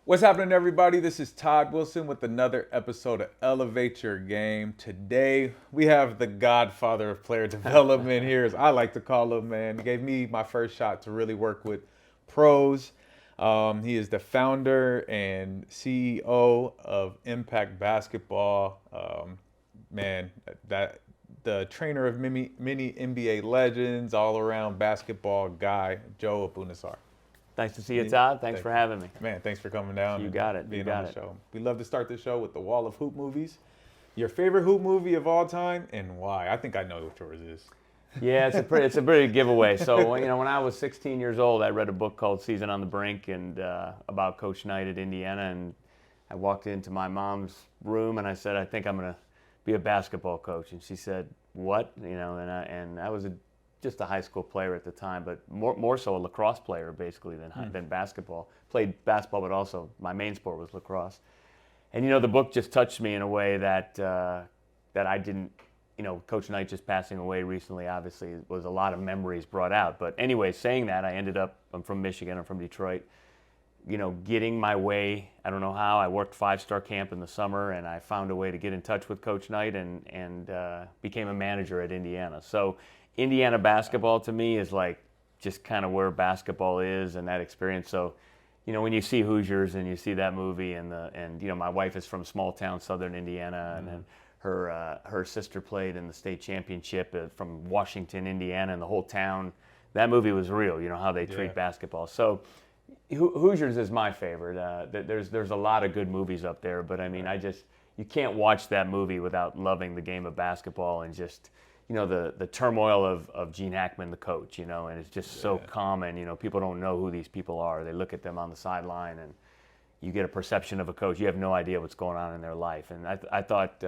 What's happening, everybody? This is Todd Wilson with another episode of Elevate Your Game. Today, we have the godfather of player development here, as I like to call him, man. He gave me my first shot to really work with pros. He is the founder and CEO of Impact Basketball. Man, that the trainer of many NBA legends, all around basketball guy, Joe Abunassar. Nice to see you, Todd. Thanks for having me. Man, thanks for coming down. You and got it. Being You on got the it. show. We love to start the show with the wall of hoop movies. Your favorite hoop movie of all time and why? I think I know what yours is. Yeah, it's a pretty giveaway. So when I was 16 years old, I read a book called Season on the Brink and about Coach Knight at Indiana, and I walked into my mom's room and I said, I think I'm gonna be a basketball coach, and she said, what? And I was just a high school player at the time, but more so a lacrosse player basically than basketball. Played basketball, but also my main sport was lacrosse. And the book just touched me in a way that I didn't. Coach Knight just passing away recently, obviously, was a lot of memories brought out. But anyway, saying that, I'm from Michigan, I'm from Detroit. Getting my way, I don't know how. I worked 5-star camp in the summer, and I found a way to get in touch with Coach Knight and became a manager at Indiana. So Indiana basketball to me is like just kind of where basketball is and that experience. So, when you see Hoosiers and you see that movie and my wife is from small town Southern Indiana, and then her sister played in the state championship from Washington, Indiana, and the whole town. That movie was real. How they treat basketball. So Hoosiers is my favorite. There's a lot of good movies up there, but I mean, you can't watch that movie without loving the game of basketball and just the turmoil of Gene Hackman, the coach, and it's just so common. People don't know who these people are. They look at them on the sideline, and you get a perception of a coach. You have no idea what's going on in their life. And I thought,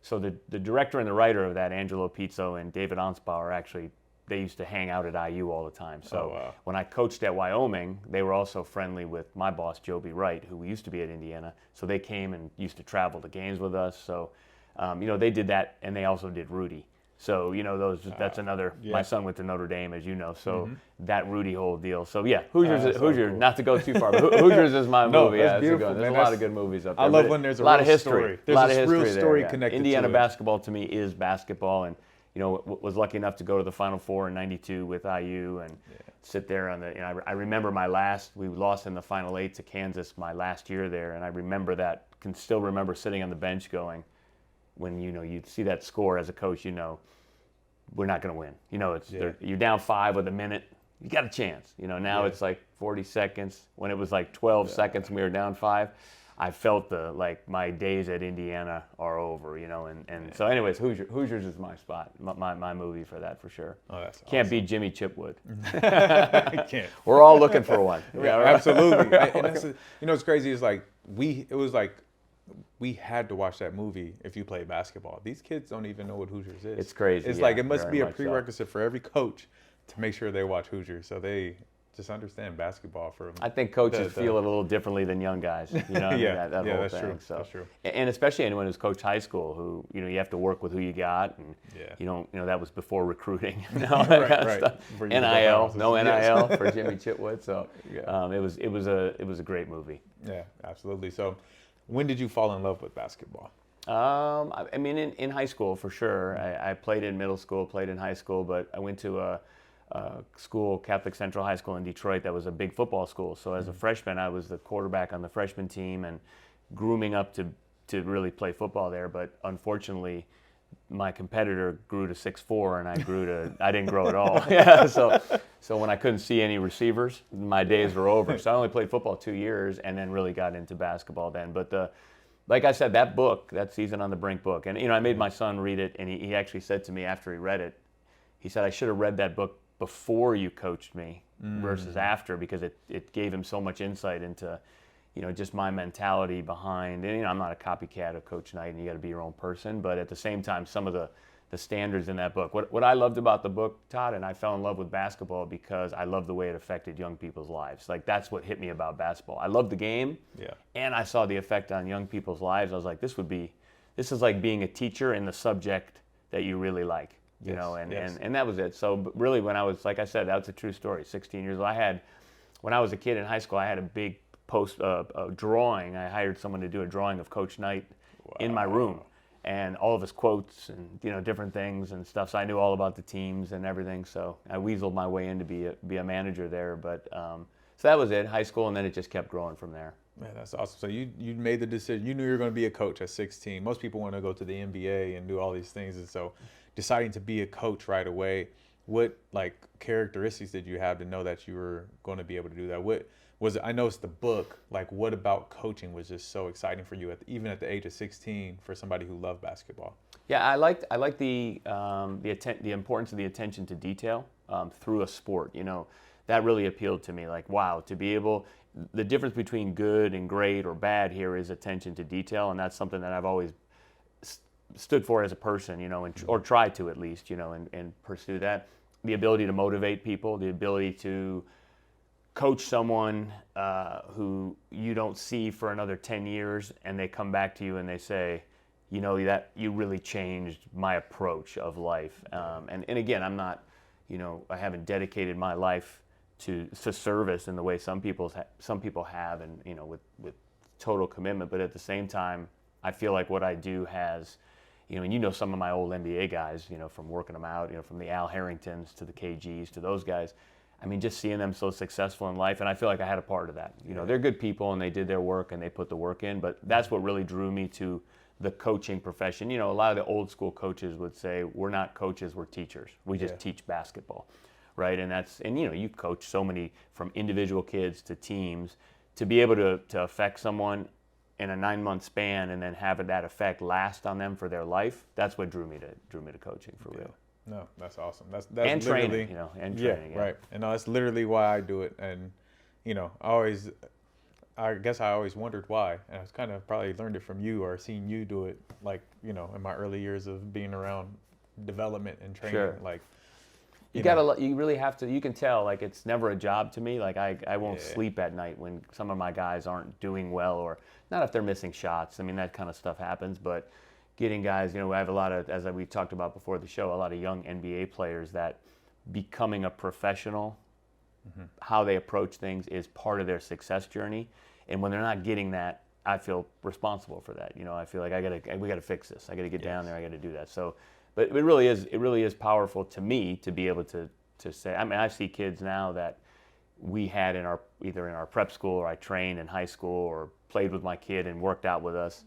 so the director and the writer of that, Angelo Pizzo and David Ansbauer, actually, they used to hang out at IU all the time. So when I coached at Wyoming, they were also friendly with my boss, Joby Wright, who used to be at Indiana. So they came and used to travel to games with us. So, they did that, and they also did Rudy. So, that's another, my son went to Notre Dame, as you know, so that Rudy whole deal. So, yeah, Hoosiers, so cool. not to go too far, but Hoosiers is my movie. That's Yeah, beautiful, there's man. a lot of good movies up there. I love when there's a lot real of history. story. There's a lot a of real history story there, connected to Indiana it. basketball to me is basketball, and, was lucky enough to go to the Final Four in '92 with IU and sit there on the, I remember we lost in the Final Eight to Kansas my last year there, and I remember that, can still remember sitting on the bench going, when, you see that score as a coach, we're not going to win. You're down 5 with a minute. You got a chance. Now it's like 40 seconds. When it was like 12 seconds and we were down 5, I felt my days at Indiana are over. So anyways, Hoosiers is my spot, my movie for that for sure. Oh, that's Can't awesome. beat Jimmy Chipwood. I can't. We're all looking for one. Yeah, absolutely. And that's, what's crazy is we had to watch that movie if you play basketball. These kids don't even know what Hoosiers is. It's crazy. It's it must be a prerequisite for every coach to make sure they watch Hoosiers, so they just understand basketball. I think coaches feel it a little differently than young guys. That whole that's thing. true. So, that's true. And especially anyone who's coached high school, who you have to work with who you got, and you don't. That was before recruiting, and all that kind of stuff. NIL, no NIL for Jimmy Chitwood. So it was a great movie. Yeah, absolutely. So, when did you fall in love with basketball? I mean, in high school for sure. I played in middle school, played in high school, but I went to a school, Catholic Central High School in Detroit, that was a big football school. So as a freshman, I was the quarterback on the freshman team and grooming up to really play football there. But unfortunately, my competitor grew to 6'4", and I didn't grow at all. So when I couldn't see any receivers, my days were over. So I only played football 2 years and then really got into basketball then. But like I said, that book, that Season on the Brink book, and I made my son read it, and he actually said to me after he read it, he said, I should have read that book before you coached me versus after, because it gave him so much insight into just my mentality behind, and I'm not a copycat of Coach Knight, and you got to be your own person, but at the same time, some of the standards in that book. What I loved about the book, Todd, and I fell in love with basketball because I loved the way it affected young people's lives. That's what hit me about basketball. I loved the game, and I saw the effect on young people's lives. I was like, this is like being a teacher in the subject that you really like. And that was it. So really, when I was, like I said, that's a true story. 16 years old. When I was a kid in high school, I had a big a drawing. I hired someone to do a drawing of Coach Knight in my room, and all of his quotes and different things and stuff. So I knew all about the teams and everything. So I weaseled my way in to be a manager there. But so that was it, high school, and then it just kept growing from there. Man, that's awesome. So you made the decision. You knew you were going to be a coach at 16. Most people want to go to the NBA and do all these things, and so deciding to be a coach right away, what characteristics did you have to know that you were going to be able to do that? What was it? I know it's the book. What about coaching was just so exciting for you even at the age of 16 for somebody who loved basketball? Yeah, I liked the importance of the attention to detail through a sport. That really appealed to me. Wow, to be able. The difference between good and great or bad here is attention to detail, and that's something that I've always stood for as a person, or tried to at least, and pursue that. The ability to motivate people, the ability to coach someone who you don't see for another 10 years, and they come back to you and they say, that you really changed my approach of life. And again, I'm not, I haven't dedicated my life to service in the way some people have, and with total commitment. But at the same time, I feel like what I do has, and some of my old NBA guys, from working them out, from the Al Harringtons to the KGs to those guys. I mean, just seeing them so successful in life, and I feel like I had a part of that. They're good people and they did their work and they put the work in. But that's what really drew me to the coaching profession. A lot of the old school coaches would say, "We're not coaches, we're teachers. We just teach basketball." Right, and you coach so many, from individual kids to teams, to be able to affect someone in a 9-month span and then have that effect last on them for their life. That's what drew me to coaching for real. No, that's awesome. That's and literally, training, and training. Right. And no, that's literally why I do it. And I guess I always wondered why, and I kind of probably learned it from you or seen you do it, in my early years of being around development and training. Sure. You really have to. You can tell, it's never a job to me. I won't sleep at night when some of my guys aren't doing well, or not if they're missing shots. I mean, that kind of stuff happens. But getting guys, I have a lot of, as we talked about before the show, a lot of young NBA players that becoming a professional, how they approach things is part of their success journey. And when they're not getting that, I feel responsible for that. I feel like we got to fix this. I got to get down there. I got to do that. So. But it really is powerful to me to be able to say. I mean, I see kids now that we had either in our prep school, or I trained in high school, or played with my kid and worked out with us,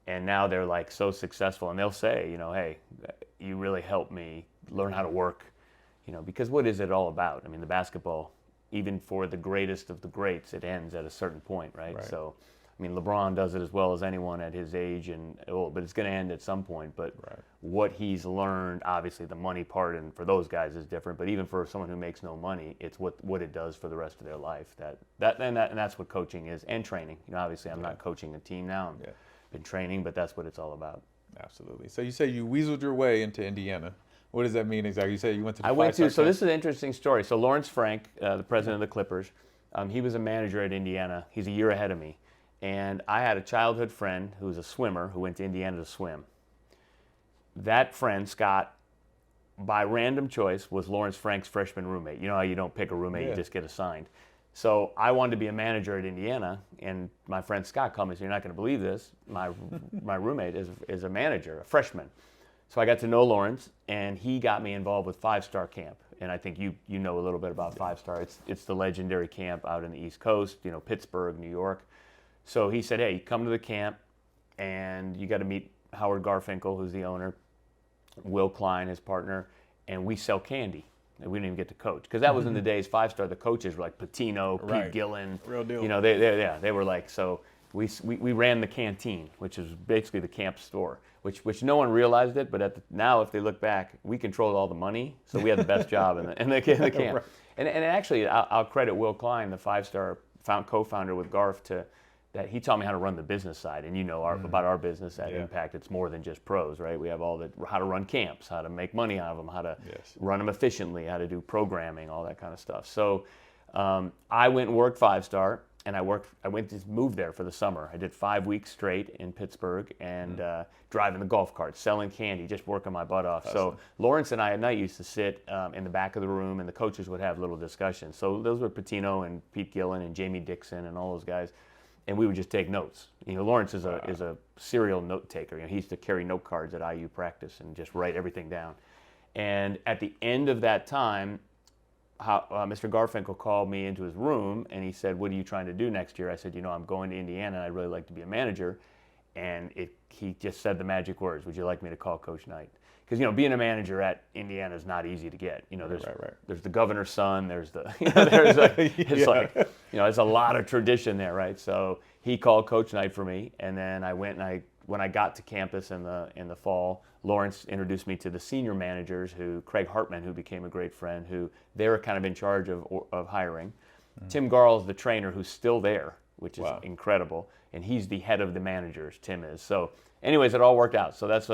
and now they're so successful, and they'll say, "Hey, you really helped me learn how to work," because what is it all about? I mean, the basketball, even for the greatest of the greats, it ends at a certain point, right? So. I mean, LeBron does it as well as anyone at his age, but it's going to end at some point. But what he's learned, obviously, the money part, and for those guys is different. But even for someone who makes no money, it's what it does for the rest of their life. And that's what coaching is, and training. Obviously, I'm not coaching a team now. I've been training, but that's what it's all about. Absolutely. So you say you weaseled your way into Indiana. What does that mean exactly? You said you went to the So this is an interesting story. So Lawrence Frank, the president of the Clippers, he was a manager at Indiana. He's a year ahead of me. And I had a childhood friend who was a swimmer who went to Indiana to swim. That friend, Scott, by random choice, was Lawrence Frank's freshman roommate. You know how you don't pick a roommate, you just get assigned. So I wanted to be a manager at Indiana, and my friend Scott called me and said, "You're not going to believe this. My roommate is a manager, a freshman." So I got to know Lawrence, and he got me involved with 5-Star Camp. And I think you know a little bit about 5-Star. It's the legendary camp out in the East Coast, Pittsburgh, New York. So he said, "Hey, come to the camp, and you got to meet Howard Garfinkel, who's the owner, Will Klein, his partner, and we sell candy." And we didn't even get to coach, because that was in the days 5-Star. The coaches were like Patino, Pete Gillen, real deal. They were like, so we ran the canteen, which is basically the camp store, which no one realized it, but now if they look back, we controlled all the money, so we had the best job in the camp. Right. And actually, I'll credit Will Klein, the 5-Star co-founder with Garf, that he taught me how to run the business side. And about our business at Impact, it's more than just pros, right? We have how to run camps, how to make money out of them, how to run them efficiently, how to do programming, all that kind of stuff. So I went and worked 5-Star, and I went to move there for the summer. I did 5 weeks straight in Pittsburgh and driving the golf cart, selling candy, just working my butt off. So Lawrence and I at night used to sit in the back of the room, and the coaches would have little discussions. So those were Patino and Pete Gillen and Jamie Dixon and all those guys, and we would just take notes. Lawrence is a serial note taker. He used to carry note cards at IU practice and just write everything down. And at the end of that time, Mr. Garfinkel called me into his room and he said, "What are you trying to do next year?" I said, "I'm going to Indiana and I'd really like to be a manager." And he just said the magic words, "Would you like me to call Coach Knight?" Because being a manager at Indiana is not easy to get. There's the governor's son. There's the it's a lot of tradition there, right? So he called Coach Knight for me, and then I went and when I got to campus in the fall, Lawrence introduced me to the senior managers, Craig Hartman, who became a great friend, who they were kind of in charge of hiring. Tim Garl is the trainer who's still there, which is incredible, and he's the head of the managers, Tim is. So anyways, it all worked out. So that's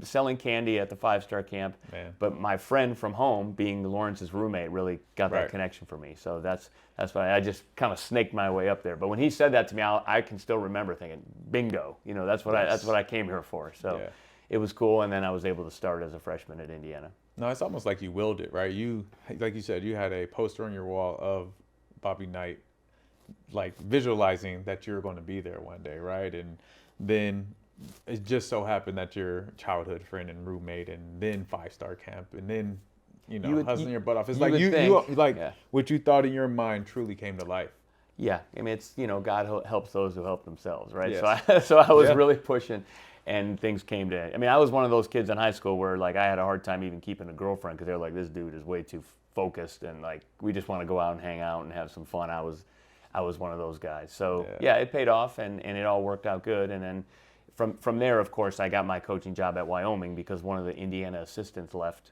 selling candy at the 5-star camp. Man. But my friend from home, being Lawrence's roommate, really got that connection for me. So that's why I just kind of snaked my way up there. But when he said that to me, I can still remember thinking, bingo, that's what I came here for. So it was cool, and then I was able to start as a freshman at Indiana. No, it's almost like you willed it, right? Like you said, you had a poster on your wall of Bobby Knight, like visualizing that you're going to be there one day, right? And then it just so happened that your childhood friend and roommate, and then 5-star camp, and then hustling your butt off. It's like what you thought in your mind truly came to life. Yeah, I mean, it's God helps those who help themselves, right? Yes. So I was really pushing, and things came to. I mean, I was one of those kids in high school where I had a hard time even keeping a girlfriend because they're like, this dude is way too focused, and we just want to go out and hang out and have some fun. I was one of those guys. So yeah, it paid off, and it all worked out good, and then. From there, of course, I got my coaching job at Wyoming because one of the Indiana assistants left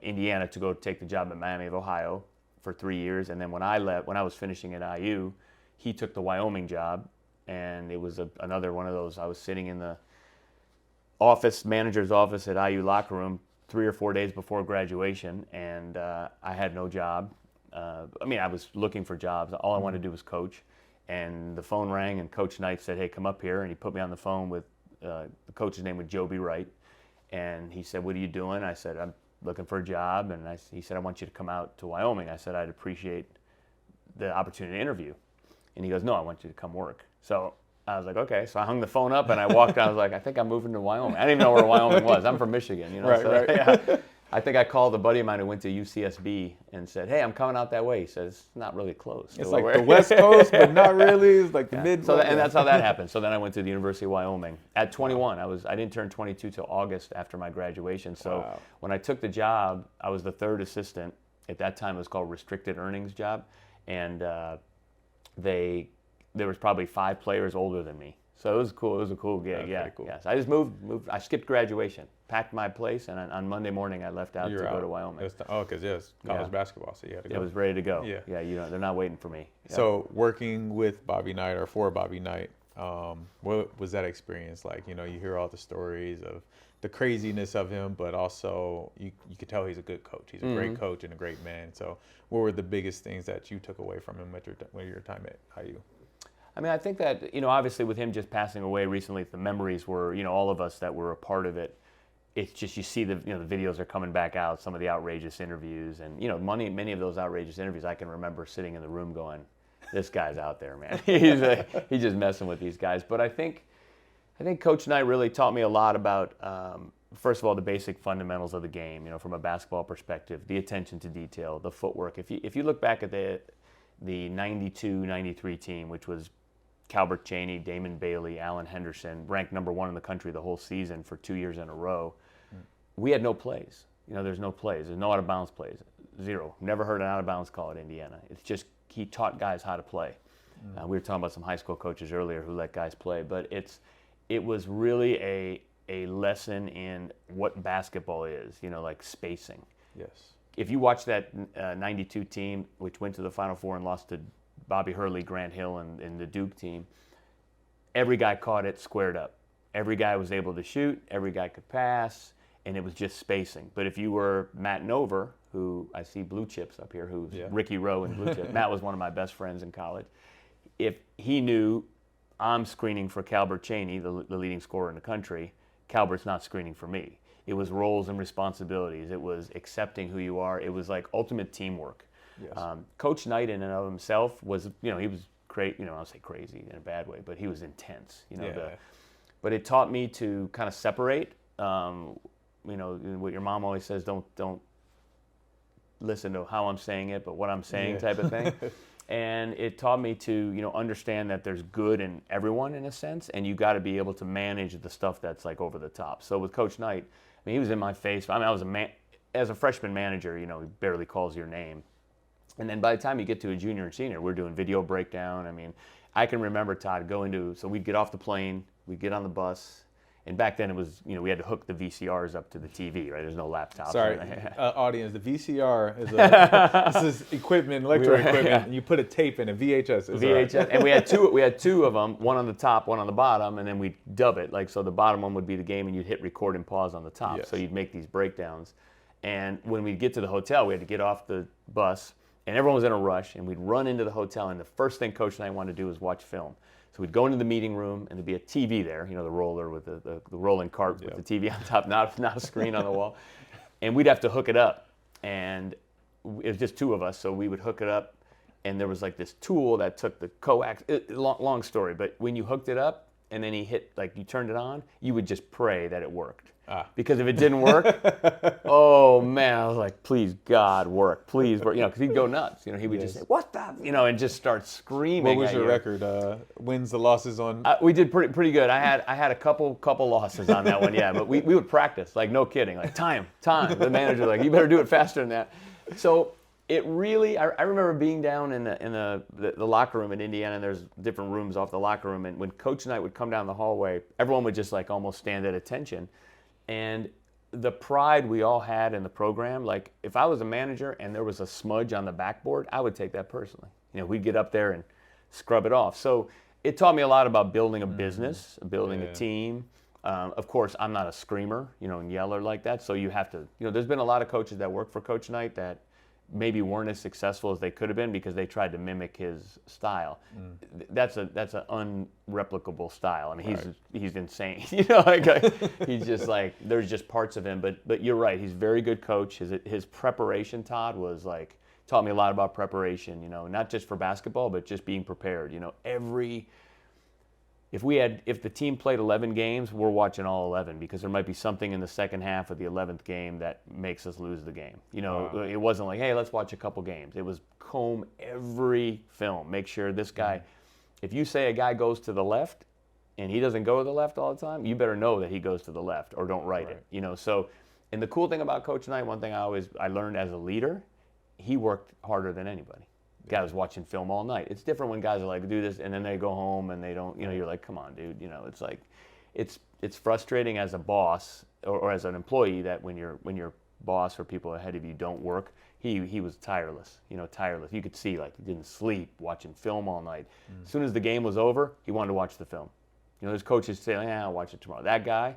Indiana to go take the job at Miami of Ohio for 3 years. And then when I was finishing at IU, he took the Wyoming job, and it was another one of those. I was sitting in the manager's office at IU locker room 3 or 4 days before graduation, and I had no job. I was looking for jobs. All I wanted to do was coach. And the phone rang, and Coach Knight said, "Hey, come up here." And he put me on the phone with the coach's name was Joby Wright. And he said, "What are you doing?" I said, "I'm looking for a job." And he said, "I want you to come out to Wyoming." I said, "I'd appreciate the opportunity to interview." And he goes, "No, I want you to come work." So I was like, "Okay." So I hung the phone up, and I walked out. I was like, "I think I'm moving to Wyoming." I didn't even know where Wyoming was. I'm from Michigan, Right. Yeah. I think I called a buddy of mine who went to UCSB and said, "Hey, I'm coming out that way." He says, "It's not really close." It's like the West Coast, but not really. It's like the Midwest. So and that's how that happened. So then I went to the University of Wyoming at 21. I didn't turn 22 till August after my graduation. So when I took the job, I was the third assistant. At that time, it was called restricted earnings job, and there was probably 5 players older than me. So it was cool. It was a cool gig. That's cool. Yes. I just moved. I skipped graduation, packed my place, and on Monday morning I left out go to Wyoming. Because college basketball, so you had to go. It was ready to go. Yeah. Yeah. They're not waiting for me. Yeah. So working with Bobby Knight or for Bobby Knight, what was that experience like? You hear all the stories of the craziness of him, but also you could tell he's a good coach. He's a great coach and a great man. So what were the biggest things that you took away from him at your time at IU? I mean, I think that, obviously with him just passing away recently, the memories were, all of us that were a part of it. It's just, you see the videos are coming back out, some of the outrageous interviews, and, many of those outrageous interviews, I can remember sitting in the room going, this guy's out there, man. He's just messing with these guys. But I think Coach Knight really taught me a lot about, first of all, the basic fundamentals of the game, from a basketball perspective, the attention to detail, the footwork. If you look back at the 92-93 team, which was Calbert Chaney, Damon Bailey, Allen Henderson, ranked number 1 in the country the whole season for 2 years in a row. We had no plays. There's no plays. There's no out-of-bounds plays. Zero. Never heard an out-of-bounds call at Indiana. It's just he taught guys how to play. We were talking about some high school coaches earlier who let guys play, but it was really a lesson in what basketball is, like spacing. Yes. If you watch that 92 team, which went to the Final Four and lost to Bobby Hurley, Grant Hill, and the Duke team, every guy caught it squared up. Every guy was able to shoot. Every guy could pass, and it was just spacing. But if you were Matt Nover, who I see blue chips up here, who's Ricky Rowe and blue chips. Matt was one of my best friends in college. if he knew I'm screening for Calbert Cheney, the leading scorer in the country, Calbert's not screening for me. It was roles and responsibilities. It was accepting who you are. It was like ultimate teamwork. Yes. Coach Knight in and of himself was, he was I'll say crazy in a bad way, but he was intense. But it taught me to kind of separate. What your mom always says: don't listen to how I'm saying it, but what I'm saying, type of thing. And it taught me to, understand that there's good in everyone in a sense, and you got to be able to manage the stuff that's like over the top. So with Coach Knight, he was in my face. I was as a freshman manager, he barely calls your name. And then by the time you get to a junior and senior, we're doing video breakdown. I can remember, Todd, so we'd get off the plane, we'd get on the bus, and back then it was, we had to hook the VCRs up to the TV, right? There's no laptops. Sorry, audience, the VCR is this is equipment, equipment, and you put a tape in a VHS. VHS, and we had two of them, one on the top, one on the bottom, and then we'd dub it. So the bottom one would be the game, and you'd hit record and pause on the top. Yes. So you'd make these breakdowns. And when we'd get to the hotel, we had to get off the bus, and everyone was in a rush, and we'd run into the hotel, and the first thing Coach and I wanted to do was watch film. So we'd go into the meeting room, and there'd be a TV there, the roller with the rolling cart with the TV on top, not a screen on the wall. And we'd have to hook it up. And it was just two of us, so we would hook it up, and there was like this tool that took the coax. Long story, but when you hooked it up, and then you turned it on, you would just pray that it worked. Because if it didn't work, oh man, I was like, please God, work, please work, because he'd go nuts. He would just say, what the, and just start screaming. What was your record? Wins, the losses on? We did pretty good. I had a couple losses on that one, yeah. But we would practice, like no kidding, like time. The manager like, you better do it faster than that. So it really, I remember being down in the locker room in Indiana, and there's different rooms off the locker room, and when Coach Knight would come down the hallway, everyone would just like almost stand at attention. And the pride we all had in the program, like if I was a manager and there was a smudge on the backboard, I would take that personally. We'd get up there and scrub it off. So it taught me a lot about building a business, building a team. Of course, I'm not a screamer, and yeller like that. So you have to, there's been a lot of coaches that work for Coach Knight that maybe weren't as successful as they could have been because they tried to mimic his style. That's an unreplicable style. He's insane. He's just like, there's just parts of him. But you're right. He's a very good coach. His preparation, Todd, was like, taught me a lot about preparation. Not just for basketball, but just being prepared. If the team played 11 games, we're watching all 11 because there might be something in the second half of the 11th game that makes us lose the game. It wasn't like, hey, let's watch a couple games. It was comb every film. Make sure this guy, if you say a guy goes to the left and he doesn't go to the left all the time, you better know that he goes to the left or don't write it. So, and the cool thing about Coach Knight, one thing I learned as a leader, he worked harder than anybody. Guy was watching film all night. It's different when guys are like, do this, and then they go home and they don't, you're like, come on, dude. It's like, it's frustrating as a boss or as an employee that when your boss or people ahead of you don't work, he was tireless, tireless. You could see, like, he didn't sleep, watching film all night. As soon as the game was over, he wanted to watch the film. There's coaches saying, I'll watch it tomorrow. That guy,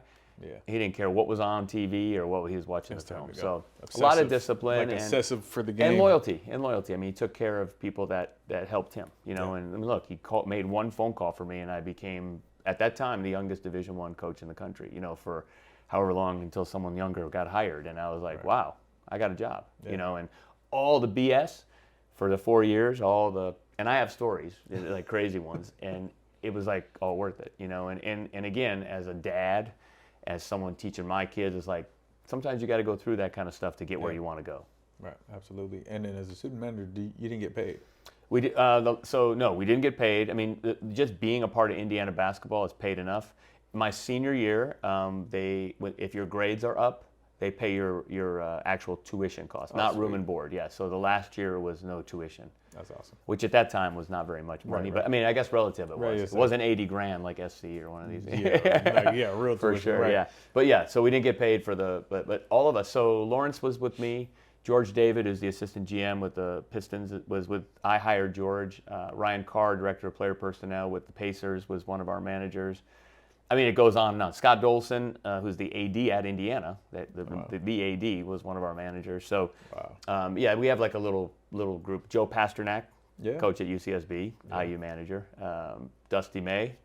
he didn't care what was on TV or what he was watching the film. So obsessive, a lot of discipline and obsessive for the game and loyalty. He took care of people that helped him. And look, he made one phone call for me, and I became at that time the youngest Division I coach in the country. For however long until someone younger got hired, and I was like, wow, I got a job. And all the BS for the 4 years, and I have stories like crazy ones, and it was like all worth it. And again, as a dad, as someone teaching my kids, it's like sometimes you got to go through that kind of stuff to get where you want to go. Right, absolutely. And then as a student manager, you didn't get paid. We did, no, we didn't get paid. Just being a part of Indiana basketball is paid enough. My senior year, if your grades are up, they pay your actual tuition costs, not room and board. Yeah, so the last year was no tuition. That's awesome. Which at that time was not very much money, but I guess relative it was. It wasn't 80 grand like SC or one of these. Real for tuition, sure. right. Yeah, but so we didn't get paid for but all of us. So Lawrence was with me. George David, who's the assistant GM with the Pistons, was with. I hired George. Ryan Carr, director of player personnel with the Pacers, was one of our managers. It goes on and on. Scott Dolson, who's the AD at Indiana, the AD was one of our managers. So, we have like a little group. Joe Pasternak Yeah. coach at UCSB, IU manager. Dusty May,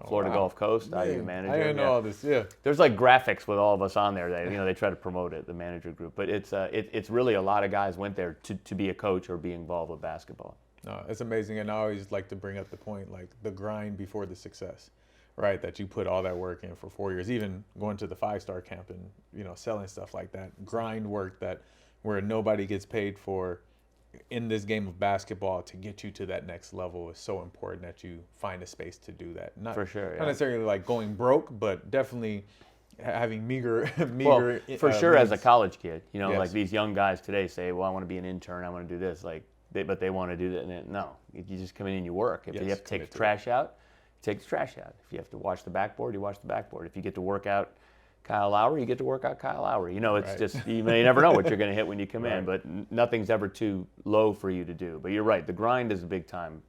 Florida wow. Gulf Coast, Man, IU manager. I didn't know all this. Yeah. There's like graphics with all of us on there. They try to promote it, the manager group. But it's really a lot of guys went there to be a coach or be involved with basketball. No, it's amazing, and I always like to bring up the point, like the grind before the success, right? That you put all that work in for 4 years, even going to the 5-star camp and selling stuff like that. Grind work that where nobody gets paid for in this game of basketball to get you to that next level is so important that you find a space to do that. Not For sure, not yeah. necessarily like going broke, but definitely having meager. Well, for sure, as a means. college kid, Yes. like these young guys today say, well, I want to be an intern, I want to do this, but they want to do that. And no, you just come in and you work. If you have to take the trash out, you take the trash out. If you have to wash the backboard, you wash the backboard. If you get to work out Kyle Lowry, you get to work out Kyle Lowry. It's Right. just, you never know what you're going to hit when you come Right. in, but nothing's ever too low for you to do. But you're right, the grind is a big time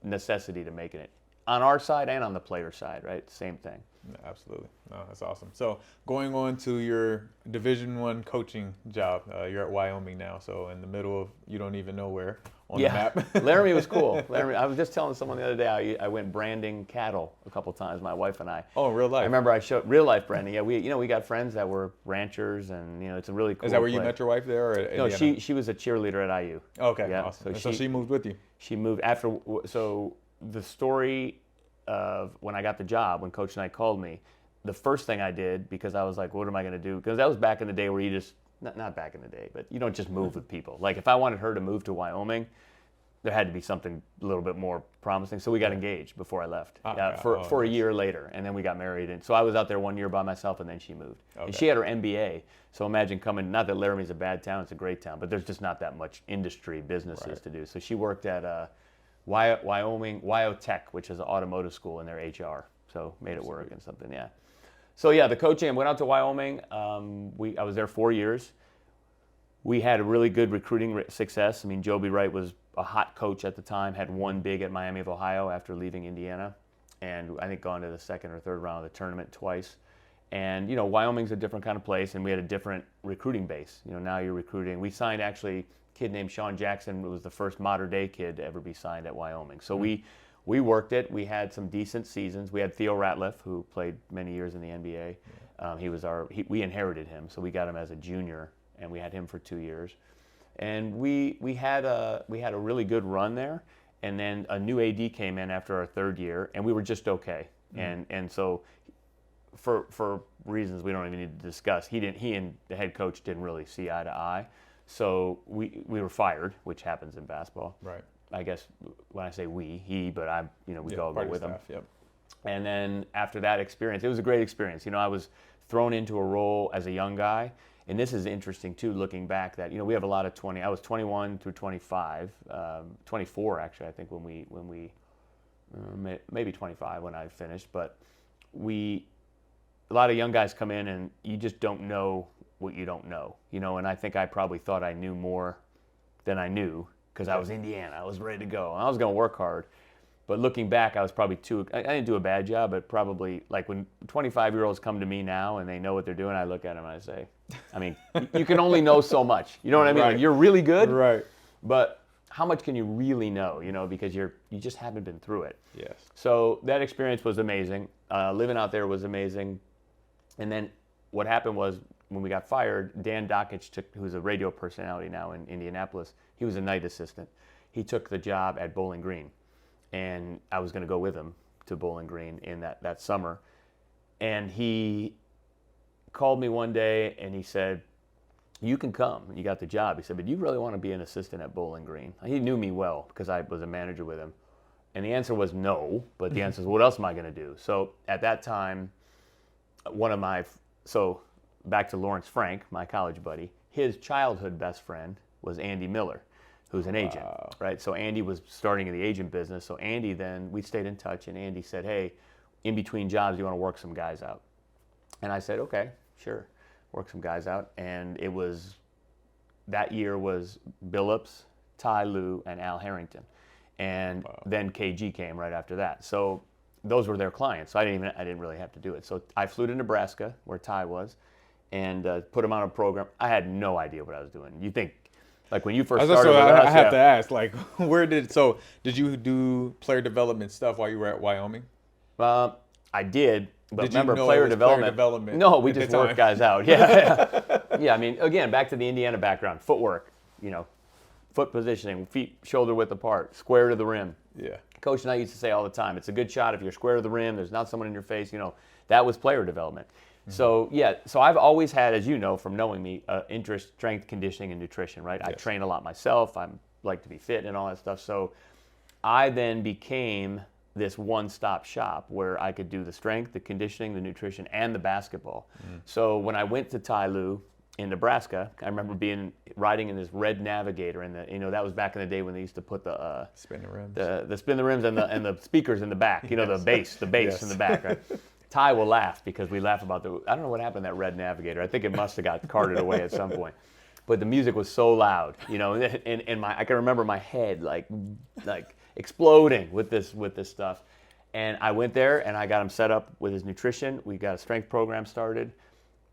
necessity to making it. On our side and on the player side, right? Same thing. No, absolutely. No, that's awesome. So going on to your Division I coaching job, you're at Wyoming now. So in the middle of, you don't even know where on the map. Laramie was cool. I was just telling someone the other day, I went branding cattle a couple times, my wife and I. Oh, in real life. I remember I showed real life branding. Yeah, we got friends that were ranchers, and it's a really cool. Is that where you place. met your wife there? Or No, Indiana? she was a cheerleader at IU. Okay, Yeah, awesome. So she moved with you. She moved after. So the story of when I got the job, when Coach Knight called me, the first thing I did, because I was like, what am I going to do? Because that was back in the day where you just, not back in the day, but you don't just move with people. Like if I wanted her to move to Wyoming, there had to be something a little bit more promising. So we got engaged before I left for a year later. And then we got married. And so I was out there 1 year by myself, and then she moved. Okay. And she had her MBA. So imagine coming, not that Laramie's a bad town, it's a great town, but there's just not that much industry businesses to do. So she worked at Wyoming, Wyotech, which is an automotive school in their HR. So made it work and something, yeah. So yeah, the coaching, I went out to Wyoming. I was there 4 years. We had a really good recruiting success. I mean, Joby Wright was a hot coach at the time, had won big at Miami of Ohio after leaving Indiana, and I think gone to the second or third round of the tournament twice. And Wyoming's a different kind of place, and we had a different recruiting base. Now you're recruiting. We signed actually a kid named Sean Jackson, who was the first modern day kid to ever be signed at Wyoming. So we worked it. We had some decent seasons. We had Theo Ratliff, who played many years in the NBA. We inherited him, so we got him as a junior, and we had him for 2 years. And we had a really good run there. And then a new AD came in after our third year, and we were just okay. And so for reasons we don't even need to discuss, he and the head coach didn't really see eye to eye. So we were fired, which happens in basketball. Right. I guess when I say he, but we all go with him. Yep. And then after that experience, it was a great experience. I was thrown into a role as a young guy, and this is interesting too, looking back that we have a lot of 20. I was 21 through 25, 24 actually. I think when we maybe 25 when I finished, but a lot of young guys come in and you just don't know what you don't know, And I think I probably thought I knew more than I knew. Because I was Indiana, I was ready to go, and I was going to work hard. But looking back, I was probably I didn't do a bad job, but probably like when 25-year-olds come to me now and they know what they're doing, I look at them and I say, I mean, you can only know so much. You know what I mean? Right. Like, you're really good, Right. but how much can you really know? Because you just haven't been through it. Yes. So that experience was amazing. Living out there was amazing. And then what happened was, when we got fired, Dan Dockich who's a radio personality now in Indianapolis, he was a night assistant. He took the job at Bowling Green, and I was going to go with him to Bowling Green in that summer. And he called me one day and he said, you can come, you got the job. He said, but you really want to be an assistant at Bowling Green? He knew me well because I was a manager with him. And the answer was no, but the answer is, what else am I going to do? So at that time, back to Lawrence Frank, my college buddy, his childhood best friend was Andy Miller, who's an agent, right? So Andy was starting in the agent business. So Andy then, we stayed in touch, and Andy said, hey, in between jobs, you want to work some guys out? And I said, okay, sure, work some guys out. And that year was Billups, Ty Lue, and Al Harrington. And then KG came right after that. So those were their clients. So I didn't really have to do it. So I flew to Nebraska, where Ty was, and put him on a program. I had no idea what I was doing. You think, Like when you first So started with us, I have to ask, like, did you do player development stuff while you were at Wyoming? I did, but Did you remember know it player was development? player development No, we at the just worked time? guys out. Yeah, yeah. I mean, again, back to the Indiana background, footwork. Foot positioning, feet shoulder width apart, square to the rim. Yeah. Coach and I used to say all the time, it's a good shot if you're square to the rim. There's not someone in your face. That was player development. So yeah, so I've always had, as you know from knowing me, interest, strength, conditioning, and nutrition. Right. I train a lot myself. I like to be fit and all that stuff. So I then became this one-stop shop where I could do the strength, the conditioning, the nutrition, and the basketball. So when I went to Tai Lu in Nebraska, I remember riding in this red Navigator, and that was back in the day when they used to put the Spin the rims. the spin the rims and the speakers in the back. The bass Yes. in the back. Right? Ty will laugh because we laugh about I don't know what happened to that red Navigator. I think it must have got carted away at some point. But the music was so loud, and I can remember my head like exploding with this stuff. And I went there and I got him set up with his nutrition. We got a strength program started,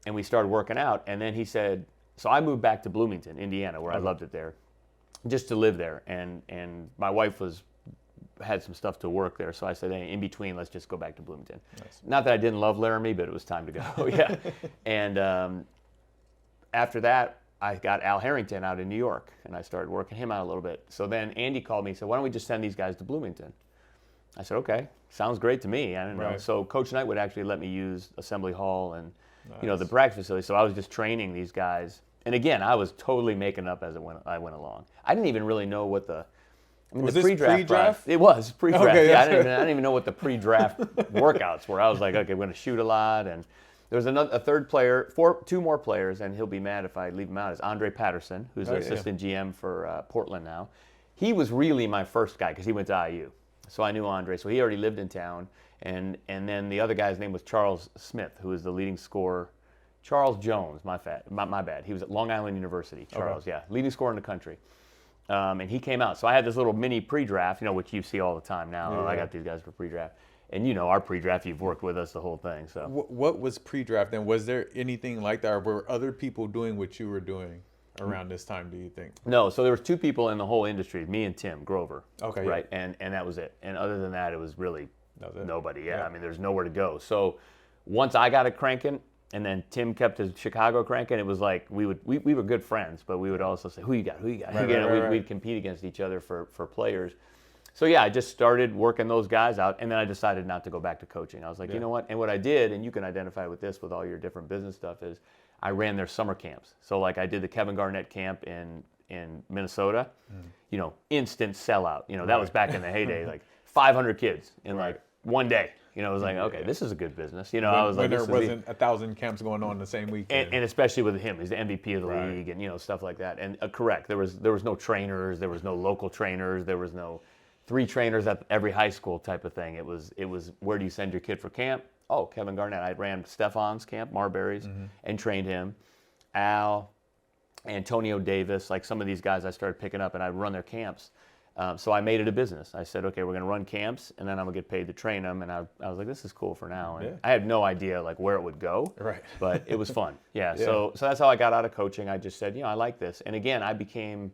and we started working out. And then he said, so I moved back to Bloomington, Indiana, where I loved it there, just to live there. And my wife had some stuff to work there, so I said, hey, in between, let's just go back to Bloomington. Nice. Not that I didn't love Laramie, but it was time to go. Yeah. And after that, I got Al Harrington out in New York, and I started working him out a little bit. So then Andy called me and said, why don't we just send these guys to Bloomington? I said, okay, sounds great to me. I didn't know. So Coach Knight would actually let me use Assembly Hall and the practice facility. So I was just training these guys. And again, I was totally making up as I went along. I didn't even really know what Was the this pre-draft? It was pre-draft. Okay, Yeah, I didn't even know what the pre-draft workouts were. I was like, okay, we're going to shoot a lot. And there was a third player, two more players, and he'll be mad if I leave him out, is Andre Patterson, who's the assistant GM for Portland now. He was really my first guy because he went to IU. So I knew Andre. So he already lived in town. And then the other guy's name was Charles Smith, who was the leading scorer. Charles Jones, my bad. He was at Long Island University, Charles, leading scorer in the country. And he came out. So I had this little mini pre-draft, which you see all the time now. Yeah. I got these guys for pre-draft. And our pre-draft, you've worked with us the whole thing. So What was pre-draft, and was there anything like that, or were other people doing what you were doing around this time, do you think? No, so there was two people in the whole industry, me and Tim Grover. Okay. Right, and that was it. And other than that, it was really nobody. Yeah, Yeah. I mean, there's nowhere to go. So once I got it cranking, and then Tim kept his Chicago cranking, it was like we were good friends, but we would also say, who you got? Right. We'd compete against each other for players. So yeah, I just started working those guys out, and then I decided not to go back to coaching. I was like, you know what? And what I did, and you can identify with this with all your different business stuff, is I ran their summer camps. So like I did the Kevin Garnett camp in Minnesota, instant sellout. That was back in the heyday, like 500 kids in like one day. It was like, okay, this is a good business. I was like, when there wasn't 1,000 camps going on the same weekend. And especially with him, he's the MVP of the league, and stuff like that. And correct, there was no trainers, there was no local trainers, there was no 3 trainers at every high school type of thing. It was where do you send your kid for camp? Oh, Kevin Garnett. I ran Stefan's camp, Marbury's, and trained him. Al, Antonio Davis, like some of these guys I started picking up, and I'd run their camps. So I made it a business. I said, okay, we're going to run camps, and then I'm going to get paid to train them. And I was like, this is cool for now. And I had no idea like where it would go, Right. but it was fun. Yeah. So that's how I got out of coaching. I just said, I like this. And again, I became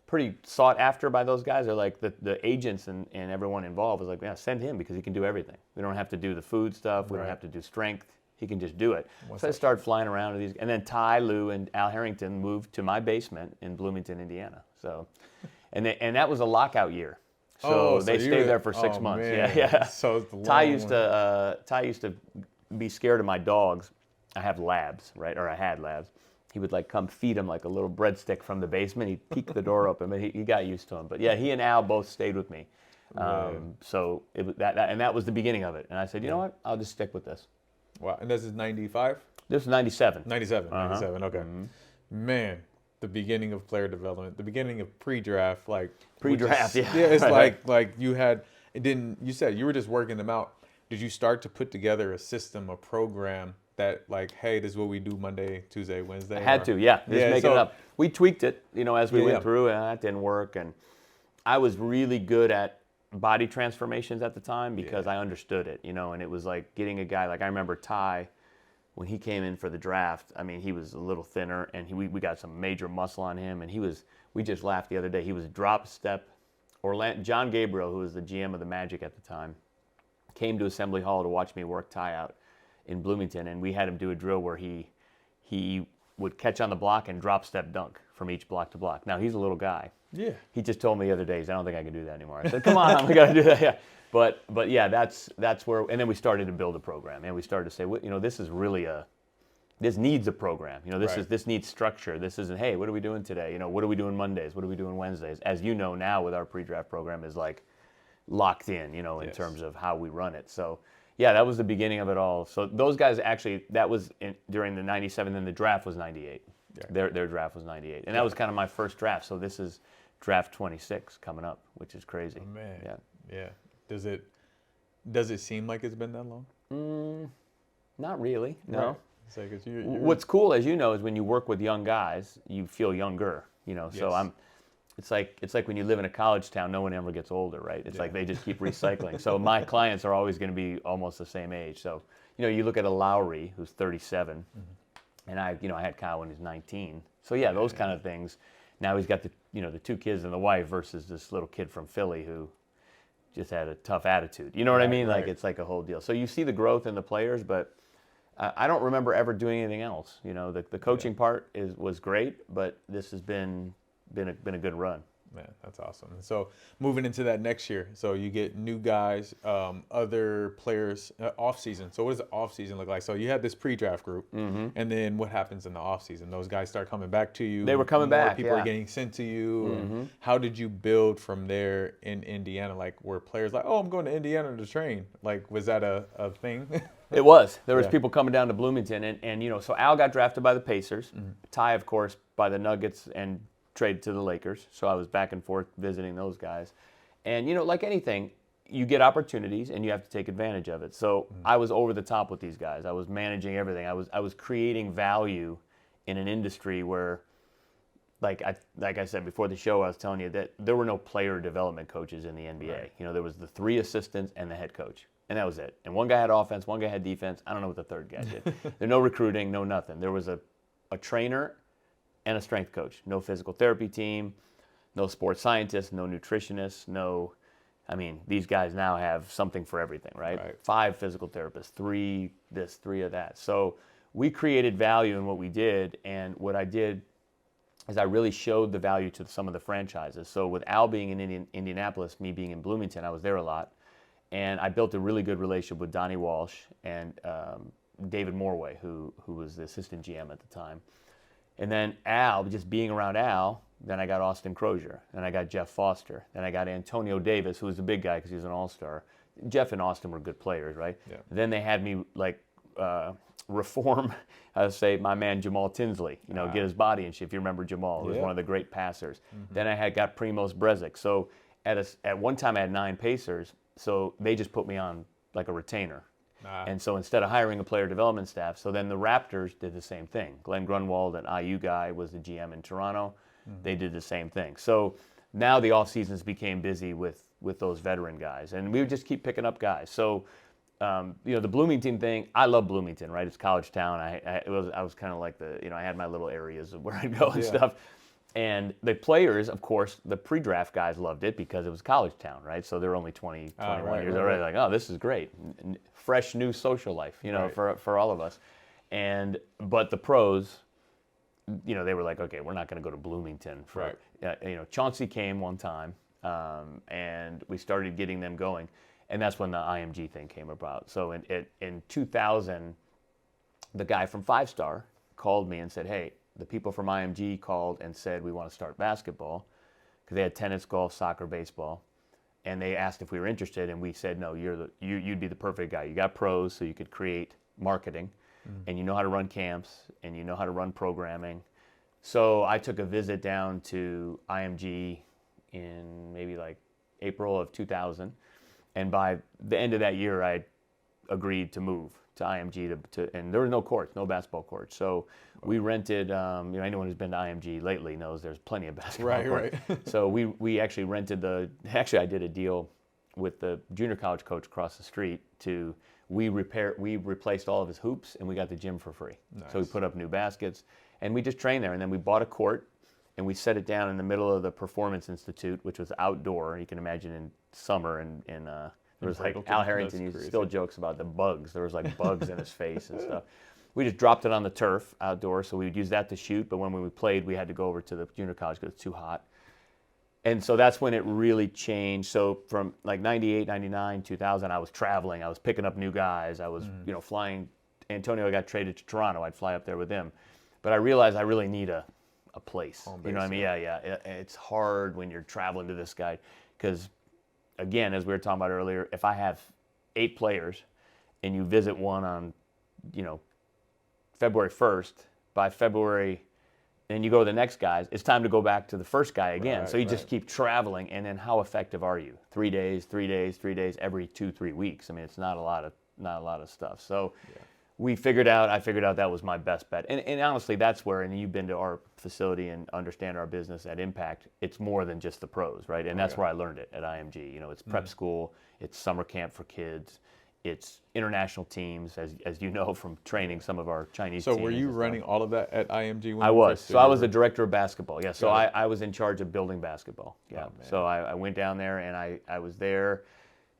pretty sought after by those guys. They're like the agents and everyone involved was like, yeah, send him because he can do everything. We don't have to do the food stuff. We don't have to do strength. He can just do it. So I started flying around to these, and then Ty, Lou, and Al Harrington moved to my basement in Bloomington, Indiana. So, and that was a lockout year. So they stayed there for 6 months. Man. Yeah. So it's the long Ty used to be scared of my dogs. I have labs, right? Or I had labs. He would like come feed him like a little breadstick from the basement. He'd peek the door open, but he got used to him. But yeah, he and Al both stayed with me. So it was that was the beginning of it. And I said, you know what? I'll just stick with this. Wow, and this is 95? This was 97. 97, okay. Man, the beginning of player development, the beginning of pre-draft, like... Pre-draft, yeah. Yeah, it's like you had, you said you were just working them out. Did you start to put together a system, a program that like, hey, this is what we do Monday, Tuesday, Wednesday? I had to, yeah. Just making it up. We tweaked it, as we went through, and that didn't work. And I was really good at body transformations at the time because I understood it, and it was like getting a guy, like I remember Ty when he came in for the draft, I mean, he was a little thinner, and we got some major muscle on him, and we just laughed the other day. He was drop step. John Gabriel, who was the GM of the Magic at the time, came to Assembly Hall to watch me work tie out in Bloomington, and we had him do a drill where he would catch on the block and drop step dunk from each block to block. Now, he's a little guy. Yeah. He just told me the other day, I don't think I can do that anymore. I said, come on, we got to do that. Yeah. But yeah, that's where, and then we started to build a program, and we started to say, well, this is really this needs a program. This needs structure. This isn't, hey, what are we doing today? What are we doing Mondays? What are we doing Wednesdays? As you know now, with our pre-draft program is like locked in, in terms of how we run it. So yeah, that was the beginning of it all. So those guys actually, that was during the 97, and the draft was 98. Yeah. Their draft was 98, and that was kind of my first draft. So this is draft 26 coming up, which is crazy. Oh, man. Yeah. Yeah. Does it seem like it's been that long? Not really. No. Right. It's like you're... What's cool, as you know, is when you work with young guys, you feel younger. So It's like when you live in a college town, no one ever gets older, right? It's like they just keep recycling. So my clients are always going to be almost the same age. So you look at a Lowry who's 37, and I had Kyle when he was 19. So yeah, those kind of things. Now he's got the two kids and the wife versus this little kid from Philly who just had a tough attitude. You know what I mean? Like it's like a whole deal. So you see the growth in the players, but I don't remember ever doing anything else. The coaching part was great, but this has been a good run. Man, that's awesome. And so moving into that next year, so you get new guys, other players off season. So what does the off season look like? So you have this pre-draft group, and then what happens in the off season? Those guys start coming back to you. They were coming back. People are getting sent to you. And how did you build from there in Indiana? Like, were players like, oh, I'm going to Indiana to train? Like, was that a thing? It was. There was people coming down to Bloomington, and so Al got drafted by the Pacers. Ty, of course, by the Nuggets, and traded to the Lakers. So I was back and forth visiting those guys. And, like anything, you get opportunities and you have to take advantage of it. So I was over the top with these guys. I was managing everything. I was creating value in an industry where, like I said before the show, I was telling you that there were no player development coaches in the NBA. Right. There was the 3 assistants and the head coach. And that was it. And one guy had offense, one guy had defense. I don't know what the third guy did. There's no recruiting, no nothing. There was a trainer and a strength coach. No physical therapy team, no sports scientists, no nutritionists, these guys now have something for everything, right? 5 physical therapists, 3 this, 3 of that. So we created value in what we did, and what I did is I really showed the value to some of the franchises. So with Al being in Indianapolis, me being in Bloomington, I was there a lot, and I built a really good relationship with Donnie Walsh and David Morway, who was the assistant GM at the time. And then Al, just being around Al, then I got Austin Crozier, then I got Jeff Foster, then I got Antonio Davis, who was the big guy because he was an all-star. Jeff and Austin were good players, right? Yeah. Then they had me reform, I would say, my man Jamal Tinsley, get his body in shape. If you remember Jamal, he was one of the great passers. Then I got Primoz Brezic. So at one time I had 9 Pacers, so they just put me on like a retainer. And so instead of hiring a player development staff, so then the Raptors did the same thing. Glenn Grunwald, an IU guy, was the GM in Toronto. They did the same thing. So now the off seasons became busy with those veteran guys, and we would just keep picking up guys. So the Bloomington thing, I love Bloomington, right? It's college town. I was kind of like I had my little areas of where I'd go and stuff. And the players, of course, the pre-draft guys loved it because it was college town, right? So they're only 20, 21 years already. Like, oh, this is great. Fresh new social life, for all of us. But the pros, they were like, okay, we're not going to go to Bloomington. Chauncey came one time, and we started getting them going. And that's when the IMG thing came about. So in 2000, the guy from 5 Star called me and said, hey, the people from IMG called and said, we want to start basketball, because they had tennis, golf, soccer, baseball. And they asked if we were interested, and we said, no, you'd be the perfect guy. You got pros, so you could create marketing, and you know how to run camps, and you know how to run programming. So I took a visit down to IMG in maybe like April of 2000. And by the end of that year, I agreed to move to IMG and there were no courts, no basketball courts. So we rented, anyone who's been to IMG lately knows there's plenty of basketball courts. So we actually rented I did a deal with the junior college coach across the street we replaced all of his hoops, and we got the gym for free. Nice. So we put up new baskets, and we just trained there. And then we bought a court, and we set it down in the middle of the Performance Institute, which was outdoor. You can imagine in summer, and there was like Al Harrington still jokes about the bugs. There was like bugs in his face and stuff. We just dropped it on the turf outdoors, so we would use that to shoot. But when we played, we had to go over to the junior college because it's too hot. And so that's when it really changed. So from like 98, 99, 2000, I was traveling. I was picking up new guys. I was, flying. Antonio got traded to Toronto. I'd fly up there with him. But I realized I really need a place. You know what I mean? Yeah. It's hard when you're traveling to this guy because, again, as we were talking about earlier, if I have 8 players and you visit one on, February 1st, by February, and you go to the next guys, it's time to go back to the first guy again. So you just keep traveling, and then how effective are you? 3 days, 3 days, 3 days, every 2-3 weeks. I mean, it's not a lot of stuff. So I figured out that was my best bet. And honestly, that's where, and you've been to our facility and understand our business at Impact, it's more than just the pros, right? And that's where I learned it at IMG. It's prep school, it's summer camp for kids, it's international teams, as you know from training some of our Chinese teams. So were you running all of that at IMG? I was. So I was the director of basketball. Yeah. So I was in charge of building basketball. Yeah. Oh, so I went down there and I was there.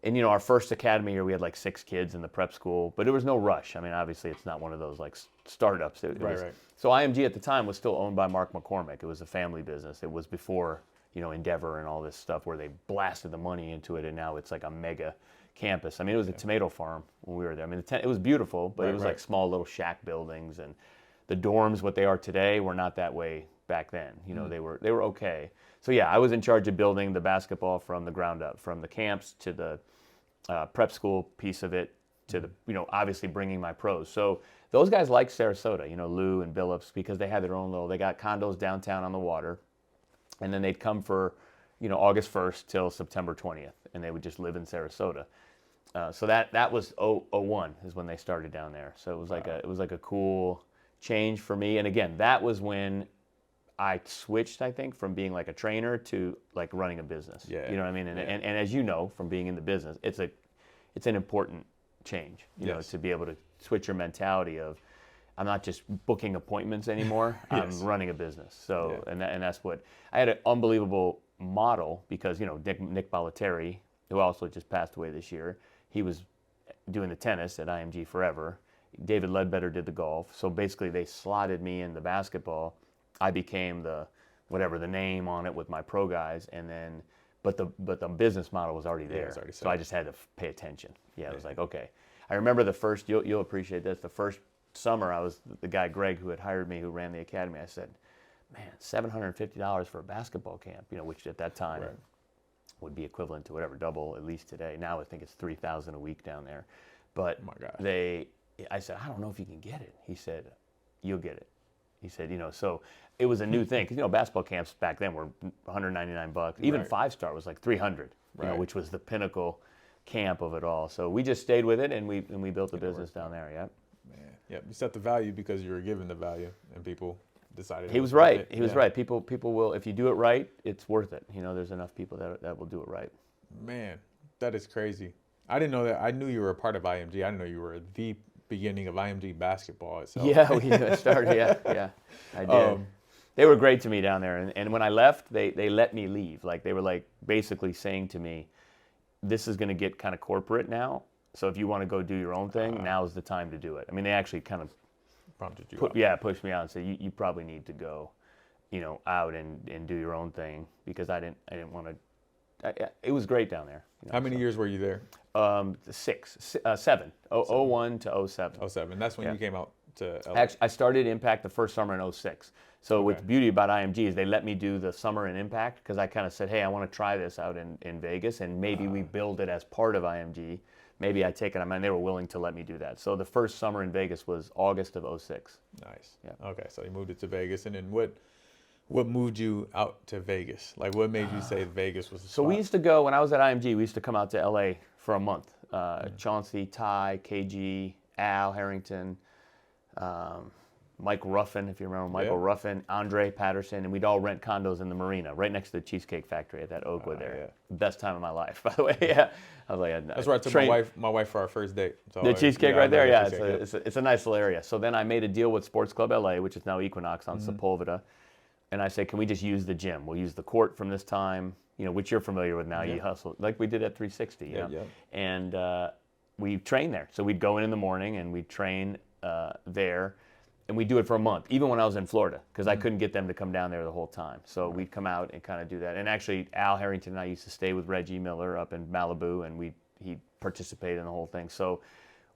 And, our first academy year, we had like 6 kids in the prep school, but there was no rush. I mean, obviously, it's not one of those like startups. Right. So IMG at the time was still owned by Mark McCormick. It was a family business. It was before, Endeavor and all this stuff where they blasted the money into it, and now it's like a mega campus. I mean, it was a tomato farm when we were there. I mean, it was beautiful, but it was like small little shack buildings, and the dorms, what they are today, were not that way back then. They were okay. So yeah, I was in charge of building the basketball from the ground up, from the camps to the prep school piece of it to the, obviously bringing my pros. So those guys like Sarasota, Lou and Billups, because they had their own they got condos downtown on the water, and then they'd come for, August 1st till September 20th, and they would just live in Sarasota. So that was 01 is when they started down there. So it was like a cool change for me. And again, that was when I switched, I think, from being like a trainer to like running a business. Yeah. You know what I mean? And as you know from being in the business, it's an important change, to be able to switch your mentality of, I'm not just booking appointments anymore. I'm running a business. So and that's what I had, an unbelievable model because Nick Bollettieri, who also just passed away this year, he was doing the tennis at IMG forever. David Ledbetter did the golf. So basically, they slotted me in the basketball. I became the name on it with my pro guys, and then but the business model was already there. So I just had to pay attention. It was like, okay. I remember the first, you'll appreciate this, the first summer I was the guy Greg who had hired me, who ran the academy. I said, man, $750 for a basketball camp, which at that time would be equivalent to whatever, double at least today. Now I think it's $3,000 a week down there. But I said, I don't know if you can get it. He said, you'll get it. He said, so it was a new thing because basketball camps back then were $199. Even 5-star was like $300, which was the pinnacle camp of it all. So we just stayed with it, and we built the business down there. Yeah. Man, you set the value because you were given the value, and people decided. He was right. He was right. People will, if you do it right, it's worth it. There's enough people that will do it right. Man, that is crazy. I didn't know that. I knew you were a part of IMG. I didn't know you were the beginning of IMG basketball itself. Yeah, we started. Yeah, I did. They were great to me down there, and when I left, they let me leave. Like they were like basically saying to me, "This is going to get kind of corporate now. So if you want to go do your own thing, now's the time to do it." I mean, they actually kind of prompted you. Pushed me out and said, "You probably need to go, out and do your own thing," because I didn't want to. It was great down there. How many years were you there? 7. 01 to 07. 07. That's when you came out to LA. Actually, I started Impact the first summer in 06. So what's beauty about IMG is they let me do the summer in Impact because I kind of said, hey, I want to try this out in Vegas, and maybe we build it as part of IMG. Maybe I take it. I mean, they were willing to let me do that. So the first summer in Vegas was August of 06. Nice. Yeah. Okay, so you moved it to Vegas, and then what moved you out to Vegas? Like, what made you say Vegas was the spot? So we used to go, when I was at IMG, we used to come out to LA for a month. Chauncey, Ty, KG, Al Harrington, Mike Ruffin, if you remember Michael Ruffin, Andre Patterson, and we'd all rent condos in the marina right next to the Cheesecake Factory at that Oakwood there. Yeah. Best time of my life, by the way. Yeah, I was like, that's where I took my wife for our first date. So the Cheesecake right there. Yeah, it's a nice little area. So then I made a deal with Sports Club LA, which is now Equinox on Sepulveda, and I said, can we just use the gym? We'll use the court from this time, which you're familiar with now. You hustle like we did at 360. You know? And we trained there. So we'd go in the morning and we'd train there. And we do it for a month, even when I was in Florida, because I couldn't get them to come down there the whole time. So we'd come out and kind of do that. And actually, Al Harrington and I used to stay with Reggie Miller up in Malibu, and he participated in the whole thing. So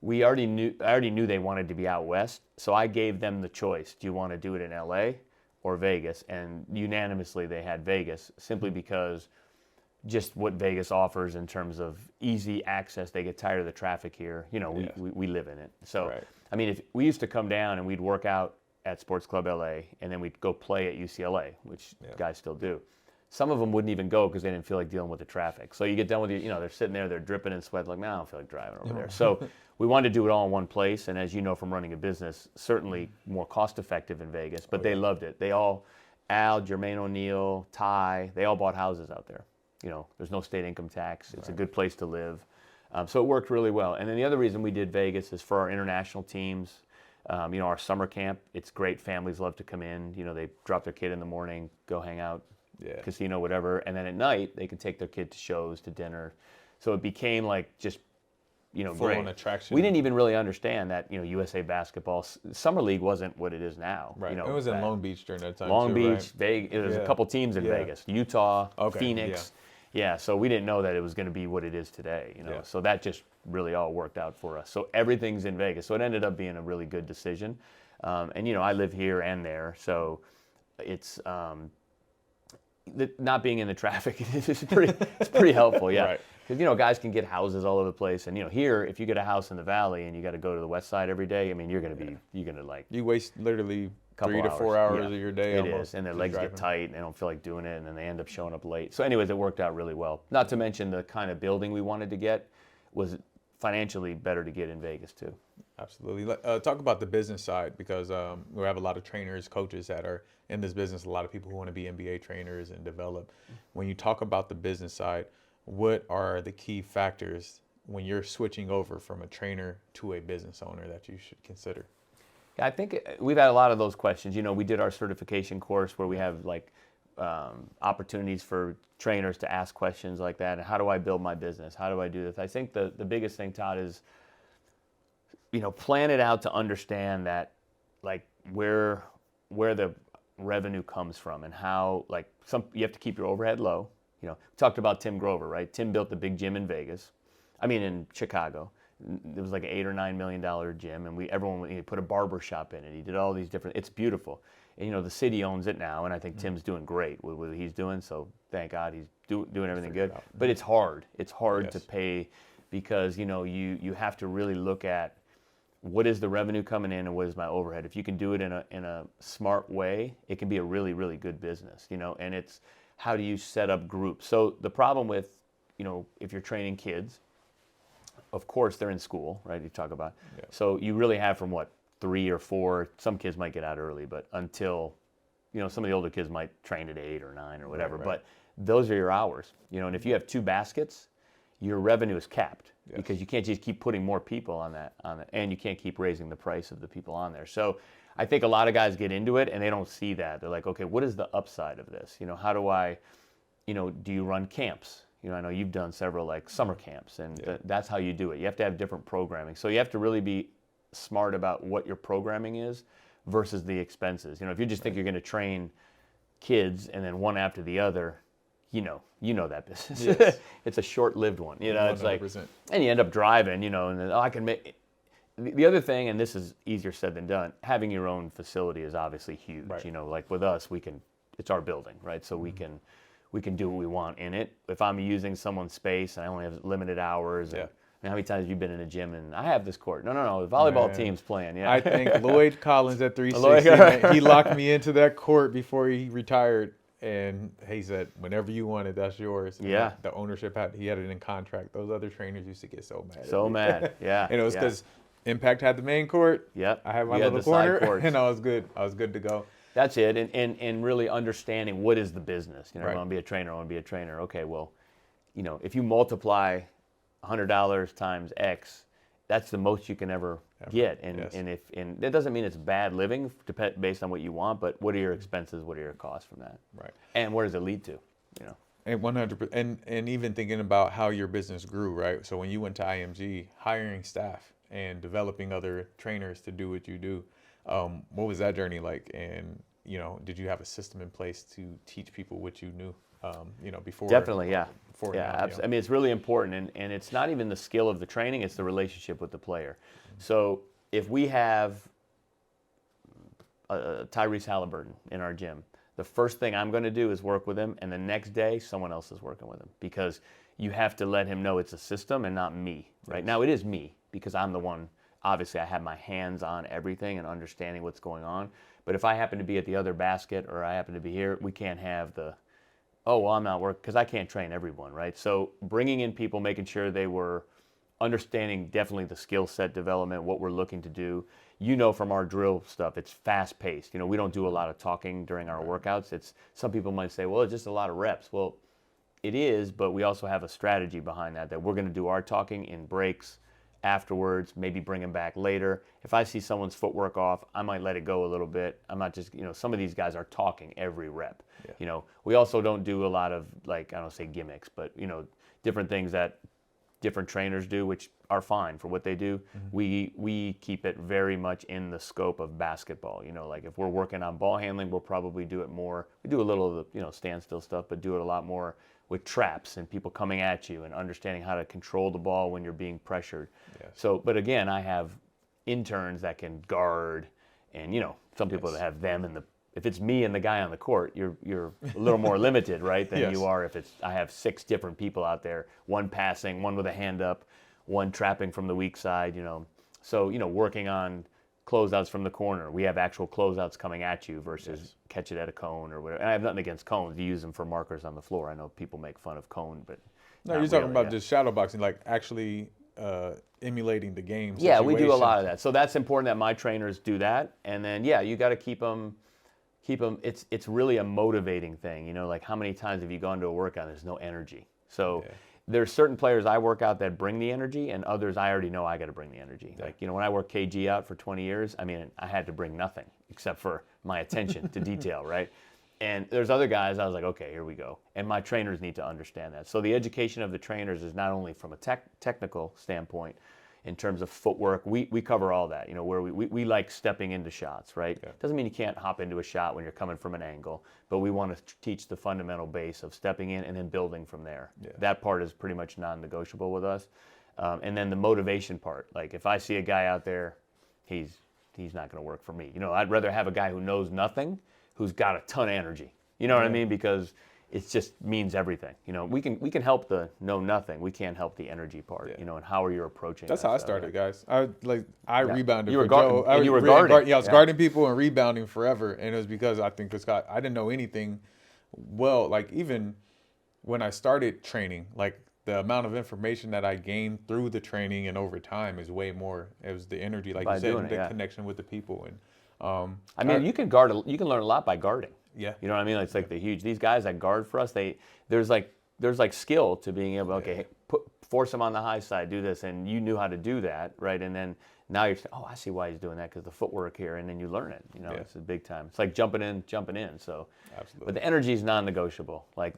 I already knew they wanted to be out west. So I gave them the choice: do you want to do it in LA or Vegas? And unanimously, they had Vegas, simply because just what Vegas offers in terms of easy access. They get tired of the traffic here. We live in it. So. Right. I mean, if we used to come down and we'd work out at Sports Club LA, and then we'd go play at UCLA, which guys still do. Some of them wouldn't even go because they didn't feel like dealing with the traffic. So you get done with they're sitting there, they're dripping in sweat, like, man, I don't feel like driving over there. So we wanted to do it all in one place, and as you know from running a business, certainly more cost-effective in Vegas, but they loved it. They all, Al, Jermaine O'Neal, Ty, they all bought houses out there. There's no state income tax. It's a good place to live. So it worked really well. And then the other reason we did Vegas is for our international teams. Our summer camp, it's great. Families love to come in. They drop their kid in the morning, go hang out, casino, whatever. And then at night, they can take their kid to shows, to dinner. So it became like just, full great. On attraction. We didn't even really understand that, USA basketball, Summer League wasn't what it is now. Right. It was in Long Beach during that time. Long Beach, right? Vegas. There's a couple teams in Vegas. Utah, Phoenix. Yeah, so we didn't know that it was going to be what it is today, So that just really all worked out for us. So everything's in Vegas. So it ended up being a really good decision. And I live here and there, so it's not being in the traffic is pretty helpful. Yeah. Right. Because guys can get houses all over the place, and here, if you get a house in the valley and you got to go to the west side every day, I mean, you're gonna like you waste literally 3 to 4 hours of your day. It is, and their legs get tight, and they don't feel like doing it, and then they end up showing up late. So anyways, it worked out really well. Not to mention the kind of building we wanted to get was financially better to get in Vegas too. Absolutely. Talk about the business side, because we have a lot of trainers, coaches that are in this business, a lot of people who want to be NBA trainers and develop. When you talk about the business side, what are the key factors when you're switching over from a trainer to a business owner that you should consider? I think we've had a lot of those questions. We did our certification course where we have opportunities for trainers to ask questions like that. And how do I build my business? How do I do this? I think the biggest thing, Todd, is, plan it out to understand that, where the revenue comes from, and how, you have to keep your overhead low. We talked about Tim Grover, right? Tim built the big gym in in Chicago. It was like an $8 or $9 million gym, and everyone put a barber shop in it. He did all these different. It's beautiful, and the city owns it now, and I think Tim's doing great with what he's doing. So thank God he's doing everything good. But it's hard. It's hard to pay, because you have to really look at what is the revenue coming in and what is my overhead. If you can do it in a smart way, it can be a really, really good business. And it's how do you set up groups. So the problem with if you're training kids, of course, they're in school, right? You talk about. Yeah. So you really have from 3 or 4. Some kids might get out early, but until, some of the older kids might train at 8 or 9 or whatever. Right. But those are your hours, and if you have 2 baskets, your revenue is capped because you can't just keep putting more people on that, and you can't keep raising the price of the people on there. So I think a lot of guys get into it and they don't see that. They're like, okay, what is the upside of this? How do I, do you run camps? I know you've done several summer camps, and that's how you do it. You have to have different programming. So you have to really be smart about what your programming is versus the expenses. If you just think you're going to train kids and then one after the other, you know that business. Yes. It's a short-lived one. 100%. It's like, and you end up driving, and then, I can make. The other thing, and this is easier said than done, having your own facility is obviously huge. Right. With us, it's our building, right? So we can do what we want in it. If I'm using someone's space and I only have limited hours, and how many times have you been in a gym and I have this court? No, the volleyball team's playing. Yeah. I think Lloyd Collins at 360, he locked me into that court before he retired, and he said, whenever you want it, that's yours. And the ownership he had it in contract. Those other trainers used to get so mad. So mad, yeah. And it was because Impact had the main court. Yep. I had my You had little the side corner, courts. and I was good. I was good to go. That's it, and really understanding what is the business. You know, Right. I want to be a trainer. I want to be a trainer. Okay, well, you know, if you multiply $100 times X, that's the most you can ever get. And Yes. and that doesn't mean it's bad living based on what you want, but what are your expenses? What are your costs from that? Right. And where does it lead to? You know. And 100%, and even thinking about how your business grew, right? So when you went to IMG, hiring staff and developing other trainers to do what you do, what was that journey like? And you know, did you have a system in place to teach people what you knew? You know, before. Definitely, yeah. Before Yeah, now, absolutely. I mean, it's really important, and it's not even the skill of the training; it's the relationship with the player. So if we have Tyrese Halliburton in our gym, the first thing I'm going to do is work with him, and the next day someone else is working with him, because you have to let him know it's a system and not me. Right now, it is me because I'm the one. Obviously, I have my hands on everything and understanding what's going on. But if I happen to be at the other basket or I happen to be here, we can't have the, oh, well, I'm not working, because I can't train everyone, right? So bringing in people, making sure they were understanding definitely the skill set development, what we're looking to do. You know, from our drill stuff, it's fast paced. You know, we don't do a lot of talking during our workouts. It's, some people might say, well, it's just a lot of reps. Well, it is, but we also have a strategy behind that we're going to do our talking in breaks, afterwards, maybe bring them back later. If I see someone's footwork off, I might let it go a little bit. I'm not just, you know, some of these guys are talking every rep. Yeah. You know, we also don't do a lot of, like, I don't say gimmicks, but, you know, different things that different trainers do, which are fine for what they do. We keep it very much in the scope of basketball. You know, like if we're working on ball handling, we'll probably do it more. We do a little of the, you know, standstill stuff, but do it a lot more with traps and people coming at you and understanding how to control the ball when you're being pressured. Yes. So, but again, I have interns that can guard, and, you know, some people that have them in the, if it's me and the guy on the court, you're a little more limited, right, than Yes. you are if it's, I have 6 different people out there, one passing, one with a hand up, one trapping from the weak side, you know. So, you know, working on closeouts from the corner. We have actual closeouts coming at you versus catch it at a cone or whatever. And I have nothing against cones. You use them for markers on the floor. I know people make fun of cone, but No, not you're talking really, about yeah. just shadow boxing, like actually emulating the game. Yeah, we do a lot of situation. that. So that's important that my trainers do that. And then, yeah, you got to keep them. It's really a motivating thing. You know, like how many times have you gone to a workout and there's no energy? So there's certain players I work out that bring the energy, and others I already know I got to bring the energy. Like, you know, when I worked KG out for 20 years, I mean, I had to bring nothing except for my attention to detail, right? And there's other guys, I was like, okay, here we go. And my trainers need to understand that. So the education of the trainers is not only from a technical standpoint, in terms of footwork, we cover all that, you know, where we like stepping into shots, right? Yeah. Doesn't mean you can't hop into a shot when you're coming from an angle, but we want to teach the fundamental base of stepping in and then building from there. Yeah. That part is pretty much non-negotiable with us. And then the motivation part, like if I see a guy out there, he's not going to work for me. You know, I'd rather have a guy who knows nothing, who's got a ton of energy. You know what I mean? Because it just means everything. You know, we can help the know nothing. We can't help the energy part. You know, and how are you approaching? That's that how I stuff, started, yeah. guys. I rebounded. You were for guarding- Joe. and you were I guarding. I was Yeah. guarding people and rebounding forever, and it was because I think this guy. I didn't know anything. Well, like even when I started training, like the amount of information that I gained through the training and over time is way more. It was the energy, like By you said, doing it, the yeah. connection with the people, and I mean, you can learn a lot by guarding. Yeah. You know what I mean? It's like these guys that guard for us. There's like skill to being able, okay, force them on the high side, do this, and you knew how to do that, right? And then now you're saying, oh, I see why he's doing that, because the footwork here, and then you learn it. You know, it's a big time. It's like jumping in. So, Absolutely. but the energy is non-negotiable. Like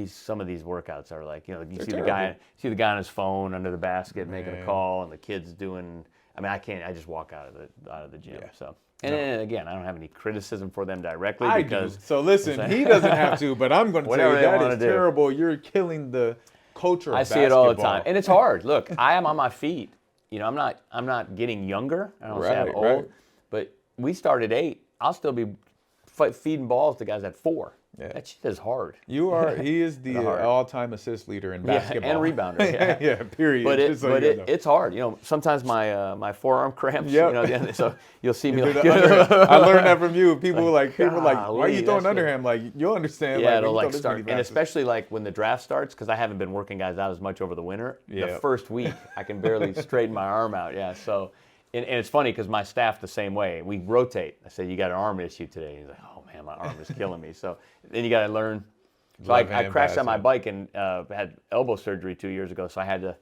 some of these workouts are like, you know, you see the guy on his phone under the basket making a call, and the kid's doing. I mean, I just walk out of the gym. Yeah. So. And then, again, I don't have any criticism for them directly. I because do. So listen, he doesn't have to, but I'm going to tell Whatever you they that wanna is do. terrible. You're killing the culture of I see it all the basketball. time, and it's hard. Look, I am on my feet. You know, I'm not getting younger. I don't say I'm Right, old, right. but we started at 8. I'll still be feeding balls to guys at 4. Yeah. That shit is hard. He is the all-time assist leader in basketball. And rebounder. Yeah, yeah, period. But Just it's hard. You know, sometimes my forearm cramps. Yep. You know, so you'll see me like. I learned that from you. People were like, why are you throwing that's underhand? Like, you'll understand. Yeah, like, it'll when you like throw this start, many and passes. especially like when the draft starts, because I haven't been working guys out as much over the winter. Yeah. The first week, I can barely straighten my arm out. Yeah, so. And it's funny because my staff the same way. We rotate. I said, you got an arm issue today. He's like, oh man, my arm is killing me. So then you got to learn. So I crashed on my bike and had elbow surgery 2 years ago. So I had to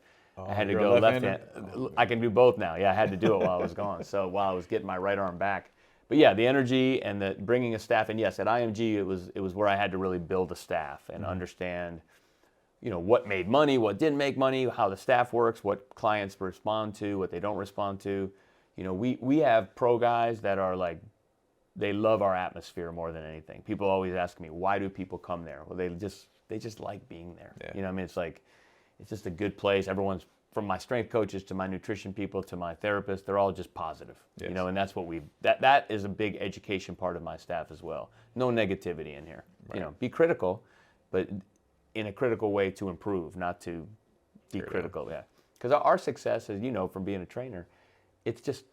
go left hand. I can do both now. Yeah, I had to do it while I was gone. So while I was getting my right arm back. But yeah, the energy and the bringing a staff. And yes, at IMG it was where I had to really build a staff and understand, you know, what made money, what didn't make money, how the staff works, what clients respond to, what they don't respond to. You know, we have pro guys that are like, they love our atmosphere more than anything. People always ask me, why do people come there? Well, they just like being there. Yeah. You know, I mean, it's just a good place. Everyone's, from my strength coaches to my nutrition people to my therapists, they're all just positive. Yes. You know, and that's what that is a big education part of my staff as well. No negativity in here. Right. You know, be critical, but in a critical way to improve, not to be critical. Yeah, because our success, as you know from being a trainer, it's just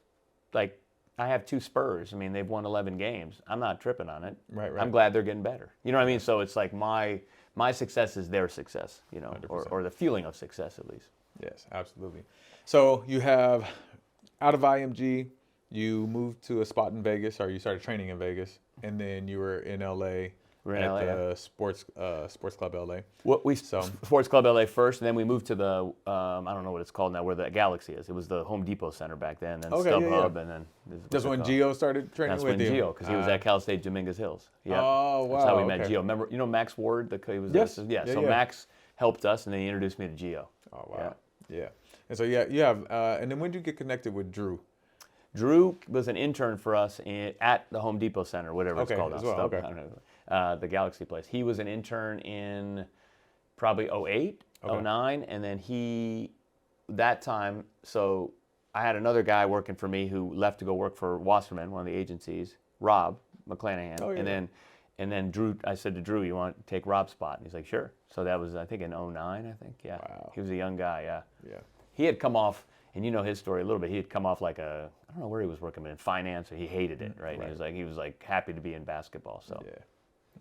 like I have 2 Spurs. I mean, they've won 11 games. I'm not tripping on it. Right. I'm glad they're getting better. You know what I mean? So it's like my success is their success, you know, or the feeling of success at least. Yes, absolutely. So you have, out of IMG, you moved to a spot in Vegas, or you started training in Vegas, and then you were in LA. We're in at LA, the Sports Club LA. Sports Club LA first, and then we moved to the I don't know what it's called now, where the Galaxy is. It was the Home Depot Center back then, then StubHub, and then that's when Gio started training with you. That's when Gio, because he was at Cal State Dominguez Hills. Yeah. Oh wow. That's how we met Gio. Remember, you know Max Ward, he was So Max helped us, and then he introduced me to Gio. Oh wow. Yeah. And so you have, and then when did you get connected with Drew? Drew was an intern for us at the Home Depot Center, whatever it's called. I don't know. The Galaxy place. He was an intern in probably 08, 09, and then that time, so I had another guy working for me who left to go work for Wasserman, one of the agencies, Rob McClanahan, and then Drew. I said to Drew, "You want to take Rob's spot?" And he's like, "Sure." So that was, I think, in 09, I think. Yeah. Wow. He was a young guy. Yeah. He had come off, and you know his story a little bit. He had come off like I don't know where he was working, but in finance, and he hated it, right? He was like happy to be in basketball. So. Yeah.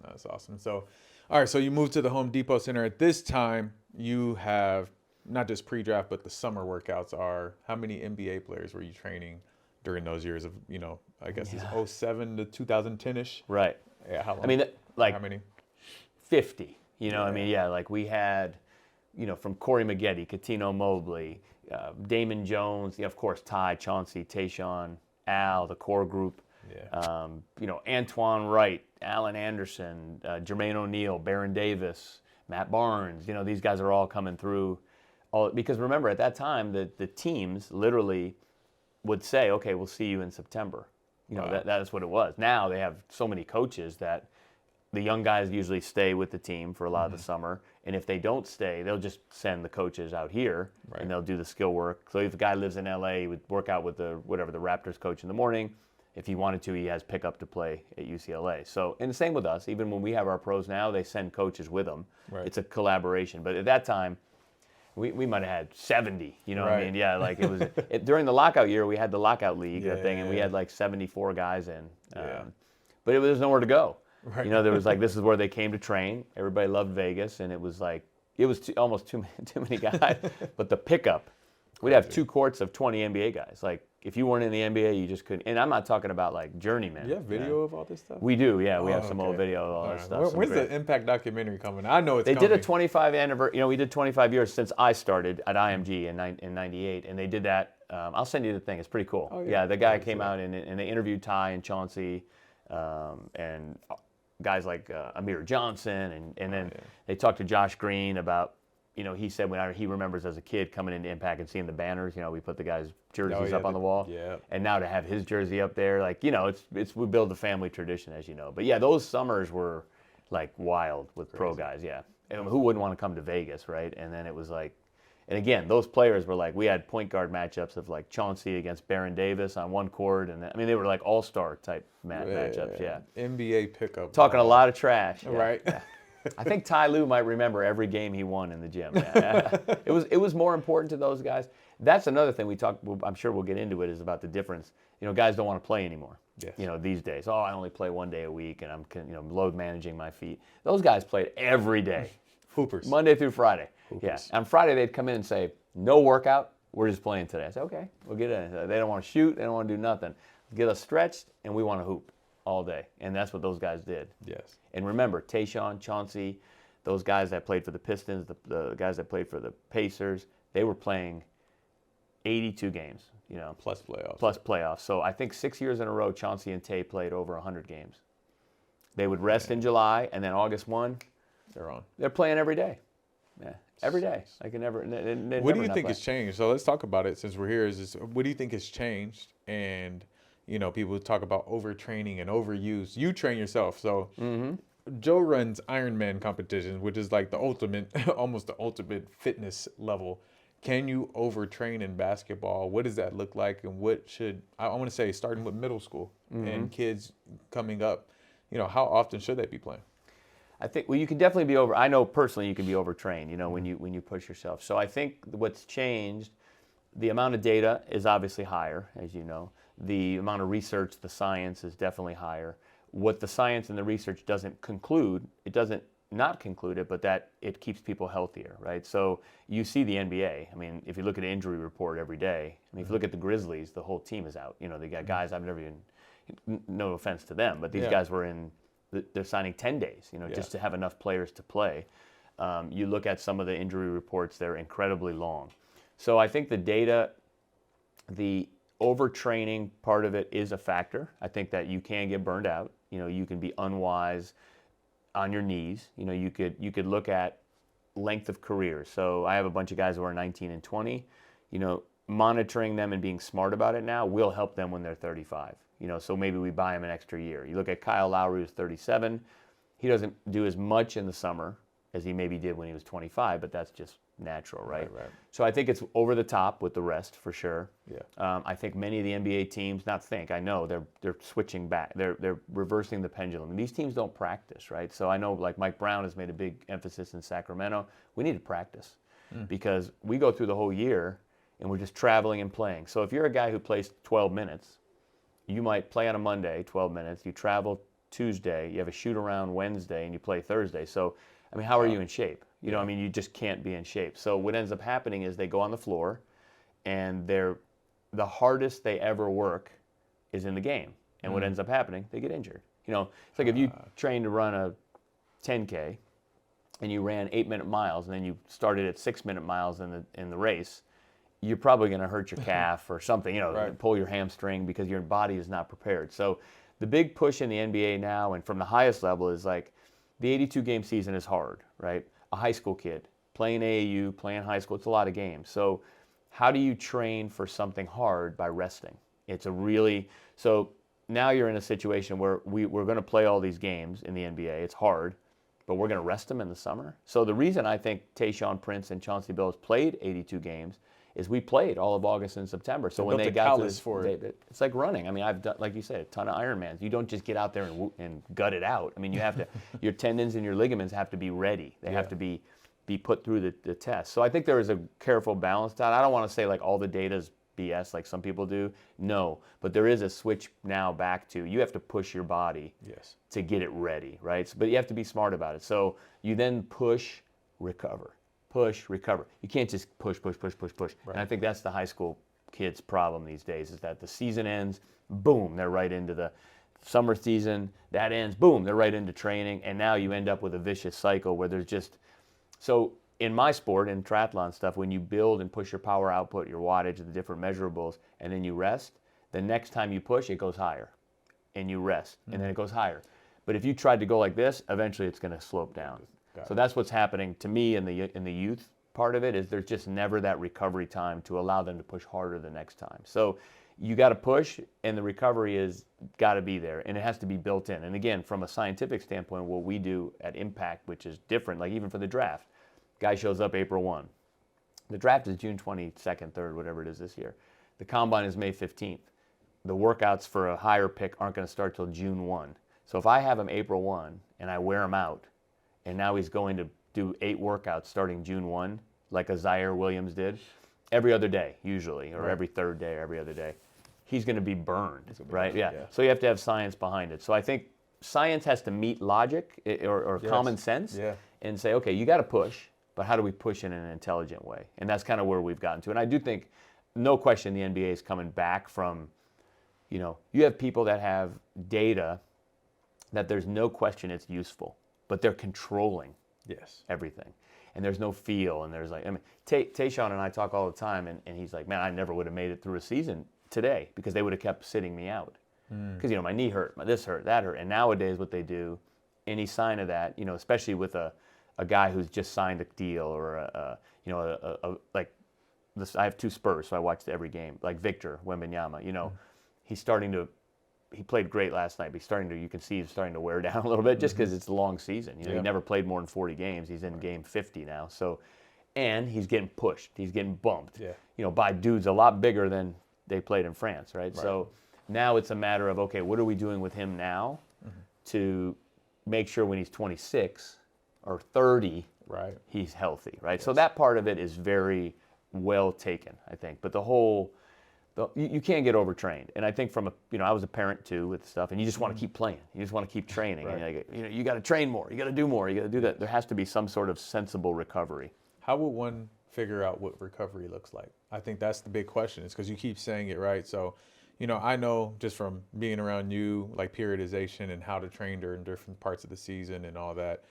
That's awesome. So, all right, so you moved to the Home Depot Center. At this time, you have not just pre-draft, but the summer workouts are, how many NBA players were you training during those years of, you know, I guess it's 07 to 2010-ish? Right. Yeah, how long? I mean, like how many? 50, you know, I mean, like we had, you know, from Corey Maggette, Katino Mobley, Damon Jones, of course, Ty, Chauncey, Tayshaun, Al, the core group. Yeah. You know, Antoine Wright, Alan Anderson, Jermaine O'Neal, Baron Davis, Matt Barnes. You know, these guys are all coming through. Because remember, at that time, the teams literally would say, "Okay, we'll see you in September." You know, that's what it was. Now they have so many coaches that the young guys usually stay with the team for a lot of the summer. And if they don't stay, they'll just send the coaches out here and they'll do the skill work. So if a guy lives in LA, he would work out with the Raptors coach in the morning. If he wanted to, he has pickup to play at UCLA. So, and the same with us. Even when we have our pros now, they send coaches with them. Right. It's a collaboration. But at that time, we might have had 70. You know what I mean? Yeah, like it was during the lockout year. We had the lockout league thing, and we had like 74 guys in. But there was nowhere to go. Right. You know, there was like, this is where they came to train. Everybody loved Vegas, and it was like almost too many guys. But the pickup, we'd have 2 courts of 20 NBA guys. Like, if you weren't in the NBA, you just couldn't. And I'm not talking about like journeymen. You have video of all this stuff? We do, yeah. We have some old video of all that stuff. When's the Impact documentary coming? I know it's coming. They did a 25 anniversary. You know, we did 25 years since I started at IMG in '98, and they did that. I'll send you the thing. It's pretty cool. Oh, yeah. The guy came out and they interviewed Ty and Chauncey, and guys like Amir Johnson, and then they talked to Josh Green about. You know, he said he remembers as a kid coming into Impact and seeing the banners. You know, we put the guys' jerseys up on the wall. Yeah. And now to have his jersey up there, like, you know, we build a family tradition, as you know. But yeah, those summers were like wild with pro guys. Yeah. And who wouldn't want to come to Vegas, right? And then it was like, And again, those players were like, we had point guard matchups of like Chauncey against Baron Davis on one court. And I mean, they were like all-star type matchups, yeah. NBA pickup. Talking a lot of trash. Yeah, right. Yeah. I think Ty Lue might remember every game he won in the gym. Yeah. It was more important to those guys. That's another thing we talk. I'm sure we'll get into it, is about the difference. Guys don't want to play anymore. Yes. These days. Oh, I only play one day a week, and I'm load managing my feet. Those guys played every day. Hoopers. Monday through Friday. Hoopers. Yeah. On Friday they'd come in and say, no workout. We're just playing today. I said, okay, we'll get in. They don't want to shoot. They don't want to do nothing. Get us stretched, and we want to hoop all day. And that's what those guys did. Yes. And remember, Tayshaun, Chauncey, those guys that played for the Pistons, the guys that played for the Pacers, they were playing 82 games, Plus playoffs. Plus playoffs. So I think 6 years in a row, Chauncey and Tay played over 100 games. They would rest in July, and then August 1, They're on. they're playing every day. Yeah, every day. I can never. What do you think has changed? So let's talk about it since we're here. What do you think has changed? And people talk about overtraining and overuse. You train yourself, so Joe runs Ironman competitions, which is like the ultimate, almost the ultimate fitness level. Can you overtrain in basketball? What does that look like? And what should I want to say, starting with middle school and kids coming up? How often should they be playing? I think you can definitely be over. I know personally you can be overtrained. When you push yourself. So I think what's changed, the amount of data is obviously higher, as you know. The amount of research, the science is definitely higher. What the science and the research doesn't conclude, it doesn't not conclude it, but that it keeps people healthier, right? So you see the NBA. I mean, if you look at an injury report every day, if you look at the Grizzlies, the whole team is out. They got guys I've never even, no offense to them, but these guys were they're signing 10 days, just to have enough players to play. You look at some of the injury reports, they're incredibly long. So I think the data, the overtraining part of it is a factor. I think that you can get burned out. You can be unwise on your knees. You could look at length of careers. So I have a bunch of guys who are 19 and 20. Monitoring them and being smart about it now will help them when they're 35. So maybe we buy them an extra year. You look at Kyle Lowry, who's 37. He doesn't do as much in the summer as he maybe did when he was 25, but that's just natural, right? Right. So I think it's over the top with the rest for sure. Yeah. I think many of the NBA teams, I know they're switching back. They're reversing the pendulum. And these teams don't practice, right? So I know like Mike Brown has made a big emphasis in Sacramento. We need to practice because we go through the whole year and we're just traveling and playing. So if you're a guy who plays 12 minutes, you might play on a Monday, 12 minutes. You travel Tuesday, you have a shoot around Wednesday, and you play Thursday. So, I mean, how are you in shape? I mean, you just can't be in shape. So what ends up happening is they go on the floor, and the hardest they ever work is in the game. And what ends up happening, they get injured. It's like if you train to run a 10K, and you ran 8-minute miles, and then you started at 6-minute miles in the race, you're probably going to hurt your calf or something, Right. pull your hamstring because your body is not prepared. So the big push in the NBA now and from the highest level is like the 82-game season is hard, right? A high school kid playing AAU, playing high school, it's a lot of games. So how do you train for something hard by resting? So now you're in a situation where we're going to play all these games in the NBA. It's hard, but we're going to rest them in the summer. So the reason I think Tayshaun Prince and Chauncey Billups played 82 games is we played all of August and September. So when they got to it's like running. I mean, I've done, like you said, a ton of Ironmans. You don't just get out there and gut it out. I mean, you have to, your tendons and your ligaments have to be ready. They have to be put through the test. So I think there is a careful balance to that. I don't want to say like all the data's BS like some people do. No, but there is a switch now back to you have to push your body to get it ready, right? So, but you have to be smart about it. So you then push, recover. Push, recover. You can't just push. Right. And I think that's the high school kids' problem these days is that the season ends, boom, they're right into the summer season. That ends, boom, they're right into training. And now you end up with a vicious cycle where there's just, so in my sport, in triathlon stuff, when you build and push your power output, your wattage, the different measurables, and then you rest, the next time you push, it goes higher. And you rest, and then it goes higher. But if you tried to go like this, eventually it's going to slope down. So that's what's happening to me in the youth part of it is there's just never that recovery time to allow them to push harder the next time. So you got to push, and the recovery is got to be there, and it has to be built in. And again, from a scientific standpoint, what we do at Impact, which is different, like even for the draft, guy shows up April 1. The draft is June 22nd, 3rd, whatever it is this year. The combine is May 15th. The workouts for a higher pick aren't going to start till June 1. So if I have him April 1 and I wear him out, and now he's going to do 8 workouts starting June 1, like a Zaire Williams did, every other day usually, or every third day or every other day, he's going to be burned, right? Yeah. So you have to have science behind it. So I think science has to meet logic or common sense and say, okay, you got to push, but how do we push in an intelligent way? And that's kind of where we've gotten to. And I do think, no question, the NBA is coming back from, you have people that have data that there's no question it's useful, but they're controlling everything. And there's no feel, and there's Tayshaun and I talk all the time, and he's like, man, I never would have made it through a season today because they would have kept sitting me out. Because, my knee hurt, this hurt, that hurt. And nowadays what they do, any sign of that, especially with a guy who's just signed a deal or like this, I have 2 Spurs, so I watched every game, like Victor Wembanyama, he's starting to, he played great last night, but you can see he's starting to wear down a little bit just because it's a long season. He never played more than 40 games. He's in game 50 now. So, and he's getting pushed. He's getting bumped, by dudes a lot bigger than they played in France, right? So now it's a matter of, okay, what are we doing with him now to make sure when he's 26 or 30, he's healthy, right? So that part of it is very well taken, I think. But you can't get overtrained. And I think I was a parent too with stuff, and you just want to keep playing. You just want to keep training. And you got to train more. You got to do more. You got to do that. There has to be some sort of sensible recovery. How would one figure out what recovery looks like? I think that's the big question, is because you keep saying it, right? So, I know just from being around you, like periodization and how to train during different parts of the season and all that,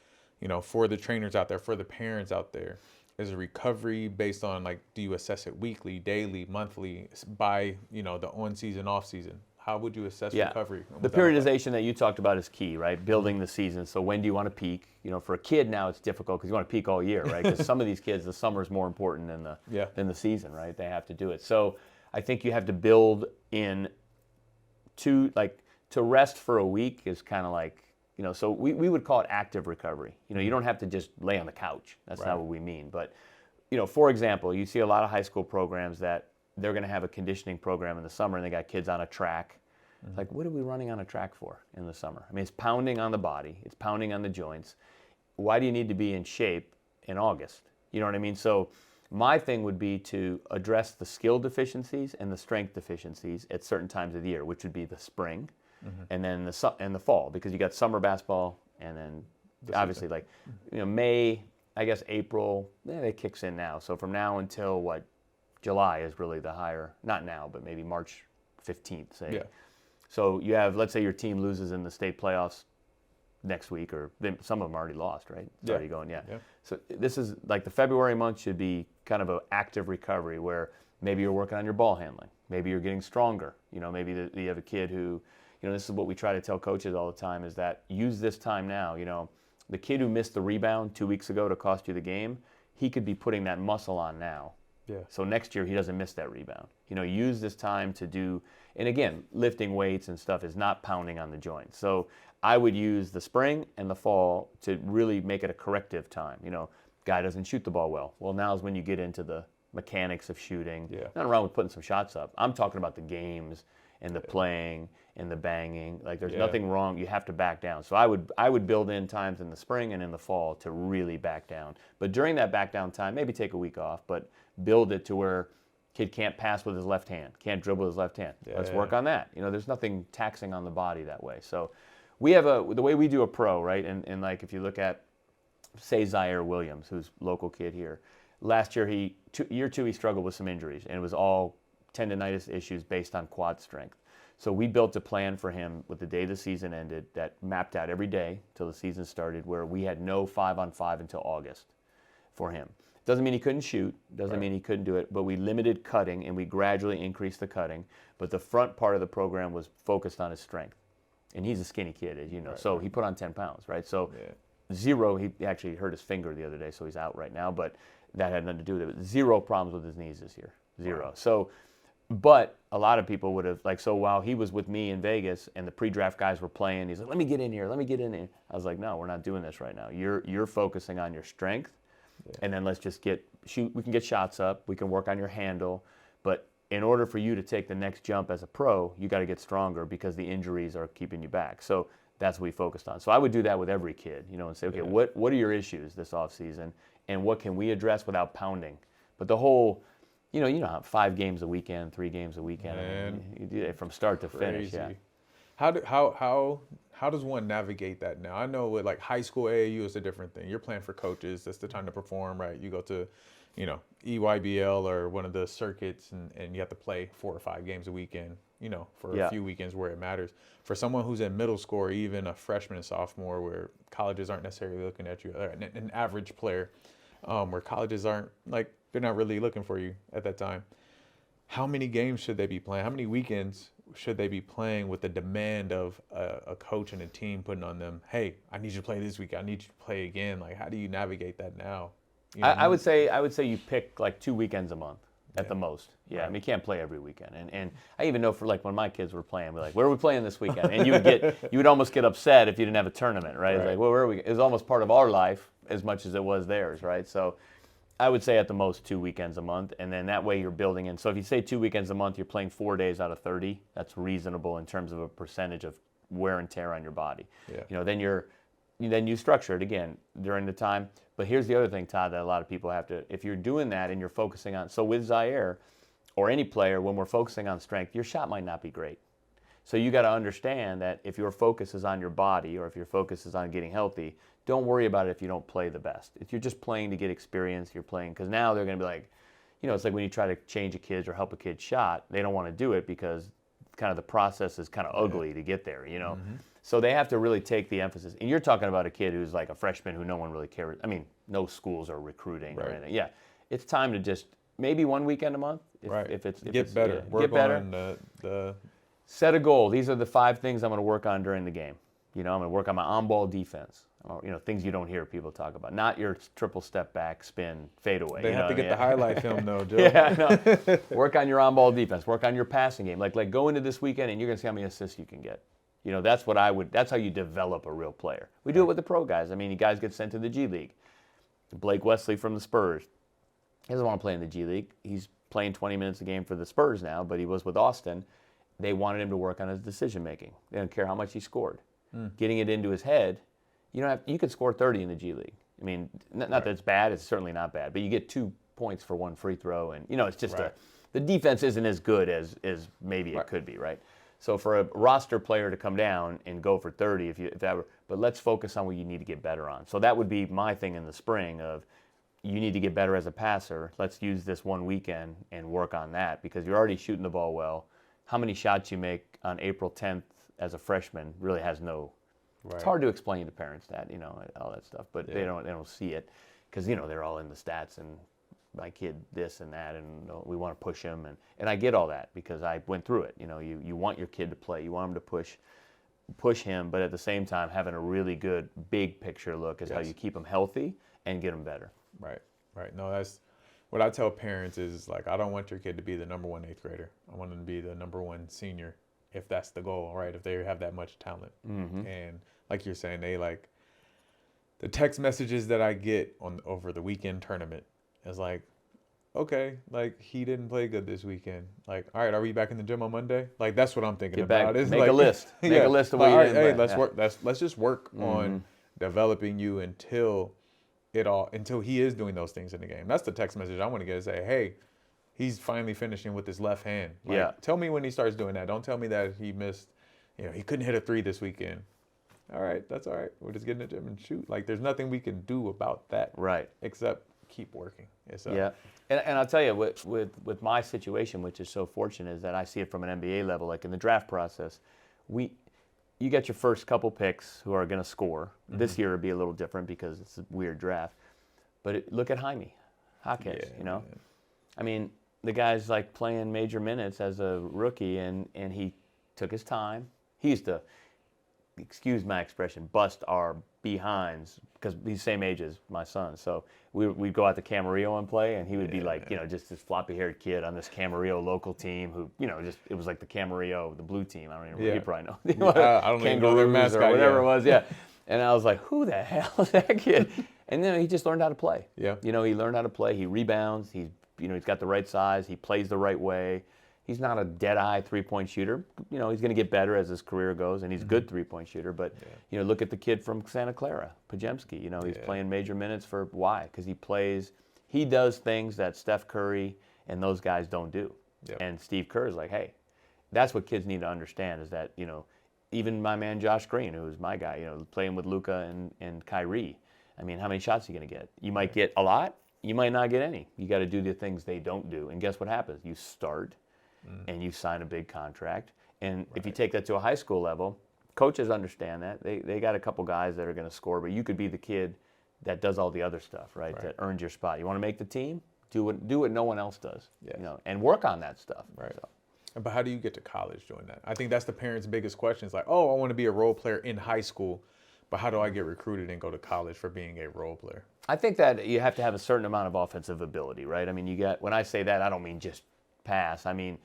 for the trainers out there, for the parents out there, is a recovery based on, like, do you assess it weekly, daily, monthly, by, the on season, off season? How would you assess recovery? The periodization that you talked about is key, right? Building the season. So when do you want to peak? For a kid now it's difficult because you want to peak all year, right? Because some of these kids, the summer is more important than the season, right? They have to do it. So I think you have to build in to rest for a week is kind of like, so we would call it active recovery. You don't have to just lay on the couch. That's not what we mean. But, for example, you see a lot of high school programs that they're going to have a conditioning program in the summer, and they got kids on a track. It's like, what are we running on a track for in the summer? I mean, it's pounding on the body. It's pounding on the joints. Why do you need to be in shape in August? You know what I mean? So my thing would be to address the skill deficiencies and the strength deficiencies at certain times of the year, which would be the spring. And then the fall, because you got summer basketball, and then obviously May, I guess April, it kicks in now. So from now until July is really the higher, not now, but maybe March 15th, say. Yeah. So you have, let's say your team loses in the state playoffs next week, or some of them already lost, right? It's already going, So this is like the February month should be kind of an active recovery where maybe you're working on your ball handling. Maybe you're getting stronger. Maybe you have a kid who, this is what we try to tell coaches all the time, is that use this time now. The kid who missed the rebound 2 weeks ago to cost you the game, he could be putting that muscle on now. Yeah. So next year he doesn't miss that rebound. Use this time to do, and again, lifting weights and stuff is not pounding on the joints. So I would use the spring and the fall to really make it a corrective time. Guy doesn't shoot the ball well. Well, now is when you get into the mechanics of shooting. Yeah. Nothing wrong with putting some shots up. I'm talking about the games and the playing and the banging. Like, there's nothing wrong. You have to back down. So I would build in times in the spring and in the fall to really back down. But during that back down time, maybe take a week off, but build it to where kid can't pass with his left hand, can't dribble with his left hand. Let's work on that. There's nothing taxing on the body that way. So we have the way we do a pro, right? And like, if you look at, say, Zaire Williams, who's a local kid here, last year year 2 he struggled with some injuries, and it was all tendonitis issues based on quad strength. So we built a plan for him with the day the season ended that mapped out every day till the season started, where we had no 5-on-5 until August for him. Doesn't mean he couldn't shoot, doesn't mean he couldn't do it, but we limited cutting and we gradually increased the cutting. But the front part of the program was focused on his strength. And he's a skinny kid, as you know, so he put on 10 pounds, right? So zero, he actually hurt his finger the other day, so he's out right now, but that had nothing to do with it. Zero problems with his knees this year, zero. Wow. So, but a lot of people would have, so while he was with me in Vegas and the pre-draft guys were playing, he's like, let me get in here. I was like, no, we're not doing this right now. You're focusing on your strength, and then let's just get we can get shots up, we can work on your handle, but in order for you to take the next jump as a pro, you got to get stronger because the injuries are keeping you back. So that's what we focused on. So I would do that with every kid, and say, okay, what are your issues this off season, and what can we address without pounding? But the whole, how 5 games a weekend, 3 games a weekend, I mean, you do it from start to finish. Yeah. How does one navigate that now? I know with like high school AAU is a different thing. You're playing for coaches. That's the time to perform, right? You go to, EYBL or one of the circuits and you have to play 4 or 5 games a weekend, for a few weekends where it matters. For someone who's in middle school or even a freshman and sophomore where colleges aren't necessarily looking at you, an average player, where colleges aren't, like, they're not really looking for you at that time. How many games should they be playing? How many weekends should they be playing with the demand of a coach and a team putting on them, hey, I need you to play this week, I need you to play again? Like, how do you navigate that now? I would say you pick like 2 weekends a month at the most. Yeah, right. I mean, you can't play every weekend. And I even know for like when my kids were playing, we're like, where are we playing this weekend? And you would almost get upset if you didn't have a tournament, right? It's like, well, where are we? It was almost part of our life as much as it was theirs, right? So I would say at the most 2 weekends a month, and then that way you're building in. So if you say 2 weekends a month, you're playing 4 days out of 30. That's reasonable in terms of a percentage of wear and tear on your body. Yeah. Then you structure it again during the time. But here's the other thing, Todd, that a lot of people have to, if you're doing that and you're focusing on, so with Zaire or any player, when we're focusing on strength, your shot might not be great. So you got to understand that if your focus is on your body or if your focus is on getting healthy, don't worry about it if you don't play the best. If you're just playing to get experience, you're playing, because now they're going to be like, it's like when you try to change a kid's or help a kid's shot, they don't want to do it because kind of the process is kind of ugly to get there, Mm-hmm. So they have to really take the emphasis. And you're talking about a kid who's like a freshman who no one really cares. I mean, no schools are recruiting or anything. Yeah, it's time to just maybe 1 weekend a month. If it's get better. Yeah, work get better. On the Set a goal. These are the 5 things I'm going to work on during the game. I'm going to work on my on-ball defense. Things you don't hear people talk about. Not your triple step back, spin, fadeaway. They have to get the highlight film, though, Joe. Yeah, work on your on-ball defense. Work on your passing game. Like go into this weekend and you're going to see how many assists you can get. That's how you develop a real player. We do it with the pro guys. I mean, you guys get sent to the G League. Blake Wesley from the Spurs. He doesn't want to play in the G League. He's playing 20 minutes a game for the Spurs now, but he was with Austin. They wanted him to work on his decision making. They don't care how much he scored. Getting it into his head, you could score 30 in the G League. I mean, not that it's bad. It's certainly not bad. But you get 2 points for 1 free throw, and it's just the defense isn't as good as maybe it could be, right? So for a roster player to come down and go for 30, but let's focus on what you need to get better on. So that would be my thing in the spring of, you need to get better as a passer. Let's use this 1 weekend and work on that because you're already shooting the ball well. How many shots you make on April 10th as a freshman really has no. Right. It's hard to explain to parents that all that stuff, but they don't see it because they're all in the stats and my kid this and that, and we want to push him, and I get all that because I went through it. You want your kid to play, you want him to push him, but at the same time having a really good big picture look is how you keep him healthy and get him better. Right. No, that's what I tell parents is like, I don't want your kid to be the number 1 8th grader. I want them to be the number 1 senior, if that's the goal, right? If they have that much talent. Mm-hmm. And like you're saying, they like the text messages that I get over the weekend tournament is like, okay, like he didn't play good this weekend. Like, all right, are we back in the gym on Monday? Like that's what I'm thinking about. Make a list. Make a list of what you didn't play. Let's work. Let's just work on developing you until he is doing those things in the game. That's the text message I want to get, to say, hey, he's finally finishing with his left hand. Like, tell me when he starts doing that. Don't tell me that he missed, he couldn't hit a 3 this weekend. All right, that's all right. We'll just get in the gym and shoot. Like, there's nothing we can do about that. Right. Except keep working. Yeah. And I'll tell you, with my situation, which is so fortunate, is that I see it from an NBA level, like in the draft process, you get your first couple picks who are going to score. Mm-hmm. This year it'd be a little different because it's a weird draft. But look at Jaime Jaquez, I mean, the guy's like playing major minutes as a rookie, and he took his time. He used to, excuse my expression, bust our behinds because he's the same age as my son. So we'd go out to Camarillo and play, and he would be like, just this floppy-haired kid on this Camarillo local team who, it was like the Camarillo, the blue team. I don't even know. You probably know. I don't even know their mascot. Or whatever it was, yeah. And I was like, who the hell is that kid? And then he just learned how to play. Yeah. He learned how to play. He rebounds. He's got the right size. He plays the right way. He's not a dead-eye three-point shooter. He's going to get better as his career goes, and he's a good three-point shooter. But, look at the kid from Santa Clara, Pajemski. He's playing major minutes for why? Because he does things that Steph Curry and those guys don't do. Yep. And Steve Kerr is like, hey, that's what kids need to understand is that, even my man Josh Green, who's my guy, playing with Luka and Kyrie. I mean, how many shots are you going to get? You might get a lot. You might not get any. You got to do the things they don't do. And guess what happens? You start and you sign a big contract. And if you take that to a high school level, coaches understand that. They got a couple guys that are going to score, but you could be the kid that does all the other stuff, right? That earns your spot. You want to make the team? Do what no one else does. And work on that stuff. Right. So. But how do you get to college doing that? I think that's the parents' biggest question. It's like, oh, I want to be a role player in high school, but how do I get recruited and go to college for being a role player? I think that you have to have a certain amount of offensive ability, right? I mean, when I say that, I don't mean just pass. I mean,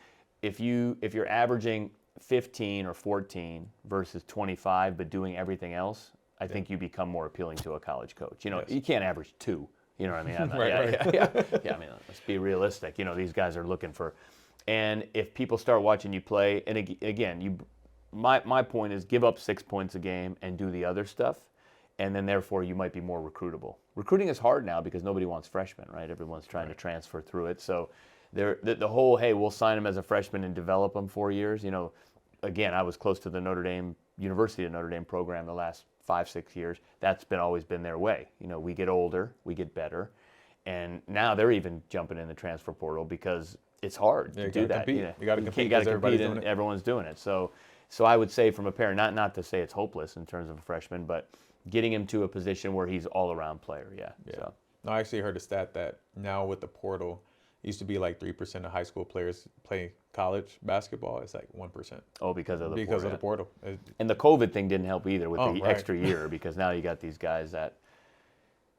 if you're averaging 15 or 14 versus 25, but doing everything else, I think you become more appealing to a college coach. You can't average 2. You know what I mean? Yeah. I mean, let's be realistic. These guys are looking for. And if people start watching you play, and again, my point is give up 6 points a game and do the other stuff, and then therefore you might be more recruitable. Recruiting is hard now because nobody wants freshmen, right? Everyone's trying to transfer through it. So the whole, hey, we'll sign him as a freshman and develop him 4 years. Again, I was close to the University of Notre Dame program the last 5-6 years. That's always been their way. We get older, we get better, and now they're even jumping in the transfer portal because it's hard to do that. You got to compete. You got to compete, and everyone's doing it. So I would say, from a parent, not to say it's hopeless in terms of a freshman, but getting him to a position where he's all-around player. Yeah. So. I actually heard a stat that now with the portal, it used to be like 3% of high school players play college basketball. It's like 1%. Oh, because of the portal. And the COVID thing didn't help either with the extra year, because now you got these guys that.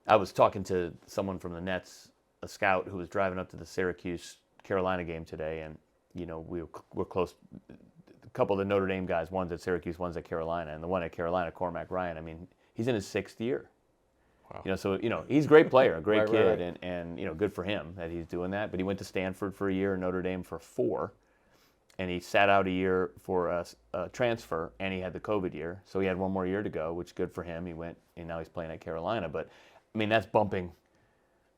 I was talking to someone from the Nets, a scout who was driving up to the Syracuse Carolina game today, and we were close. A couple of the Notre Dame guys, one's at Syracuse, one's at Carolina, and the one at Carolina, Cormac Ryan. I mean, he's in his 6th year. Wow. So he's a great player, a great kid, and good for him that he's doing that. But he went to Stanford for a year, Notre Dame for 4, and he sat out a year for a transfer, and he had the COVID year, so he had 1 more year to go, which is good for him. He went, and now he's playing at Carolina. But I mean, that's bumping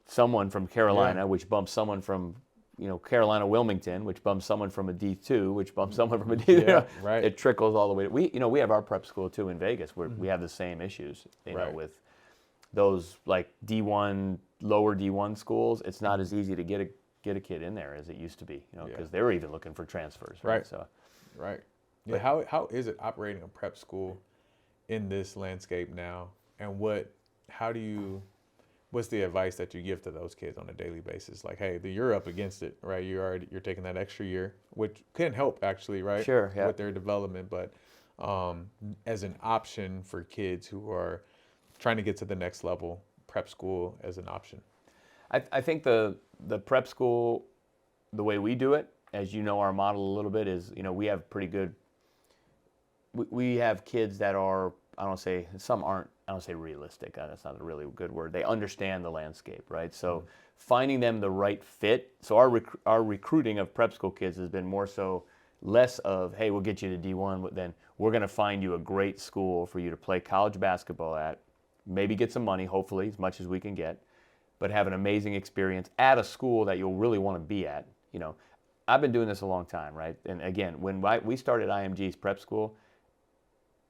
someone from Carolina, which bumps someone from Carolina Wilmington, which bumps someone from a D2, which bumps someone from a D2. Right. It trickles all the way. We have our prep school too in Vegas, where we have the same issues. With those like D1, lower D1 schools, it's not as easy to get a kid in there as it used to be. Because they're even looking for transfers. Right. So. Right. Yeah. How is it operating a prep school in this landscape now, and what's the advice that you give to those kids on a daily basis? Like, hey, you're up against it, right? You're taking that extra year, which can help actually, right? Sure, yeah. With their development, but as an option for kids who are trying to get to the next level, prep school as an option. I think the prep school, the way we do it, as our model a little bit is, we have pretty good. We have kids that are, I don't say realistic. That's not a really good word. They understand the landscape, right? So finding them the right fit. So our recruiting of prep school kids has been more so less of, hey, we'll get you to D1, but then we're going to find you a great school for you to play college basketball at, maybe get some money, hopefully, as much as we can get, but have an amazing experience at a school that you'll really want to be at. I've been doing this a long time, right? And again, when we started IMG's prep school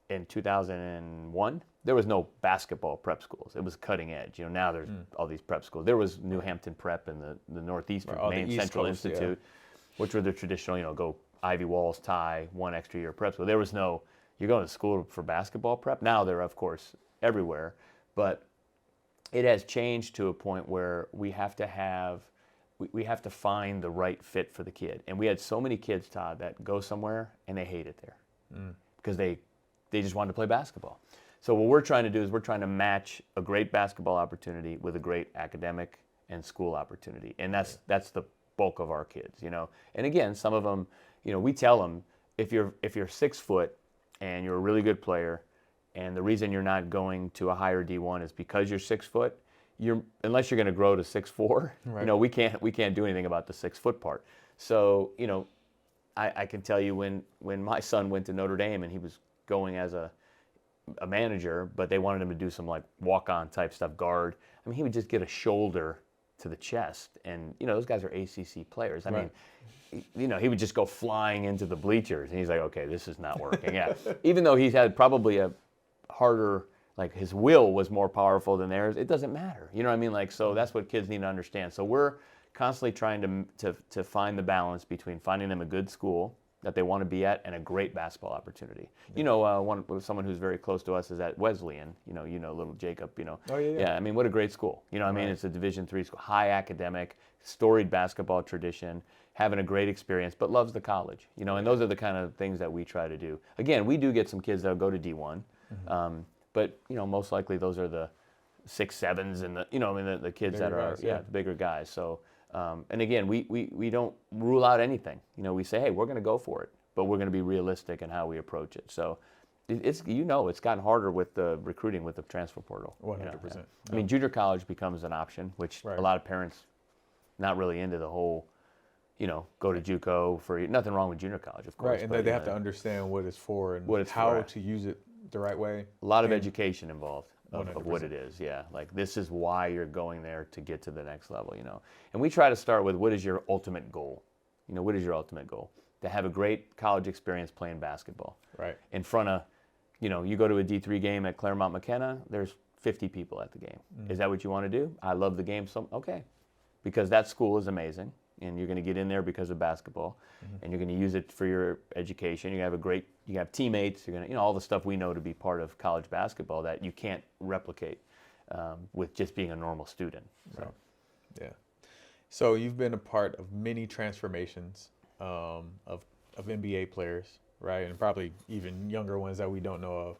in 2001, there was no basketball prep schools. It was cutting edge. Now there's all these prep schools. There was New Hampton Prep and the Northeastern, Maine Central Institute, which were the traditional, go Ivy Walls, tie, 1 extra year prep school. There was no, you're going to school for basketball prep. Now they're, of course, everywhere. But it has changed to a point where we have to find the right fit for the kid. And we had so many kids, Todd, that go somewhere and they hate it there because they just wanted to play basketball. So what we're trying to do is we're trying to match a great basketball opportunity with a great academic and school opportunity. And that's the bulk of our kids, And again, some of them, we tell them, if you're 6 foot and you're a really good player And the reason you're not going to a higher D1 is because you're 6 foot. Unless you're going to grow to 6'4", Right. we can't do anything about the 6 foot part. So I can tell you when my son went to Notre Dame and he was going as a manager, but they wanted him to do some like walk-on type stuff, guard. I mean, he would just get a shoulder to the chest, and those guys are ACC players. I mean, he would just go flying into the bleachers, and he's like, okay, this is not working. Yeah, even though he's had probably a harder, like his will was more powerful than theirs, it doesn't matter. You know what I mean? Like, so that's what kids need to understand. So we're constantly trying to find the balance between finding them a good school that they want to be at and a great basketball opportunity. Someone who's very close to us is at Wesleyan. Little Jacob. Oh yeah. Yeah, I mean, what a great school. I mean, it's a Division III school, high academic, storied basketball tradition, having a great experience, but loves the college. And those are the kind of things that we try to do. Again, we do get some kids that'll go to D1, but most likely those are the 6'7s and the kids Bigger that are guys, yeah. the bigger guys. So. And again, we don't rule out anything. We say, hey, we're going to go for it, but we're going to be realistic in how we approach it. So it's gotten harder with the recruiting with the transfer portal. 100%. I mean, junior college becomes an option, which Right. a lot of parents not really into the whole, go to JUCO for nothing wrong with junior college, of course. Right, and but, they have to understand what it's for and what it's how for. to use it the right way. A lot of education involved of 100%. what it is, yeah. Like, this is why you're going there to get to the next level, And we try to start with, what is your ultimate goal? What is your ultimate goal? To have a great college experience playing basketball. Right. In front of, you go to a D3 game at Claremont McKenna, there's 50 people at the game. Is that what you want to do? I love the game, so okay. Because that school is amazing, and you're going to get in there because of basketball, and you're going to use it for your education. You have teammates. You're going to, all the stuff we know to be part of college basketball that you can't replicate with just being a normal student. So. Right. Yeah. So you've been a part of many transformations of NBA players, right, and probably even younger ones that we don't know of.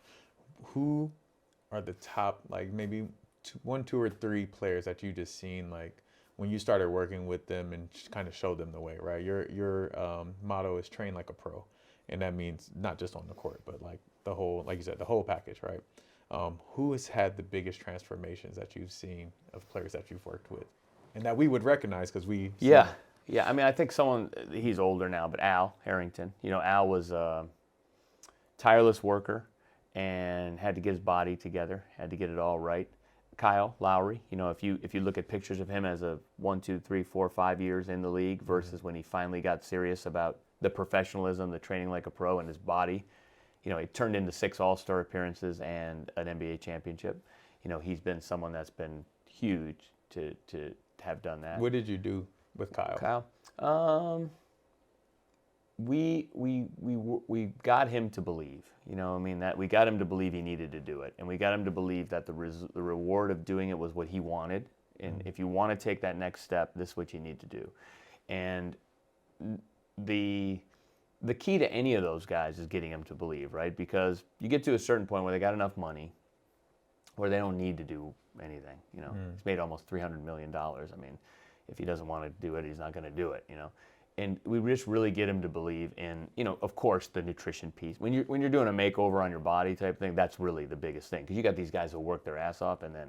Who are the top, like maybe one, two, or three players that you just seen, like, when you started working with them and kind of showed them the way, right? Your motto is train like a pro, and that means not just on the court, but like the whole, like you said, the whole package, right? Who has had the biggest transformations that you've seen of players that you've worked with, and that we would recognize because we see them? Yeah. I mean, I think he's older now, but Al Harrington. Al was a tireless worker and had to get his body together, had to get it all right. Kyle Lowry, if you look at pictures of him as a 1, 2, 3, 4, 5 years in the league versus when he finally got serious about the professionalism, the training like a pro, and his body, he turned into 6 All-Star appearances and an NBA championship. He's been someone that's been huge to have done that. What did you do with Kyle? We got him to believe, that we got him to believe he needed to do it, and we got him to believe that the reward of doing it was what he wanted, and if you want to take that next step, this is what you need to do. And the key to any of those guys is getting them to believe, right? Because you get to a certain point where they got enough money where they don't need to do anything. He's made almost $300 million. I mean, if he doesn't want to do it, he's not going to do it. And we just really get him to believe in, of course, the nutrition piece. When you're doing a makeover on your body type thing, that's really the biggest thing. Because you got these guys who work their ass off and then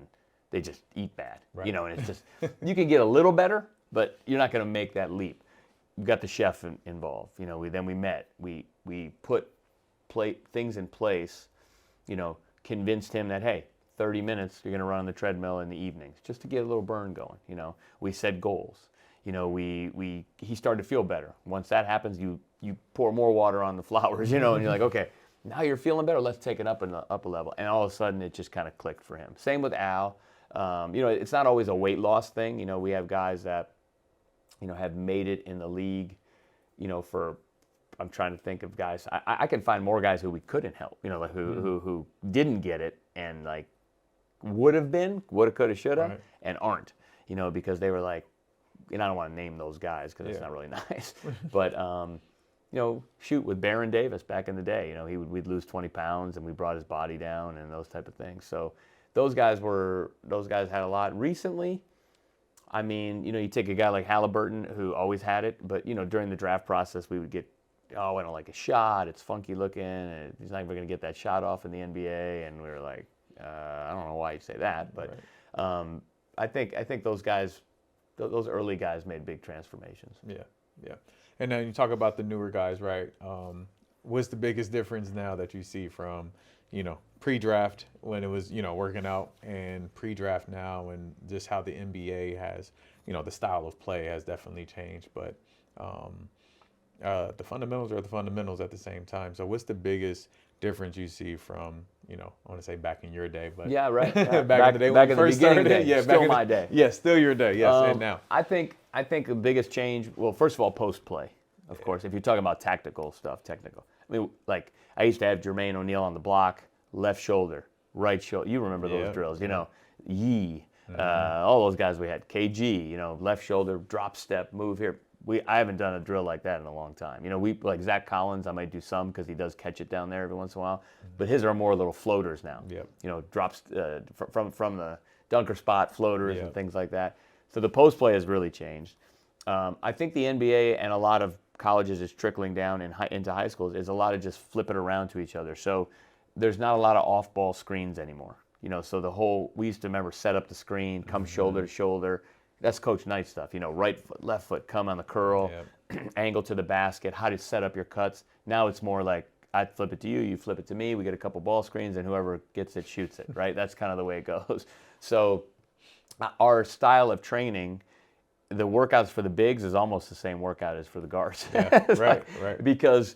they just eat bad. Right. And it's just, you can get a little better, but you're not going to make that leap. We've got the chef involved. We met. We put things in place, convinced him that, hey, 30 minutes, you're going to run on the treadmill in the evenings just to get a little burn going. We set goals. He started to feel better. Once that happens, you pour more water on the flowers, and you're like, okay, now you're feeling better. Let's take it up a level. And all of a sudden, it just kind of clicked for him. Same with Al. It's not always a weight loss thing. We have guys that, have made it in the league, I'm trying to think of guys. I can find more guys who we couldn't help, like who didn't get it and like would have been, woulda, coulda, shoulda, Right. and aren't, because they were like, and I don't want to name those guys because it's not really nice. But, shoot, with Baron Davis back in the day, we'd lose 20 pounds and we brought his body down and those type of things. So those guys had a lot. Recently, I mean, you take a guy like Halliburton who always had it, but, during the draft process, we would get oh, I don't like a shot. It's funky looking. And he's not even going to get that shot off in the NBA. And we were like, I don't know why you say that, but I think those guys, those early guys, made big transformations. Yeah, yeah. And then you talk about the newer guys, right? What's the biggest difference now that you see from, pre-draft when it was, working out, and pre-draft now, and just how the NBA has, the style of play has definitely changed, but the fundamentals are the fundamentals at the same time. So what's the biggest difference you see from, I want to say back in your day, but yeah, right. back in the day back when in we the first beginning started, day. yeah, Still my day. Yeah, still your day, yes, and now. I think the biggest change. Well, first of all, post play, of course. If you're talking about tactical stuff, technical. I mean, like I used to have Jermaine O'Neal on the block, left shoulder, right shoulder. You remember those drills, Yee, all those guys we had. KG, left shoulder, drop step, move here. I haven't done a drill like that in a long time. We like Zach Collins. I might do some because he does catch it down there every once in a while. But his are more little floaters now. Yep. Drops from the dunker spot, floaters and things like that. So the post play has really changed. I think the NBA and a lot of colleges is trickling down into high schools is a lot of just flip it around to each other. So there's not a lot of off ball screens anymore. So we used to remember set up the screen, come shoulder to shoulder. That's Coach Knight stuff, right foot, left foot, come on the curl, angle to the basket, how to set up your cuts. Now it's more like I flip it to you, you flip it to me, we get a couple ball screens, and whoever gets it shoots it, right? That's kind of the way it goes. So our style of training, the workouts for the bigs is almost the same workout as for the guards. Yeah, right. Because,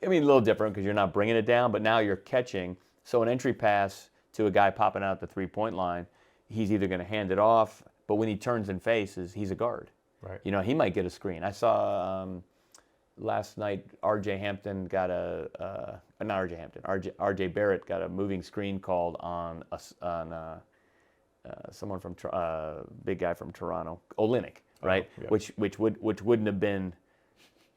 a little different because you're not bringing it down, but now you're catching. So an entry pass to a guy popping out the three-point line, he's either going to hand it off, but when he turns and faces, he's a guard. Right. He might get a screen. I saw last night R.J. Hampton got R.J. Barrett got a moving screen called on someone from big guy from Toronto, Olynyk, right? Which wouldn't have been.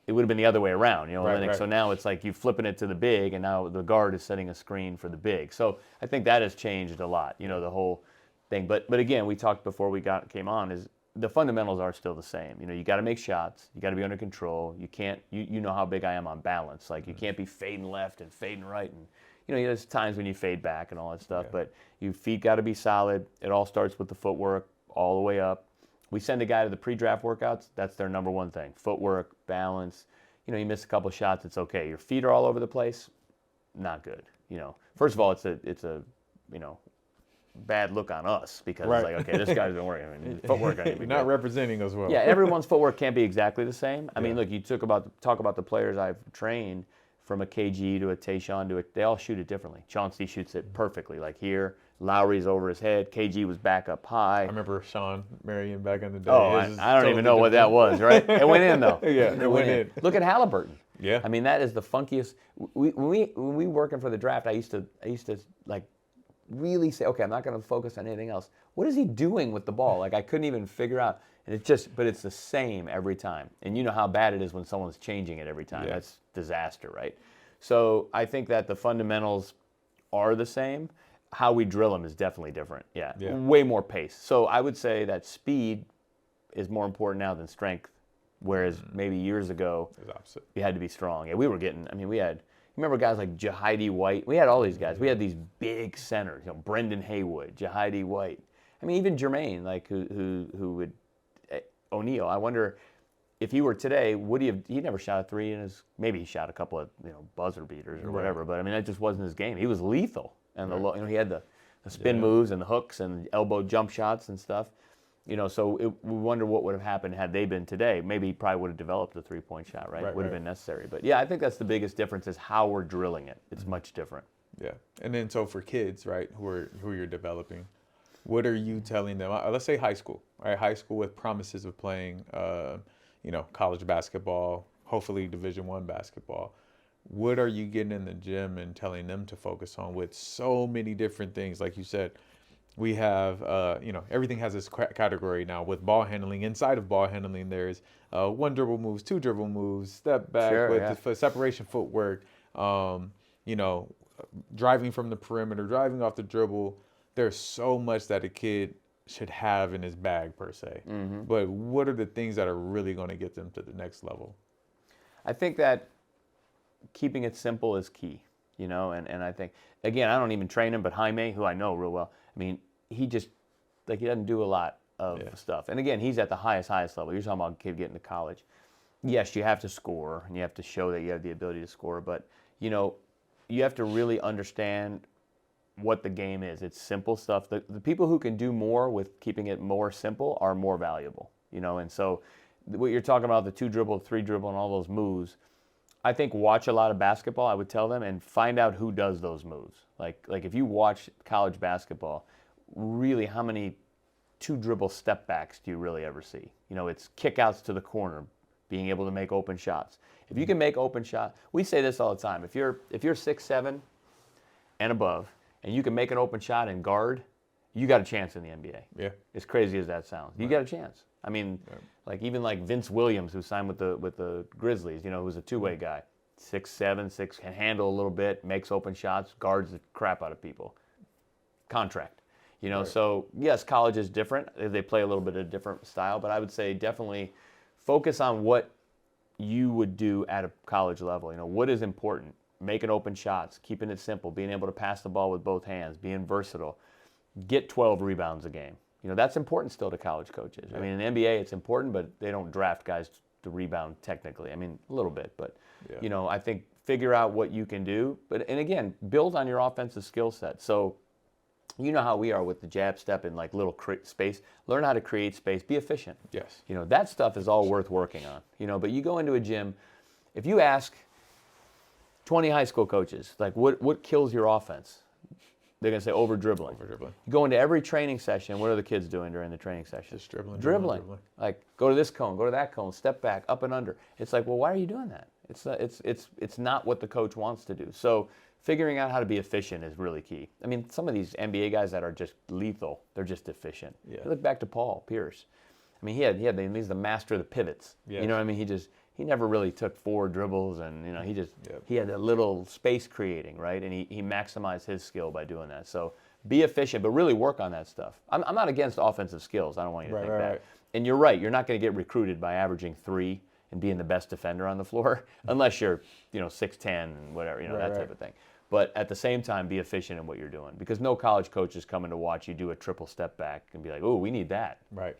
It would have been the other way around, Olynyk. Right. So now it's like you flipping it to the big, and now the guard is setting a screen for the big. So I think that has changed a lot. The whole thing. But again, we talked before we came on, is the fundamentals are still the same. You got to make shots. You got to be under control. You can't. You know how big I am on balance. Like you can't be fading left and fading right, and there's times when you fade back and all that stuff. But your feet got to be solid. It all starts with the footwork all the way up. We send a guy to the pre-draft workouts. That's their number one thing: footwork, balance. You miss a couple shots, it's okay. Your feet are all over the place, not good. First of all, it's a bad look on us because it's like, okay, this guy's been working. Footwork ain't You're not representing us well. Yeah, everyone's footwork can't be exactly the same. I mean, look, you talk about the players I've trained, from a KG to a Tayshaun they all shoot it differently. Chauncey shoots it perfectly, like here. Lowry's over his head. KG was back up high. I remember Sean Marion back in the day. Oh, I don't even know what that was, right? It went in, though. Yeah, it went in. Look at Halliburton. Yeah. I mean, that is the funkiest. When we working for the draft, I used to like really say, okay, I'm not going to focus on anything else. What is he doing with the ball? Like I couldn't even figure out. And but it's the same every time. And you know how bad it is when someone's changing it every time. Yeah. That's disaster, right? So I think that the fundamentals are the same. How we drill them is definitely different. Yeah. Way more pace. So I would say that speed is more important now than strength, whereas maybe years ago you had to be strong. Yeah, we were getting. I mean, we had. Remember guys like Jahidi White? We had all these guys. We had these big centers. Brendan Haywood, Jahidi White. I mean, even Jermaine, like who would O'Neal. I wonder if he were today, would he have? He never shot a three in his. Maybe he shot a couple of buzzer beaters or whatever. But I mean, that just wasn't his game. He was lethal. And he had the spin moves and the hooks and elbow jump shots and stuff. So we wonder what would have happened had they been today. Maybe he probably would have developed a three-point shot, right? Would have been necessary. But yeah, I think that's the biggest difference is how we're drilling it. It's much different. Yeah. And then so for kids, right, who you're developing, what are you telling them? Let's say high school, right? High school with promises of playing, college basketball, hopefully Division I basketball. What are you getting in the gym and telling them to focus on with so many different things? Like you said, we have, everything has this category now with ball handling. Inside of ball handling, there's one dribble moves, two dribble moves, step back the separation footwork, driving from the perimeter, driving off the dribble. There's so much that a kid should have in his bag per se. Mm-hmm. But what are the things that are really going to get them to the next level? I think that keeping it simple is key, you know, and I think, again, I don't even train him, but Jaime, who I know real well, I mean, he just, like, he doesn't do a lot of stuff. And again, he's at the highest level. You're talking about a kid getting to college. Yes, you have to score, and you have to show that you have the ability to score, but, you know, you have to really understand what the game is. It's simple stuff. The people who can do more with keeping it more simple are more valuable, you know, and so what you're talking about, the 2 dribble, 3 dribble, and all those moves, I think watch a lot of basketball, I would tell them, and find out who does those moves. Like if you watch college basketball, really how many 2 dribble step backs do you really ever see? You know, it's kickouts to the corner, being able to make open shots. If you can make open shots, we say this all the time. If you're 6'7" and above, and you can make an open shot and guard, you got a chance in the NBA. Yeah. As crazy as that sounds, you got a chance. I mean, like even like Vince Williams, who signed with the Grizzlies, you know, who's a two-way guy, 6'7", can handle a little bit, makes open shots, guards the crap out of people. Contract. You know, so yes, college is different. They play a little bit of a different style, but I would say definitely focus on what you would do at a college level. You know, what is important? Making open shots, keeping it simple, being able to pass the ball with both hands, being versatile. Get 12 rebounds a game. You know, that's important still to college coaches. I mean, in the NBA, it's important, but they don't draft guys to rebound technically. I mean, a little bit, but, you know, I think figure out what you can do. And again, build on your offensive skill set. So, you know how we are with the jab step and like little space. Learn how to create space. Be efficient. Yes. You know, that stuff is all worth working on. You know, but you go into a gym, if you ask 20 high school coaches, like, what kills your offense? They're going to say over dribbling. You go into every training session, what are the kids doing during the training session? Just dribbling. Like, go to this cone, go to that cone, step back, up and under. It's like, well, why are you doing that? It's not what the coach wants to do. So figuring out how to be efficient is really key. I mean, some of these NBA guys that are just lethal, they're just efficient. Yeah. You look back to Paul Pierce. I mean, he's the master of the pivots. Yes. You know what I mean? He never really took 4 dribbles, and you know he had a little space creating, right? And he maximized his skill by doing that. So be efficient, but really work on that stuff. I'm not against offensive skills. I don't want you to think that. Right. And you're right. You're not going to get recruited by averaging 3 and being the best defender on the floor, unless you're 6'10" and whatever, that type of thing. But at the same time, be efficient in what you're doing, because no college coach is coming to watch you do a triple step back and be like, "Oh, we need that." Right.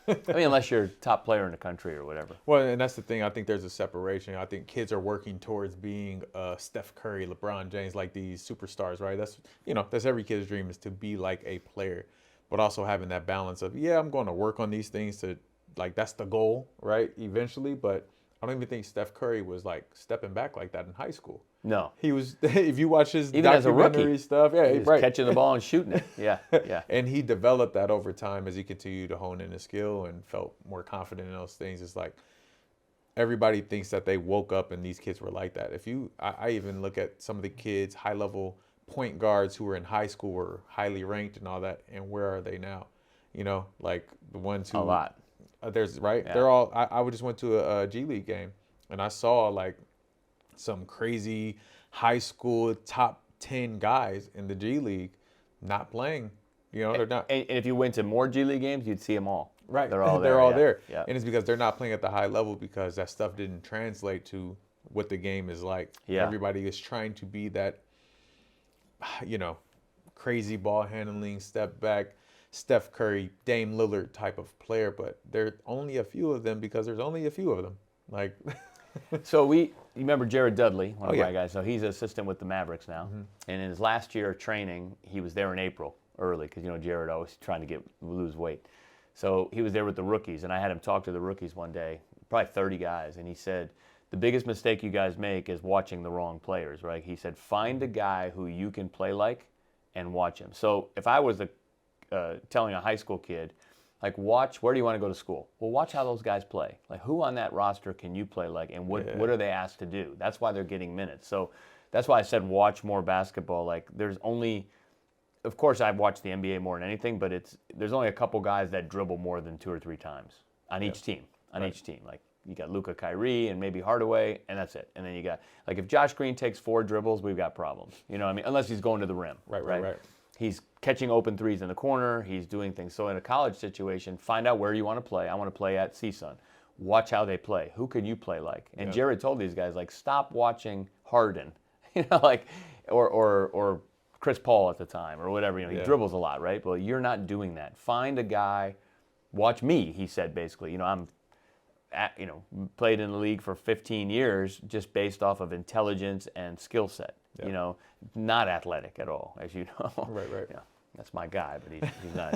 I mean, unless you're top player in the country or whatever. Well, and that's the thing. I think there's a separation. I think kids are working towards being Steph Curry, LeBron James, like these superstars, right? That's every kid's dream, is to be like a player, but also having that balance of, I'm going to work on these things to, like, that's the goal, right? Eventually, but I don't even think Steph Curry was like stepping back like that in high school. No, he was. If you watch his even documentary stuff, he was catching the ball and shooting it. Yeah. And he developed that over time as he continued to hone in his skill and felt more confident in those things. It's like everybody thinks that they woke up and these kids were like that. I even look at some of the kids, high level point guards who were in high school, were highly ranked and all that, and where are they now? Like the ones who a lot. There's right. Yeah. They're all. I just went to a G League game and I saw like some crazy high school top 10 guys in the G League not playing. They're not. And if you went to more G League games, you'd see them all. Right. They're all there. They're all there. Yeah. And it's because they're not playing at the high level, because that stuff didn't translate to what the game is like. Yeah. Everybody is trying to be that, crazy ball handling, step back, Steph Curry, Dame Lillard type of player, but there are only a few of them because there's only a few of them. Like, so you remember Jared Dudley, one of my guys. So he's an assistant with the Mavericks now. Mm-hmm. And in his last year of training, he was there in April early, because Jared always trying to lose weight. So he was there with the rookies, and I had him talk to the rookies one day, probably 30 guys, and he said, the biggest mistake you guys make is watching the wrong players, right? He said, find a guy who you can play like and watch him. So if I was telling a high school kid, like, watch, where do you want to go to school? Well, watch how those guys play. Like, who on that roster can you play like, and what are they asked to do? That's why they're getting minutes. So that's why I said watch more basketball. Like, there's only, of course, I've watched the NBA more than anything, but there's only a couple guys that dribble more than 2 or 3 times on each team. Each team. Like, you got Luka, Kyrie, and maybe Hardaway, and that's it. And then you got, like, if Josh Green takes 4 dribbles, we've got problems. You know what I mean? Unless he's going to the rim. Right. He's catching open threes in the corner. He's doing things. So in a college situation, find out where you want to play. I want to play at CSUN. Watch how they play. Who can you play like? And Jared told these guys, like, stop watching Harden, like or Chris Paul at the time or whatever. He dribbles a lot, right? Well, you're not doing that. Find a guy. Watch me, he said basically. Played in the league for 15 years just based off of intelligence and skill set. Not athletic at all, as you know. Right. That's my guy, but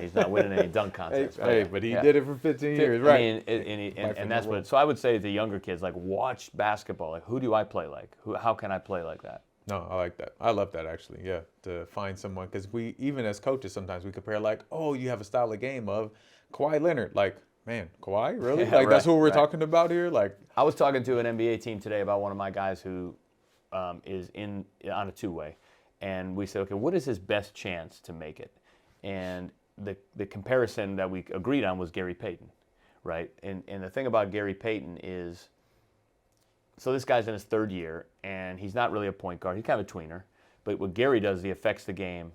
he's not winning any dunk contests. But he did it for 15 years, right? I mean, and that's what. So I would say to younger kids, like, watch basketball. Like, who do I play like? How can I play like that? No, I like that. I love that actually. Yeah, to find someone, because we, even as coaches, sometimes we compare like, oh, you have a style of game of Kawhi Leonard. Like, man, Kawhi, really? That's what we're talking about here. Like, I was talking to an NBA team today about one of my guys who is on a two-way. And we said, okay, what is his best chance to make it? And the comparison that we agreed on was Gary Payton, right? And the thing about Gary Payton is, so this guy's in his third year, and he's not really a point guard. He's kind of a tweener. But what Gary does, he affects the game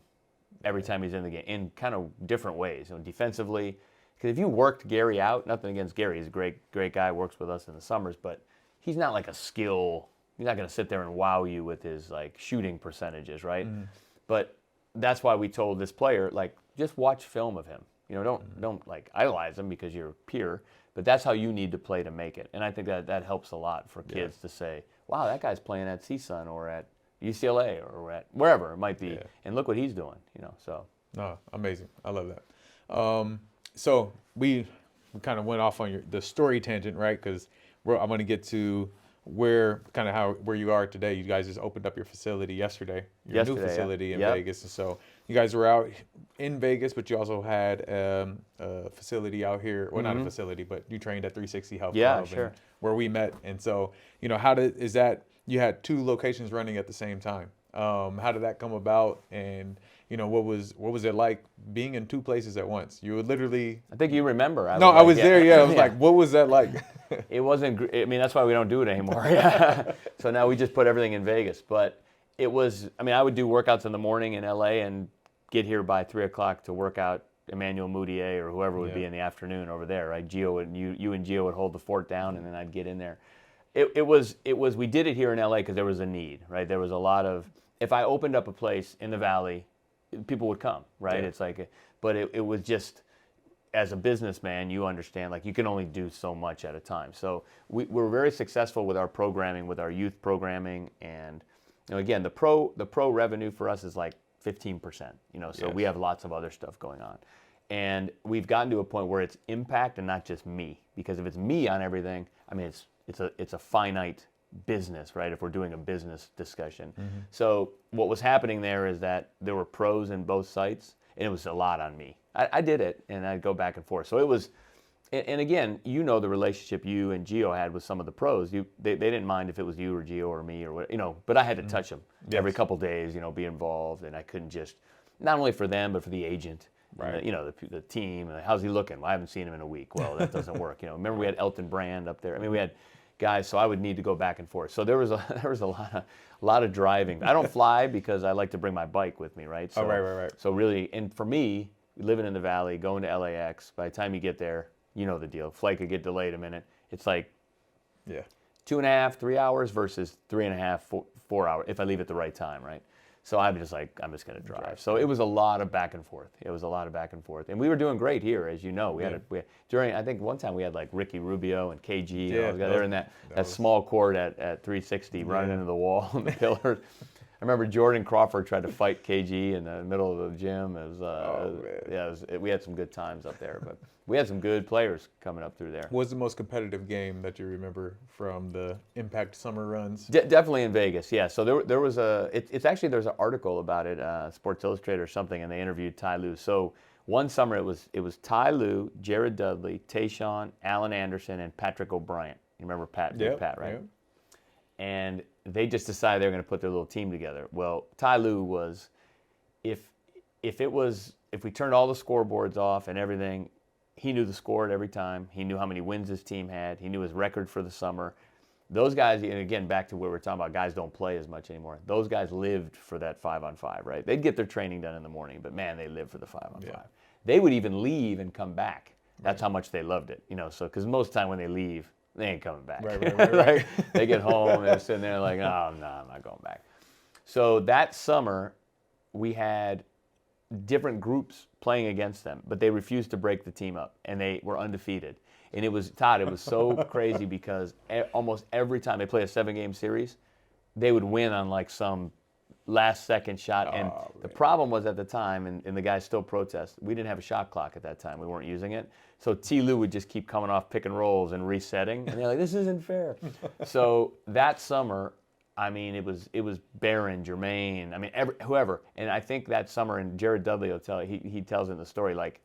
every time he's in the game in kind of different ways. Defensively, because if you worked Gary out, nothing against Gary, he's a great guy, works with us in the summers, but he's not like a skill. He's not going to sit there and wow you with his like shooting percentages, right? But that's why we told this player, like, just watch film of him. Don't like idolize him because you're a peer, but that's how you need to play to make it. And I think that helps a lot for kids to say, wow, that guy's playing at CSUN or at UCLA or at wherever it might be, and look what he's doing. So. No, amazing. I love that. So we kind of went off on the story tangent, right? Because I'm going to get to where you are today. You guys just opened up your facility yesterday, new facility in Vegas. And so you guys were out in Vegas, but you also had a facility out here. Well, not a facility, but you trained at 360 Health Club, sure. where we met. And so, you had two locations running at the same time. How did that come about? And what was it like being in two places at once? You would literally. I think you remember. I was there. Yeah, I was like, what was that like? It wasn't. I mean, that's why we don't do it anymore. So now we just put everything in Vegas. But it was. I mean, I would do workouts in the morning in LA and get here by 3:00 to work out Emmanuel Mudiay or whoever would be in the afternoon over there. Right, Gio and you and Gio would hold the fort down, and then I'd get in there. It was. We did it here in LA because there was a need. Right, there was a lot of. If I opened up a place in the Valley, people would come, right? Yeah. It's like, but it was just, as a businessman, you understand, like, you can only do so much at a time. So we're very successful with our programming, with our youth programming, and again, the pro revenue for us is like 15%. So we have lots of other stuff going on, and we've gotten to a point where it's impact and not just me. Because if it's me on everything, I mean, it's a finite business, right? If we're doing a business discussion. So what was happening there is that there were pros in both sites, and it was a lot on me. I did it, and I'd go back and forth. So it was, and again, the relationship you and Gio had with some of the pros. They didn't mind if it was you or Gio or me or what, but I had to touch them every couple days, be involved, and I couldn't just, not only for them, but for the agent. Right. The team. How's he looking? Well, I haven't seen him in a week. Well, that doesn't work. Remember we had Elton Brand up there. I mean, we had guys, so I would need to go back and forth. So there was a lot of driving. I don't fly because I like to bring my bike with me, right? So, right. So really, and for me, living in the Valley, going to LAX, by the time you get there, you know the deal. Flight could get delayed a minute. It's like 2.5, 3 hours versus 3.5, 4 hours if I leave at the right time, right? So I'm just going to drive. So it was a lot of back and forth. And we were doing great here, as you know. We had I think one time we had like Ricky Rubio and KG. They're in that small court at 360 running into the wall and the pillars. I remember Jordan Crawford tried to fight KG in the middle of the gym. We had some good times up there, but we had some good players coming up through there. What was the most competitive game that you remember from the Impact summer runs? Definitely in Vegas, yeah. So there was there's an article about it, Sports Illustrated or something, and they interviewed Ty Lue. So one summer it was Ty Lue, Jared Dudley, Tayshaun, Alan Anderson, and Patrick O'Brien. You remember Pat, Pat, right? Yep. And they just decided they were going to put their little team together. Well, Ty Lue was, if we turned all the scoreboards off and everything, he knew the score at every time. He knew how many wins his team had. He knew his record for the summer. Those guys, and again, back to what we're talking about, guys don't play as much anymore. Those guys lived for that 5-on-5, right? They'd get their training done in the morning, but man, they lived for the 5-on-5. Yeah. They would even leave and come back. That's how much they loved it, So, because most of the time when they leave, they ain't coming back. Right. Like, they get home, they're sitting there like, oh, no, I'm not going back. So that summer, we had different groups playing against them, but they refused to break the team up, and they were undefeated. And it was, Todd, it was so crazy because almost every time they play a 7-game series, they would win on like some last-second shot. And the problem was at the time, and the guys still protest, we didn't have a shot clock at that time. We weren't using it. So T. Lou would just keep coming off pick and rolls and resetting. And they're like, this isn't fair. So that summer, I mean, it was Barron, Jermaine, I mean, whoever. And I think that summer, and Jared Dudley will tell you, he tells in the story, like,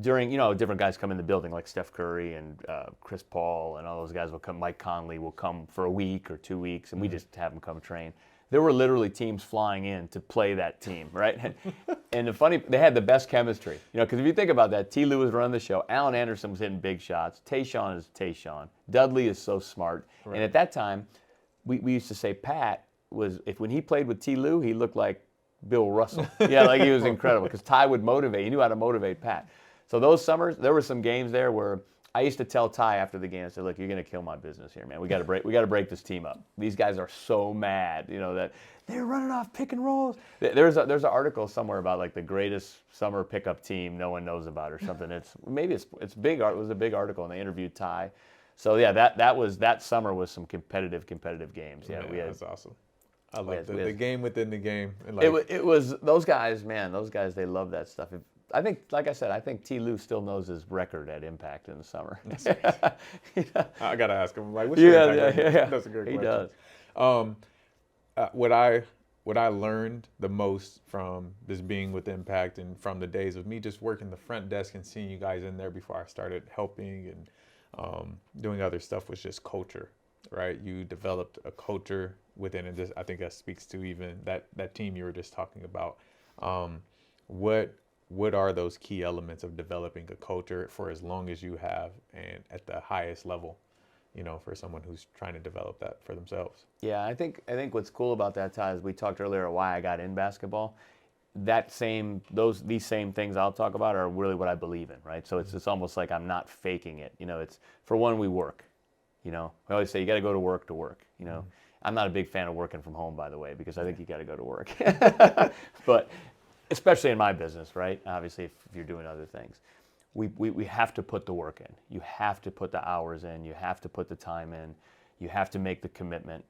during, different guys come in the building, like Steph Curry and Chris Paul and all those guys will come. Mike Conley will come for a week or 2 weeks, and we just have them come train. There were literally teams flying in to play that team, right? And they had the best chemistry, because if you think about that, T. Lou was running the show. Alan Anderson was hitting big shots. Tayshaun is Tayshaun. Dudley is so smart. Right. And at that time, we used to say Pat was, when he played with T. Lou, he looked like Bill Russell. Yeah, like he was incredible because Ty would motivate. He knew how to motivate Pat. So those summers, there were some games there where I used to tell Ty after the game, I said, look, you're going to kill my business here, man. We got to break this team up. These guys are so mad, that they're running off pick and rolls. There's an article somewhere about like the greatest summer pickup team no one knows about or something. It's big. It was a big article, and they interviewed Ty. So yeah, that summer was some competitive games. Yeah, that's awesome. I love the game within the game. And it was those guys, man. Those guys, they love that stuff. I think, like I said, I think T. Lou still knows his record at Impact in the summer. I gotta ask him. Like, what's your impact record? Yeah. That's a good question. He does. What I learned the most from this being with Impact and from the days of me just working the front desk and seeing you guys in there before I started helping and doing other stuff was just culture, right? You developed a culture within it. I think that speaks to even that team you were just talking about. What are those key elements of developing a culture for as long as you have and at the highest level, for someone who's trying to develop that for themselves? Yeah, I think what's cool about that, Ty, is we talked earlier why I got in basketball. These same things I'll talk about are really what I believe in, right? So it's almost like I'm not faking it. It's, for one, we work. We always say you got to go to work. I'm not a big fan of working from home, by the way, because I think you got to go to work. But especially in my business, right? Obviously, if you're doing other things, we have to put the work in. You have to put the hours in. You have to put the time in. You have to make the commitment.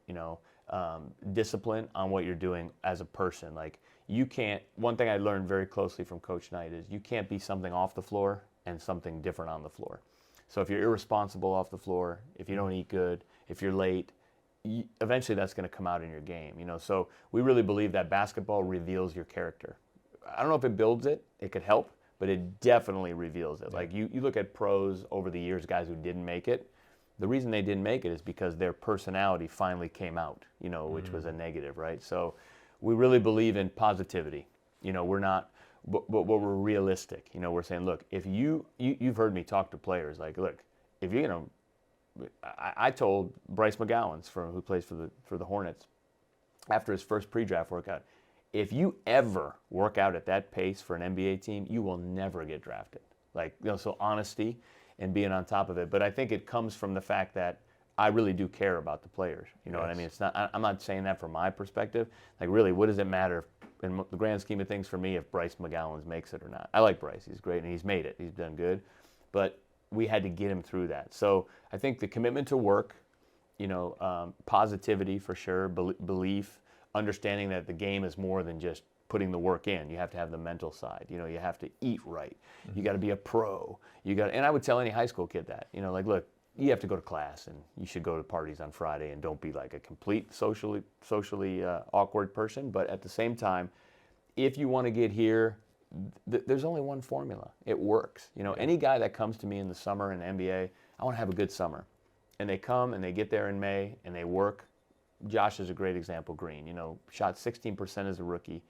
Discipline on what you're doing as a person. Like, you can't. One thing I learned very closely from Coach Knight is you can't be something off the floor and something different on the floor. So if you're irresponsible off the floor, if you don't eat good, if you're late, eventually that's going to come out in your game. So we really believe that basketball reveals your character. I don't know if it builds it. It could help, but it definitely reveals it. Like, you look at pros over the years, guys who didn't make it. The reason they didn't make it is because their personality finally came out, which was a negative, right? So we really believe in positivity. We're not, but we're realistic. We're saying, look, if you've heard me talk to players, like, look, if you're going to, I told Bryce McGowan, who plays for the Hornets, after his first pre-draft workout, if you ever work out at that pace for an NBA team, you will never get drafted. Like, so honesty and being on top of it. But I think it comes from the fact that I really do care about the players. You know what I mean? It's not. I'm not saying that from my perspective. Like, really, what does it matter in the grand scheme of things for me if Bryce McGowan makes it or not? I like Bryce. He's great, and he's made it. He's done good. But we had to get him through that. So I think the commitment to work, positivity for sure, belief, understanding that the game is more than just putting the work in. You have to have the mental side. You have to eat right. You got to be a pro. And I would tell any high school kid that. Like, look, you have to go to class, and you should go to parties on Friday, and don't be like a complete socially awkward person. But at the same time, if you want to get here, there's only one formula. It works. Any guy that comes to me in the summer in the NBA, I want to have a good summer. And they come and they get there in May and they work. Josh is a great example, Green. Shot 16% as a rookie,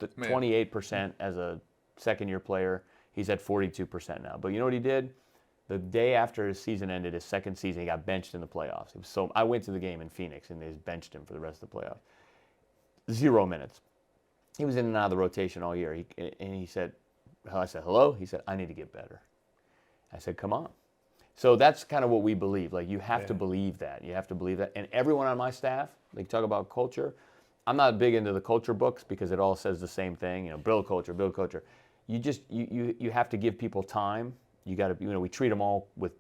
28% as a second-year player. He's at 42% now. But you know what he did? The day after his season ended, his second season, he got benched in the playoffs. I went to the game in Phoenix, and they just benched him for the rest of the playoffs. 0 minutes. He was in and out of the rotation all year. I said, hello? He said, I need to get better. I said, come on. So that's kind of what we believe. Like, you have to believe that. You have to believe that. And everyone on my staff, they talk about culture. I'm not big into the culture books because it all says the same thing. Build culture, build culture. You have to give people time. You got to, we treat them all with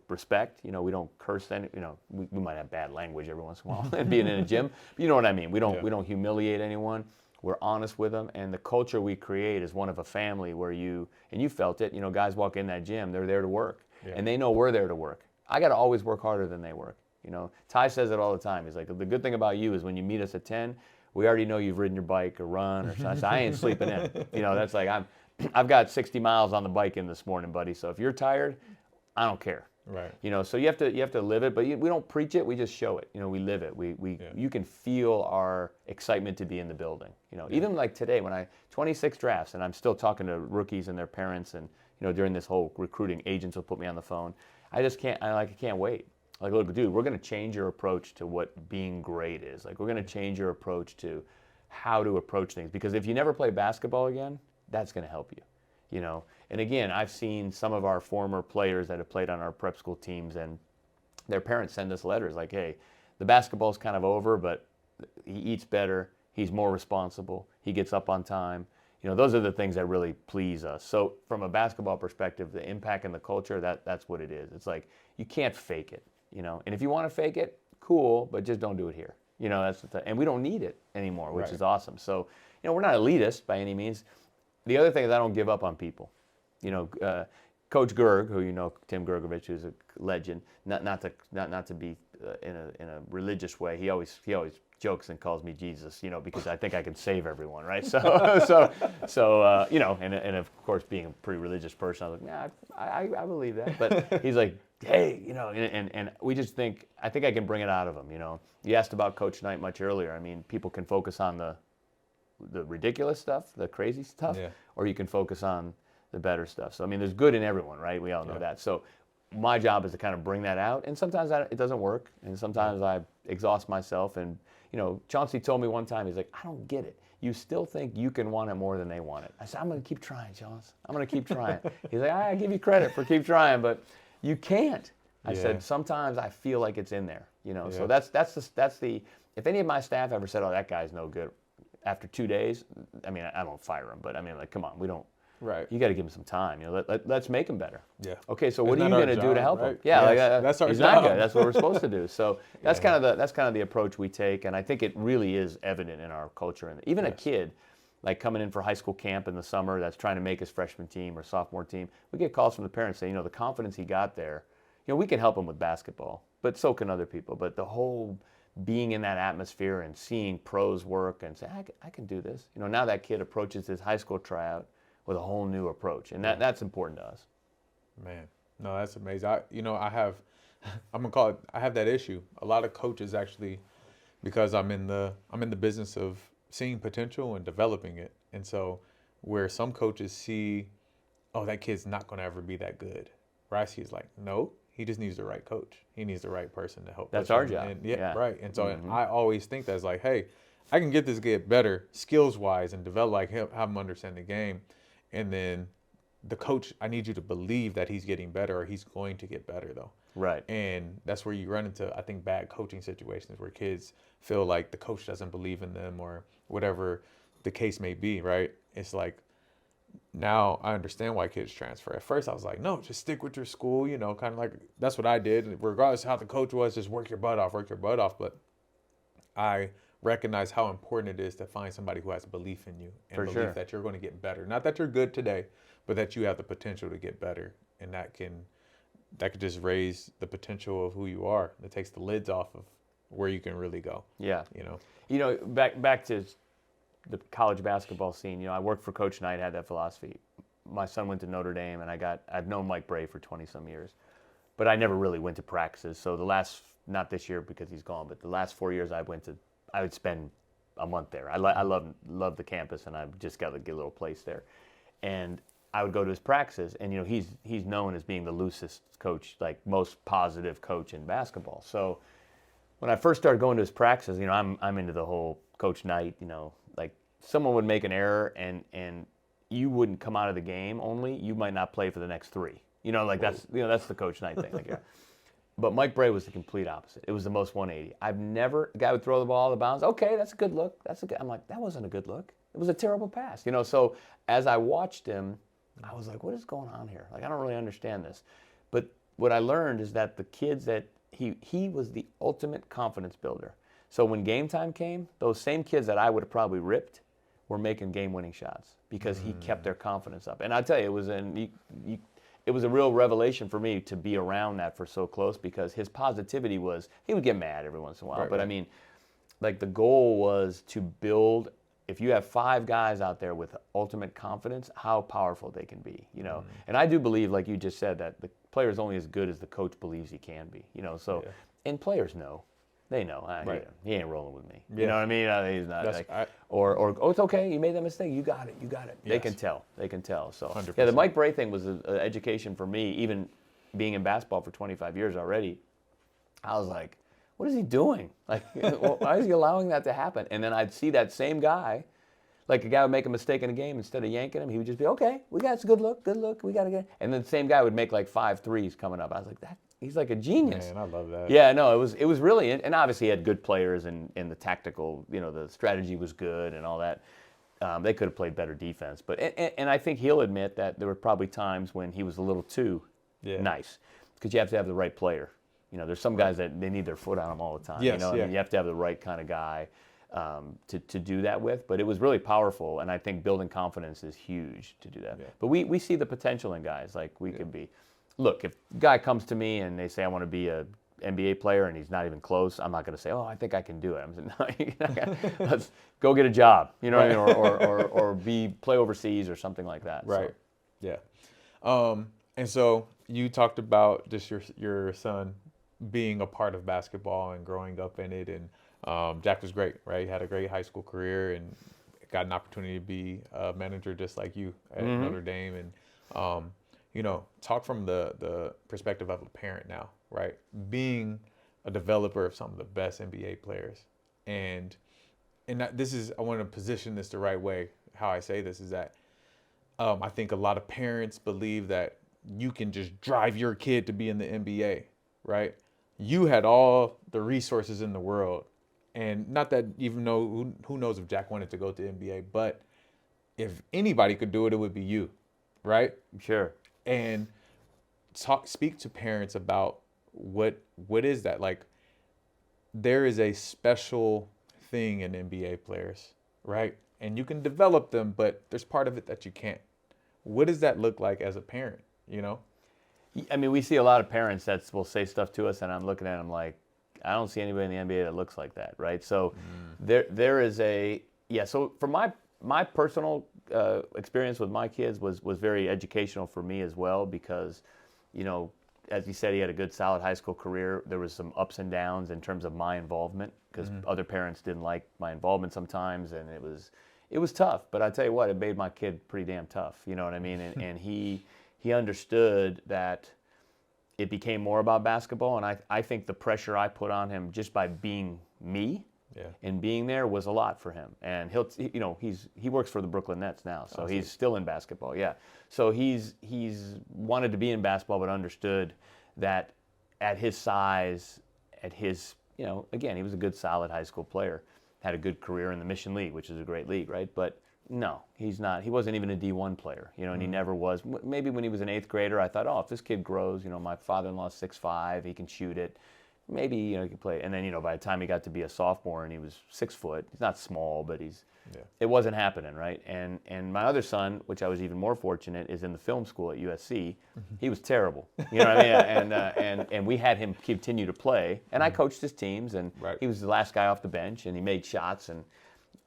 respect. We don't curse any. We might have bad language every once in a while and being in a gym. But you know what I mean. We don't humiliate anyone. We're honest with them, and the culture we create is one of a family where you felt it. Guys walk in that gym, they're there to work, and they know we're there to work. I got to always work harder than they work. Ty says it all the time. He's like, the good thing about you is when you meet us at 10, we already know you've ridden your bike or run or something. I ain't sleeping in. That's like I've got 60 miles on the bike in this morning, buddy. So if you're tired, I don't care. Right. So you have to live it, but we don't preach it. We just show it. We live it. You can feel our excitement to be in the building. Even like today when 26 drafts, and I'm still talking to rookies and their parents, and during this whole recruiting, agents will put me on the phone. I just can't. I can't wait. Like, look, dude, we're going to change your approach to what being great is. Like, we're going to change your approach to how to approach things. Because if you never play basketball again, that's going to help you. And again, I've seen some of our former players that have played on our prep school teams, and their parents send us letters like, hey, the basketball's kind of over, but he eats better, he's more responsible, he gets up on time. Those are the things that really please us. So from a basketball perspective, the impact in the culture, that's what it is. It's like, you can't fake it, and if you want to fake it, cool, but just don't do it here. And we don't need it anymore, which is awesome. So, we're not elitist by any means. The other thing is I don't give up on people. Coach Gerg, who Tim Gergovich, who's a legend, not to be in a religious way. He always jokes and calls me Jesus, because I think I can save everyone, right? So and of course being a pretty religious person, I was like, I believe that. But he's like, hey, and we just think I can bring it out of him. You asked about Coach Knight much earlier. I mean, people can focus on the ridiculous stuff, the crazy stuff, or you can focus on the better stuff. So, I mean, there's good in everyone, right? We all know that. So my job is to kind of bring that out, and sometimes it doesn't work, and sometimes I exhaust myself. And, Chauncey told me one time, he's like, I don't get it. You still think you can want it more than they want it. I said, I'm going to keep trying, Chauncey. I'm going to keep trying. He's like, I give you credit for keep trying, but you can't. I said, sometimes I feel like it's in there, So that's the, if any of my staff ever said, oh, that guy's no good, after 2 days, I mean, I don't fire him, but I mean, like, come on, we don't. Right. You got to give him some time. Let's make him better. Yeah. Okay. So what are you going to do to help him? Yeah. That's our he's job. Not good. That's what we're supposed to do. So that's kind of the approach we take, and I think it really is evident in our culture. And even a kid, like coming in for high school camp in the summer, that's trying to make his freshman team or sophomore team, we get calls from the parents saying, the confidence he got there, we can help him with basketball, but so can other people. But the whole being in that atmosphere and seeing pros work and say, I can do this. Now that kid approaches his high school tryout with a whole new approach, and that's important to us. Man, no, that's amazing. I have that issue. A lot of coaches actually, because I'm in the business of seeing potential and developing it, and so where some coaches see, oh, that kid's not going to ever be that good, where I see is like, no, he just needs the right coach. He needs the right person to help. That's our job. And, right. And so I always think that's like, hey, I can get this kid better skills wise and develop, have him understand the game. And then the coach, I need you to believe that he's getting better, or he's going to get better, though. Right. And that's where you run into, I think, bad coaching situations where kids feel like the coach doesn't believe in them or whatever the case may be, right? It's like, now I understand why kids transfer. At first I was like, no, just stick with your school, kind of like that's what I did. Regardless of how the coach was, just work your butt off. But I recognize how important it is to find somebody who has belief in you and belief that you're going to get better. Not that you're good today, but that you have the potential to get better. And that could just raise the potential of who you are. It takes the lids off of where you can really go. Yeah. Back to the college basketball scene, I worked for Coach Knight, had that philosophy. My son went to Notre Dame, and I've known Mike Bray for 20-some years, but I never really went to practices. So not this year because he's gone, but the last 4 years I would spend a month there. I love the campus, and I've just got to get a little place there. And I would go to his practices, and he's known as being the loosest coach, like most positive coach in basketball. So when I first started going to his practices, I'm into the whole Coach Knight, like someone would make an error and you wouldn't come out of the game only, you might not play for the next 3. You know, like that's the Coach Knight thing. Like, yeah. But Mike Bray was the complete opposite. It was the most 180. I've never, a guy would throw the ball out of bounds. Okay, that's a good look. I'm like, that wasn't a good look. It was a terrible pass. You know, so as I watched him, I was like, what is going on here? Like, I don't really understand this. But what I learned is that the kids that he was the ultimate confidence builder. So when game time came, those same kids that I would have probably ripped were making game-winning shots because he kept their confidence up. And I tell you, it was a real revelation for me to be around that for so close because his positivity was, he would get mad every once in a while. But I mean, like the goal was to build, if you have 5 guys out there with ultimate confidence, how powerful they can be, you know. And I do believe, like you just said, that the player is only as good as the coach believes he can be, you know. So, and players know. They know. He ain't rolling with me. You know what I mean? He's not like, or oh, it's okay. You made that mistake. You got it. Yes. They can tell. So 100%. yeah, the Mike Bray thing was an education for me. Even being in basketball for 25 years already, I was like, what is he doing? Like, why is he allowing that to happen? And then I'd see that same guy, like a guy would make a mistake in a game, instead of yanking him, he would just be, okay, it's a good look, we got to get. And then the same guy would make like 5 threes coming up. I was like, he's like a genius. Man, I love that. Yeah, no, it was really, and obviously he had good players and the tactical, you know, the strategy was good and all that. They could have played better defense. But and I think he'll admit that there were probably times when he was a little too nice because you have to have the right player. You know, there's some guys that they need their foot on them all the time. Yes, you know, I mean, you have to have the right kind of guy to do that with. But it was really powerful, and I think building confidence is huge to do that. Yeah. But we see the potential in guys. Like we could be. Look, if a guy comes to me and they say I want to be a NBA player and he's not even close, I'm not going to say, I think I can do it. I'm saying, no, let's go get a job, you know what I mean, or play overseas or something like that. Right. So. Yeah. And so you talked about just your son being a part of basketball and growing up in it, and Jack was great, right? He had a great high school career and got an opportunity to be a manager just like you at Notre Dame, and you know, talk from the perspective of a parent now, right? Being a developer of some of the best NBA players, and this is, I want to position this the right way. How I say this is that I think a lot of parents believe that you can just drive your kid to be in the NBA, right? You had all the resources in the world, and not that even though who knows if Jack wanted to go to the NBA, but if anybody could do it, it would be you, right? Sure. And speak to parents about what is that like. There is a special thing in NBA players, right? And you can develop them, but there's part of it that you can't. What does that look like as a parent? You know, I mean, we see a lot of parents that will say stuff to us, and I'm looking at them like, I don't see anybody in the NBA that looks like that, right? So there is so for my personal experience with my kids was very educational for me as well, because, you know, as you said, he had a good solid high school career. There was some ups and downs in terms of my involvement because other parents didn't like my involvement sometimes, and it was tough. But I tell you what, it made my kid pretty damn tough. You know what I mean? And he understood that it became more about basketball, and I think the pressure I put on him just by being me. Yeah. And being there was a lot for him, and he works for the Brooklyn Nets now, so he's still in basketball. Yeah, so he's wanted to be in basketball, but understood that at his size, again, he was a good, solid high school player, had a good career in the Mission League, which is a great league, right? But no, he's not. He wasn't even a D1 player, and he never was. Maybe when he was an 8th grader, I thought, if this kid grows, my father-in-law's 6'5", he can shoot it. Maybe he could play, and then by the time he got to be a sophomore and he was 6 foot, he's not small, but it wasn't happening, right? And my other son, which I was even more fortunate, is in the film school at USC. He was terrible, you know what I mean? And we had him continue to play, and I coached his teams, and he was the last guy off the bench, and he made shots, and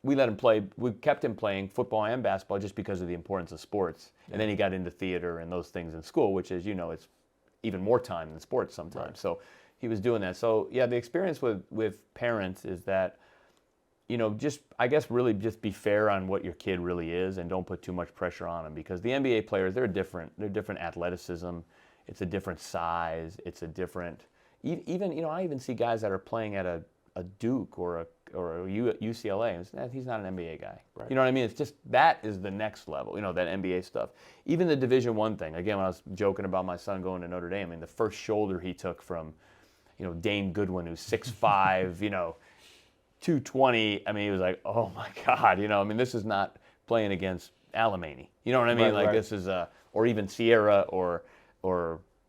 we let him play. We kept him playing football and basketball just because of the importance of sports. And then he got into theater and those things in school, which is, it's even more time than sports sometimes. Right. So he was doing that. So, yeah, the experience with parents is that, really just be fair on what your kid really is and don't put too much pressure on them, because the NBA players, they're different. They're different athleticism. It's a different size. It's a different, even, I even see guys that are playing at a Duke or a UCLA, and he's not an NBA guy. Right. You know what I mean? It's just that is the next level. That NBA stuff. Even the Division I thing. Again, when I was joking about my son going to Notre Dame, the first shoulder he took from, Dane Goodwin, who's 6'5", 220. He was like, oh my God. This is not playing against Alemany. You know what I mean? Right. This is or even Sierra or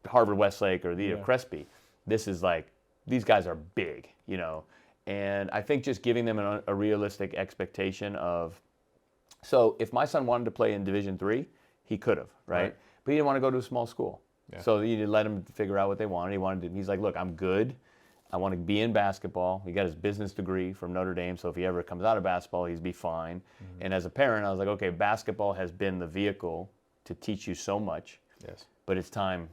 Harvard Westlake or Crespi. This is like, these guys are big, and I think just giving them a realistic expectation of, so if my son wanted to play in Division III, he could have, right? But he didn't want to go to a small school. Yeah. So you let him figure out what they wanted. He's like, look, I'm good. I want to be in basketball. He got his business degree from Notre Dame, so if he ever comes out of basketball, he'd be fine. Mm-hmm. And as a parent, I was like, okay, basketball has been the vehicle to teach you so much. Yes. But it's time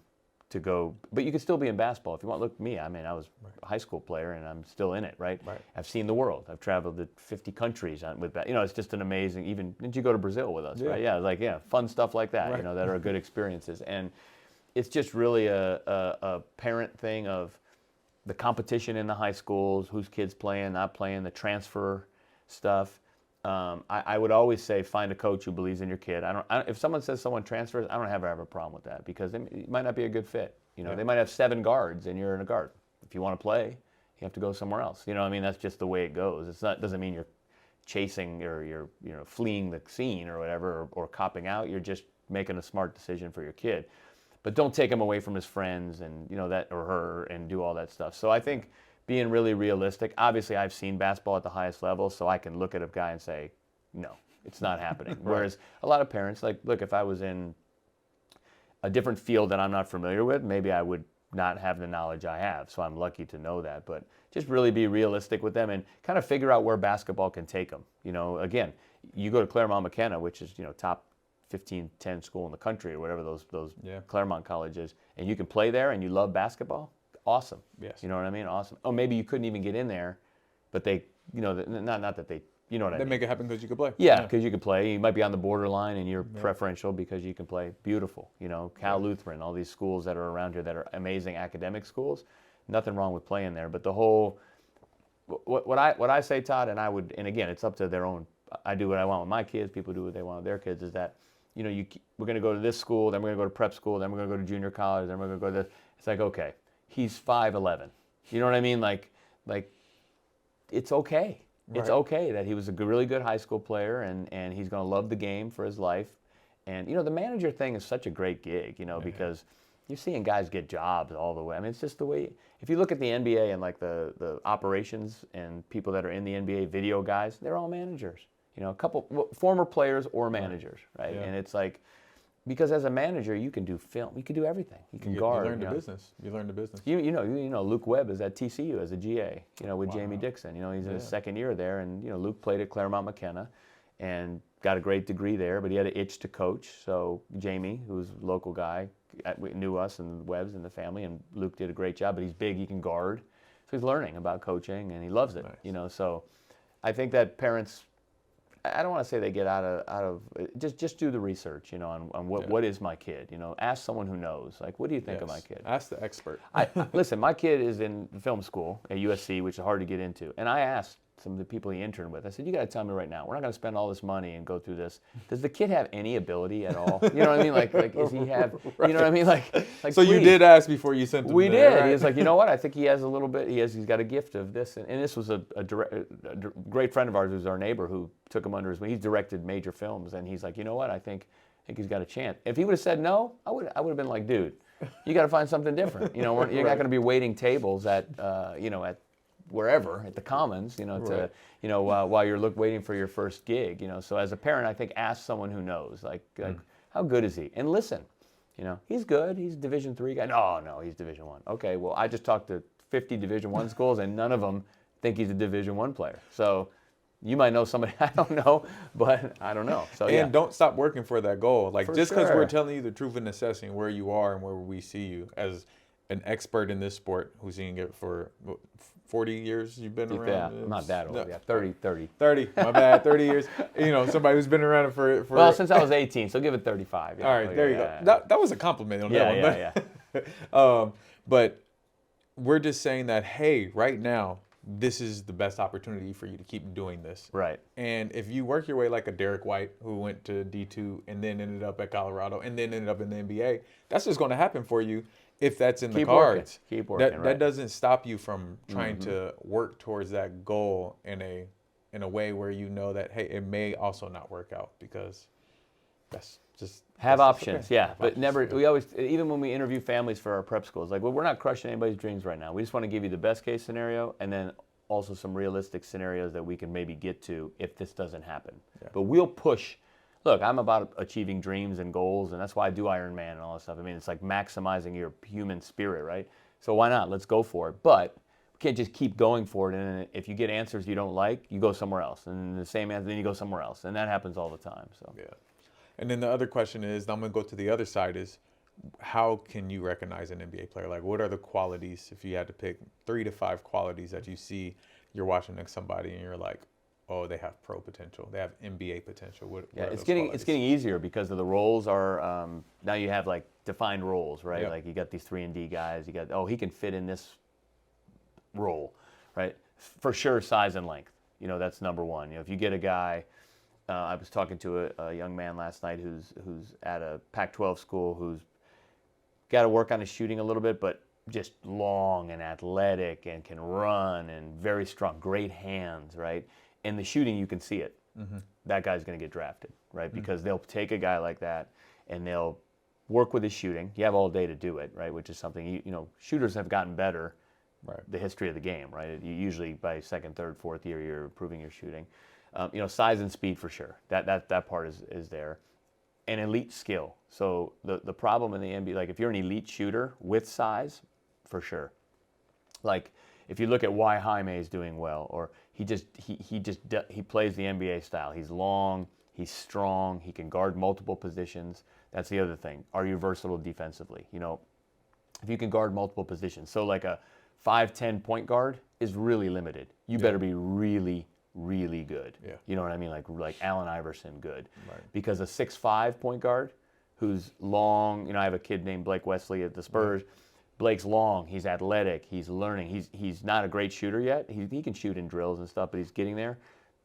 to go. But you can still be in basketball if you want. Look at me. I was a high school player, and I'm still in it, right? I've seen the world. I've traveled to 50 countries with that. It's just an amazing. Even didn't you go to Brazil with us, right? Yeah, fun stuff like that. Right. That are good experiences, and it's just really a parent thing of the competition in the high schools, whose kids playing, not playing, the transfer stuff. I would always say find a coach who believes in your kid. If someone says someone transfers, I don't ever have a problem with that because it might not be a good fit. They might have 7 guards and you're in a guard. If you want to play, you have to go somewhere else. That's just the way it goes. Doesn't mean you're chasing or you're fleeing the scene or whatever or copping out. You're just making a smart decision for your kid. But don't take him away from his friends and that or her and do all that stuff. So I think being really realistic. Obviously, I've seen basketball at the highest level, so I can look at a guy and say, no, it's not happening. Whereas a lot of parents, like, look, if I was in a different field that I'm not familiar with, maybe I would not have the knowledge I have. So I'm lucky to know that. But just really be realistic with them and kind of figure out where basketball can take them. Again, you go to Claremont McKenna, which is top 15, 10 school in the country or whatever those Claremont colleges, and you can play there and you love basketball. Awesome. Yes. You know what I mean? Awesome. Oh, maybe you couldn't even get in there, but they, not that they, what I mean. They make it happen because you could play. Yeah, because you could play. You might be on the borderline and you're preferential because you can play. Beautiful. Cal Lutheran, all these schools that are around here that are amazing academic schools. Nothing wrong with playing there, but the whole, what I say, Todd, and again, it's up to their own. I do what I want with my kids. People do what they want with their kids. Is that, we're going to go to this school, then we're going to go to prep school, then we're going to go to junior college, then we're going to go to this. It's like, okay. He's 5'11". You know what I mean? Like it's okay. Right. It's okay that he was a really good high school player and he's going to love the game for his life. And, the manager thing is such a great gig, because you're seeing guys get jobs all the way. It's just the way, if you look at the NBA and like the operations and people that are in the NBA, video guys, they're all managers. A couple former players or managers, right? Yeah. And it's like, because as a manager, you can do film, you can do everything. You can guard. You learn the business. You learn the business. You know, Luke Webb is at TCU as a GA. With Jamie Dixon. He's in his second year there, and Luke played at Claremont McKenna, and got a great degree there. But he had an itch to coach. So Jamie, who's a local guy, knew us and the Webbs and the family, and Luke did a great job. But he's big, he can guard, so he's learning about coaching, and he loves it. Nice. So I think that parents. I don't want to say they get out of just do the research, on what is my kid, ask someone who knows, like, what do you think of my kid? Ask the expert. Listen, my kid is in film school at USC, which is hard to get into, and I asked some of the people he interned with, I said, you got to tell me right now, we're not going to spend all this money and go through this. Does the kid have any ability at all? You know what I mean? Like does he have, you know what I mean? Like so please. You did ask before you sent him We there, did. right? He was like, you know what? I think he has a little bit, he's got a gift of this. And this was a great friend of ours who's our neighbor who took him under his wing. He's directed major films. And he's like, you know what? I think he's got a chance. If he would have said no, I would have been like, dude, you got to find something different. You're not going to be waiting tables at, at wherever at the Commons, while you're waiting for your first gig, So as a parent, I think ask someone who knows, like how good is he? And listen, he's good. He's Division III guy. No, he's Division I. Okay, well, I just talked to 50 Division I schools, and none of them think he's a Division I player. So you might know somebody I don't know, but I don't know. So and don't stop working for that goal. Like just because we're telling you the truth and assessing where you are and where we see you as an expert in this sport who's seen it for 40 years you've been around? Yeah, I'm not that old. No. Yeah, 30. 30, my bad, 30 years. Somebody who's been around for... Well, since I was 18, so give it 35. All right, there you go. That was a compliment on that one. Yeah. But we're just saying that, hey, right now, this is the best opportunity for you to keep doing this. Right. And if you work your way like a Derek White, who went to D2 and then ended up at Colorado and then ended up in the NBA, that's just going to happen for you if that's in the cards. Keep working. That doesn't stop you from trying to work towards that goal in a way where you know that, hey, it may also not work out, because that's just have that's options, okay. yeah. Have But options, never, yeah. we always, even when we interview families for our prep schools, like, well, we're not crushing anybody's dreams right now. We just want to give you the best case scenario, and then also some realistic scenarios that we can maybe get to if this doesn't happen. Yeah. But we'll push. Look, I'm about achieving dreams and goals, and that's why I do Ironman and all that stuff. I mean, it's like maximizing your human spirit, right? So why not? Let's go for it. But we can't just keep going for it, and if you get answers you don't like, you go somewhere else, and the same answer, then you go somewhere else, and that happens all the time. So Yeah. And then the other question is, I'm going to go to the other side, is how can you recognize an NBA player? Like, what are the qualities, if you had to pick 3 to 5 qualities that you see, you're watching next somebody and you're like, oh, they have pro potential, they have NBA potential? What yeah, are it's those getting qualities? it's getting easier because of the roles are now you have like defined roles, right? Yeah. Like you got these 3-and-D guys. You got, oh, he can fit in this role, right? For sure, size and length. You know, that's number one. You know, if you get a guy, I was talking to a young man last night who's at a Pac-12 school who's got to work on his shooting a little bit, but just long and athletic and can run and very strong, great hands, right? And the shooting, you can see it. That guy's going to get drafted, right? Because they'll take a guy like that and they'll work with his shooting. You have all day to do it, right? Which is something, you know, shooters have gotten better. Right. The history of the game, right? You usually by second, third, fourth year, you're improving your shooting. You know, size and speed for sure. That part is there. And elite skill. So the problem in the NBA, like if you're an elite shooter with size, for sure. Like if you look at why Jaime is doing well, or he plays the NBA style. He's long, he's strong, he can guard multiple positions. That's the other thing. Are you versatile defensively? You know, if you can guard multiple positions. So like a 5'10" point guard is really limited. You better be really, really good. Yeah. You know what I mean? Like Allen Iverson good. Right. Because a 6'5" point guard who's long, you know, I have a kid named Blake Wesley at the Spurs. Blake's long, he's athletic, he's learning. He's not a great shooter yet. He can shoot in drills and stuff, but he's getting there.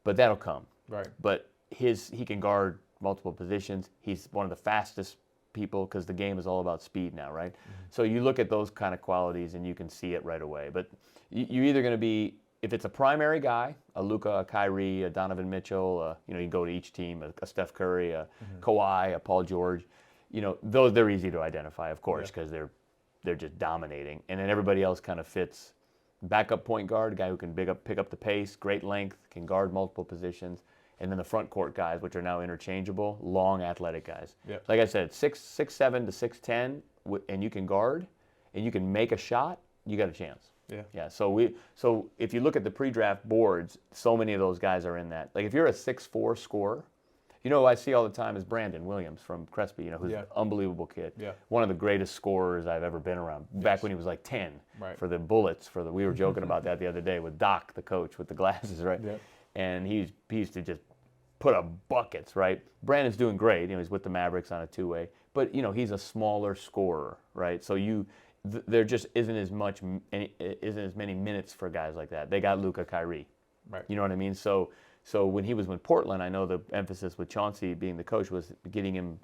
But that'll come. Right. But he can guard multiple positions. He's one of the fastest people because the game is all about speed now, right? So you look at those kind of qualities and you can see it right away. But you're either going to be, if it's a primary guy, a Luka, a Kyrie, a Donovan Mitchell, you know, you go to each team, a Steph Curry, a Kawhi, a Paul George, you know, those, they're easy to identify, of course, because they're just dominating. And then everybody else kind of fits. Backup point guard, a guy who can pick up the pace, great length, can guard multiple positions. And then the front court guys, which are now interchangeable, long athletic guys. Yep. Like I said, 6'7" to 6'10", and you can guard, and you can make a shot, you got a chance. Yeah. Yeah. So if you look at the pre-draft boards, so many of those guys are in that. Like if you're a 6'4" scorer, you know who I see all the time is Brandon Williams from Crespi, you know, who's an unbelievable kid. Yeah. One of the greatest scorers I've ever been around. Back when he was like 10 for the Bullets. We were joking about that the other day with Doc, the coach with the glasses, right? Yeah. And he used to just put up buckets, right? Brandon's doing great. You know, he's with the Mavericks on a two-way. But, you know, he's a smaller scorer, right? So there just isn't as many minutes for guys like that. They got Luka, Kyrie. Right. You know what I mean? So when he was with Portland, I know the emphasis with Chauncey being the coach was getting him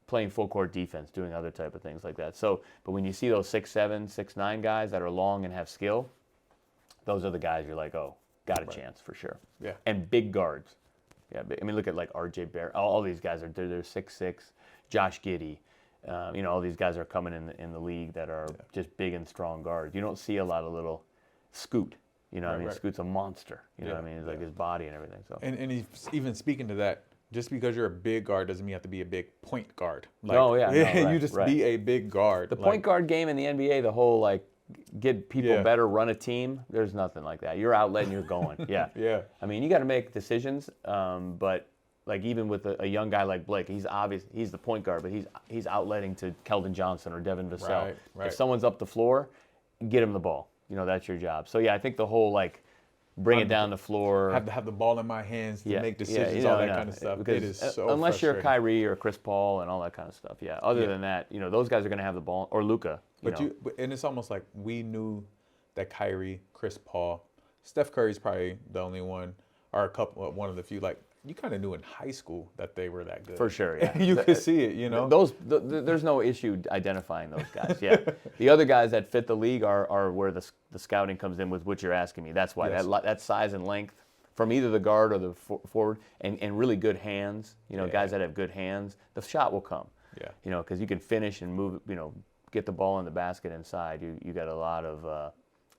playing full court defense, doing other type of things like that. So, but when you see those 6'7", 6'9" guys that are long and have skill, those are the guys you're like, oh, got a chance for sure. Yeah. And big guards. Yeah, I mean, look at like R.J. Barrett. All these guys they're 6'6". Josh Giddey. You know, all these guys are coming in the league that are just big and strong guards. You don't see a lot of little Scoot. You know what I mean? Scoot's a monster. You know what I mean? It's like his body and everything. So. And he's even speaking to that, just because you're a big guard doesn't mean you have to be a big point guard. Like, you just be a big guard. The point guard game in the NBA, the whole like get people better, run a team. There's nothing like that. You're outlet and you're going. Yeah. Yeah. I mean, you got to make decisions, but like even with a young guy like Blake, he's the point guard, but he's outletting to Keldon Johnson or Devin Vassell. Right. If someone's up the floor, get him the ball. You know, that's your job. So yeah, I think the whole like bring it down the floor. Have to have the ball in my hands to make decisions, all that kind of stuff. Because it is so unless you're frustrating. Kyrie or Chris Paul and all that kind of stuff. Yeah. Other than that, you know, those guys are going to have the ball, or Luka. And it's almost like we knew that Kyrie, Chris Paul, Steph Curry's probably the only one, or a couple, one of the few. Like you kind of knew in high school that they were that good. For sure, yeah. You could see it, you know. There's no issue identifying those guys. Yeah, the other guys that fit the league are where the scouting comes in with what you're asking me. That's why Yes. that size and length from either the guard or the forward, and really good hands. You know, guys that have good hands, the shot will come. Yeah. You know, because you can finish and move. You know, get the ball in the basket inside. You got a lot of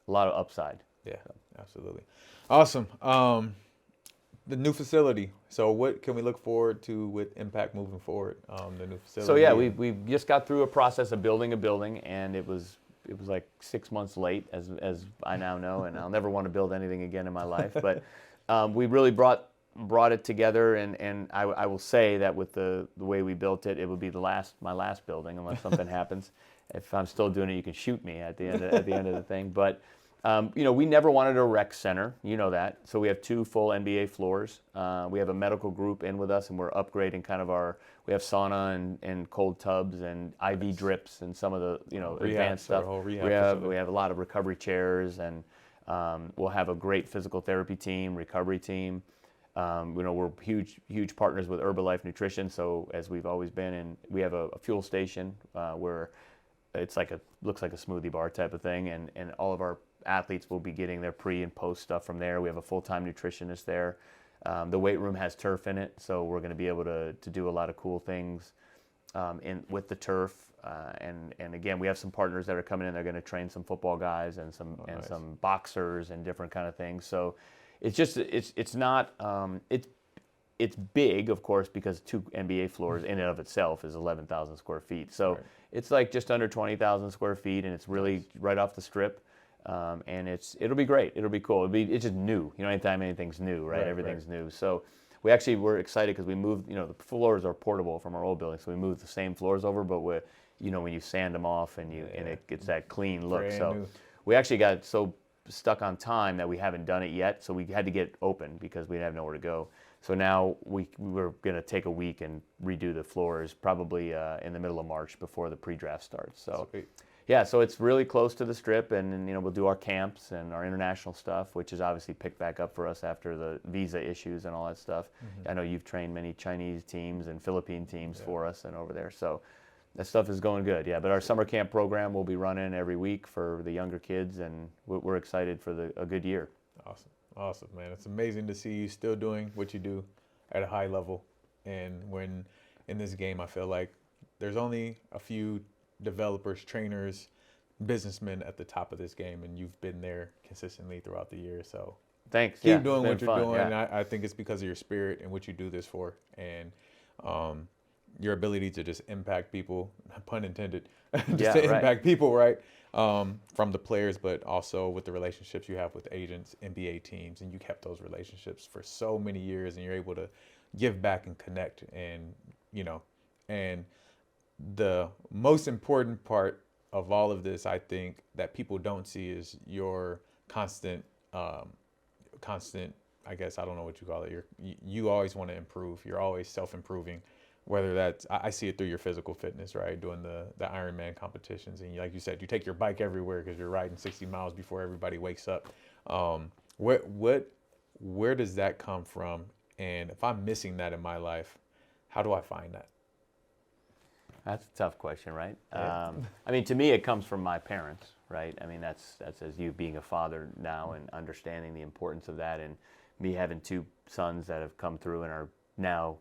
upside. Yeah, absolutely. Awesome. The new facility. So what can we look forward to with Impact moving forward? The new facility. So yeah, we just got through a process of building a building, and it was like 6 months late, as I now know, and I'll never want to build anything again in my life. But we really brought it together, and I will say that with the way we built it, it would be my last building unless something happens. If I'm still doing it, you can shoot me at the end of the thing. But you know, we never wanted a rec center, you know that. So we have 2 full NBA floors. We have a medical group in with us, and we're upgrading kind of we have sauna and cold tubs and IV drips and some of the, you know, advanced stuff. We have a lot of recovery chairs, and we'll have a great physical therapy team, recovery team. You know, we're huge partners with Herbalife Nutrition, so as we've always been, and we have a fuel station where it's looks like a smoothie bar type of thing, and all of our athletes will be getting their pre and post stuff from there. We have a full-time nutritionist there. The weight room has turf in it, so we're going to be able to do a lot of cool things with the turf. And again, we have some partners that are coming in. They're going to train some football guys and some boxers and different kind of things. So it's just it's not it's big, of course, because 2 NBA floors in and of itself is 11,000 square feet. So it's like just under 20,000 square feet, and it's really right off the strip. And it'll be great. It'll be cool. It's just new. You know, anytime anything's new, right? Everything's new. So we're excited because we moved. You know, the floors are portable from our old building, so we moved the same floors over. But you know, when you sand them off and it gets that clean look. Brand new. We actually got so stuck on time that we haven't done it yet. So we had to get open because we didn't have nowhere to go. So now we're going to take a week and redo the floors probably in the middle of March before the pre-draft starts. So. Sweet. Yeah, so it's really close to the strip, and you know, we'll do our camps and our international stuff, which is obviously picked back up for us after the visa issues and all that stuff. I know you've trained many Chinese teams and Philippine teams for us and over there, so that stuff is going good. Yeah, but our summer camp program will be running every week for the younger kids, and we're excited for a good year. Awesome, man. It's amazing to see you still doing what you do at a high level, and when in this game, I feel like there's only a few developers, trainers, businessmen at the top of this game, and you've been there consistently throughout the year. So thanks. Keep doing what you're doing. Yeah. I think it's because of your spirit and what you do this for, and your ability to just impact people, pun intended, impact people, right? From the players, but also with the relationships you have with agents, NBA teams, and you kept those relationships for so many years, and you're able to give back and connect, and you know, and the most important part of all of this, I think, that people don't see is your constant, I guess, I don't know what you call it. You always want to improve. You're always self-improving, whether that's, I see it through your physical fitness, right? Doing the Ironman competitions. And like you said, you take your bike everywhere because you're riding 60 miles before everybody wakes up. Where does that come from? And if I'm missing that in my life, how do I find that? That's a tough question, right? Yeah. I mean, to me, it comes from my parents, right? I mean, that's as you being a father now and understanding the importance of that, and me having 2 sons that have come through and are now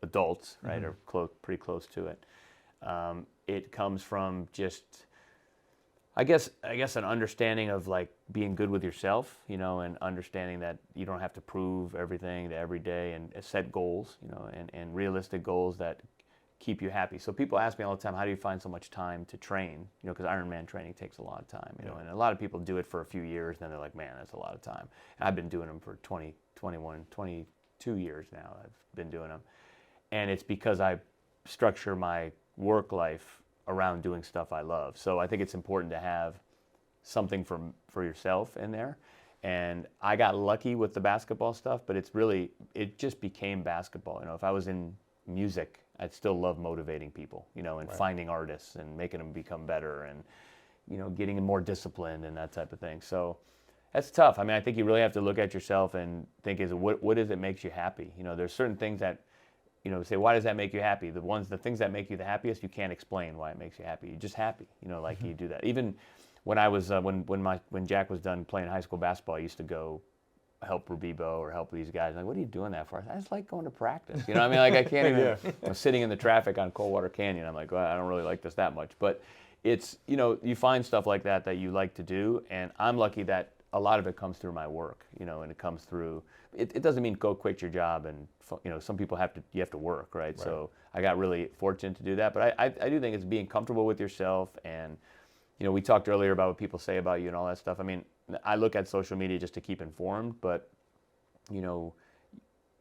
adults, right, or pretty close to it. It comes from just, I guess an understanding of like being good with yourself, you know, and understanding that you don't have to prove everything to every day, and set goals, you know, and realistic goals that keep you happy. So people ask me all the time, how do you find so much time to train? You know, because Ironman training takes a lot of time, you know, and a lot of people do it for a few years, and then they're like, man, that's a lot of time. And I've been doing them for 20, 21, 22 years now. I've been doing them. And it's because I structure my work life around doing stuff I love. So I think it's important to have something for yourself in there. And I got lucky with the basketball stuff, but it just became basketball. You know, if I was in music, I'd still love motivating people, you know, and finding artists and making them become better, and, you know, getting more disciplined and that type of thing. So That's tough. I mean, I think you really have to look at yourself and think, what is it makes you happy? You know, there's certain things that, you know, say, why does that make you happy? The things that make you the happiest, you can't explain why it makes you happy. You're just happy, you know, like you do that. Even when I was, when Jack was done playing high school basketball, I used to go help Rubibo or help these guys. Like, what are you doing that for? I just like going to practice. You know what I mean? Like, I can't even, I'm sitting in the traffic on Coldwater Canyon. I'm like, well, I don't really like this that much. But it's, you know, you find stuff like that you like to do. And I'm lucky that a lot of it comes through my work, you know, and it comes through, it doesn't mean go quit your job and, you know, some people you have to work, right? So I got really fortunate to do that. But I do think it's being comfortable with yourself. And, you know, we talked earlier about what people say about you and all that stuff. I mean, I look at social media just to keep informed, but, you know,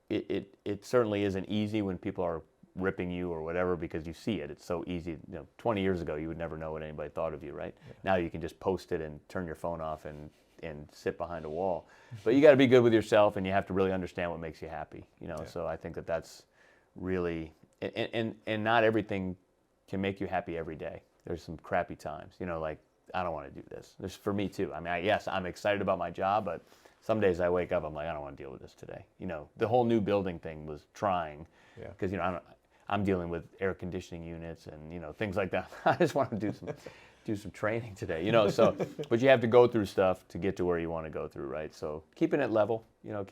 it certainly isn't easy when people are ripping you or whatever, because you see it. It's so easy. You know, 20 years ago, you would never know what anybody thought of you, right? Yeah. Now you can just post it and turn your phone off and sit behind a wall. But you got to be good with yourself, and you have to really understand what makes you happy, you know. So I think that's really, and not everything can make you happy every day. There's some crappy times, you know, like, I don't want to do this. There's for me too. I mean, yes, I'm excited about my job, but some days I wake up, I'm like, I don't want to deal with this today. You know, the whole new building thing was trying, because, you know, I'm dealing with air conditioning units and, you know, things like that. I just want to do some training today, you know. So, but you have to go through stuff to get to where you want to go through, right? So keeping it level, you know,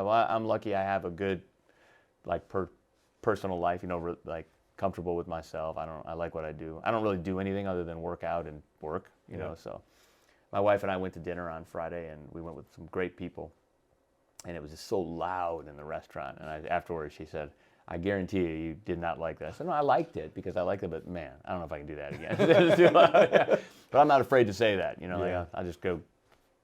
I'm lucky I have a good, like, personal life, you know, like, comfortable with myself. I like what I do. I don't really do anything other than work out and work, you know. So my wife and I went to dinner on Friday, and we went with some great people, and it was just so loud in the restaurant. And afterwards she said, I guarantee you did not like that. I said, no, I liked it because I liked it, but man, I don't know if I can do that again. It's too loud. But I'm not afraid to say that, you know, like I'll just go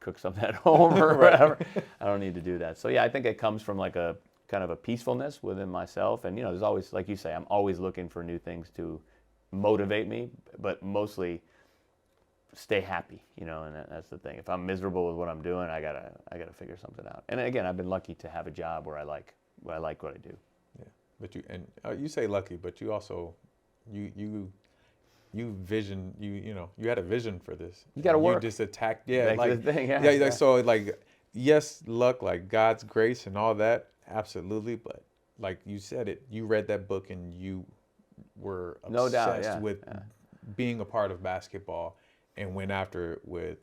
cook something at home or whatever. I don't need to do that. So yeah, I think it comes from like a kind of a peacefulness within myself. And, you know, there's always, like you say, I'm always looking for new things to motivate me, but mostly stay happy, you know, and that's the thing. If I'm miserable with what I'm doing, I gotta figure something out. And again, I've been lucky to have a job where I like what I do. Yeah, but you say lucky, but you also you vision you had a vision for this. You got to work. You just attacked, Like the thing, So like, yes, luck, like God's grace and all that, absolutely. But like you said, you read that book and you were obsessed with being a part of basketball and went after it with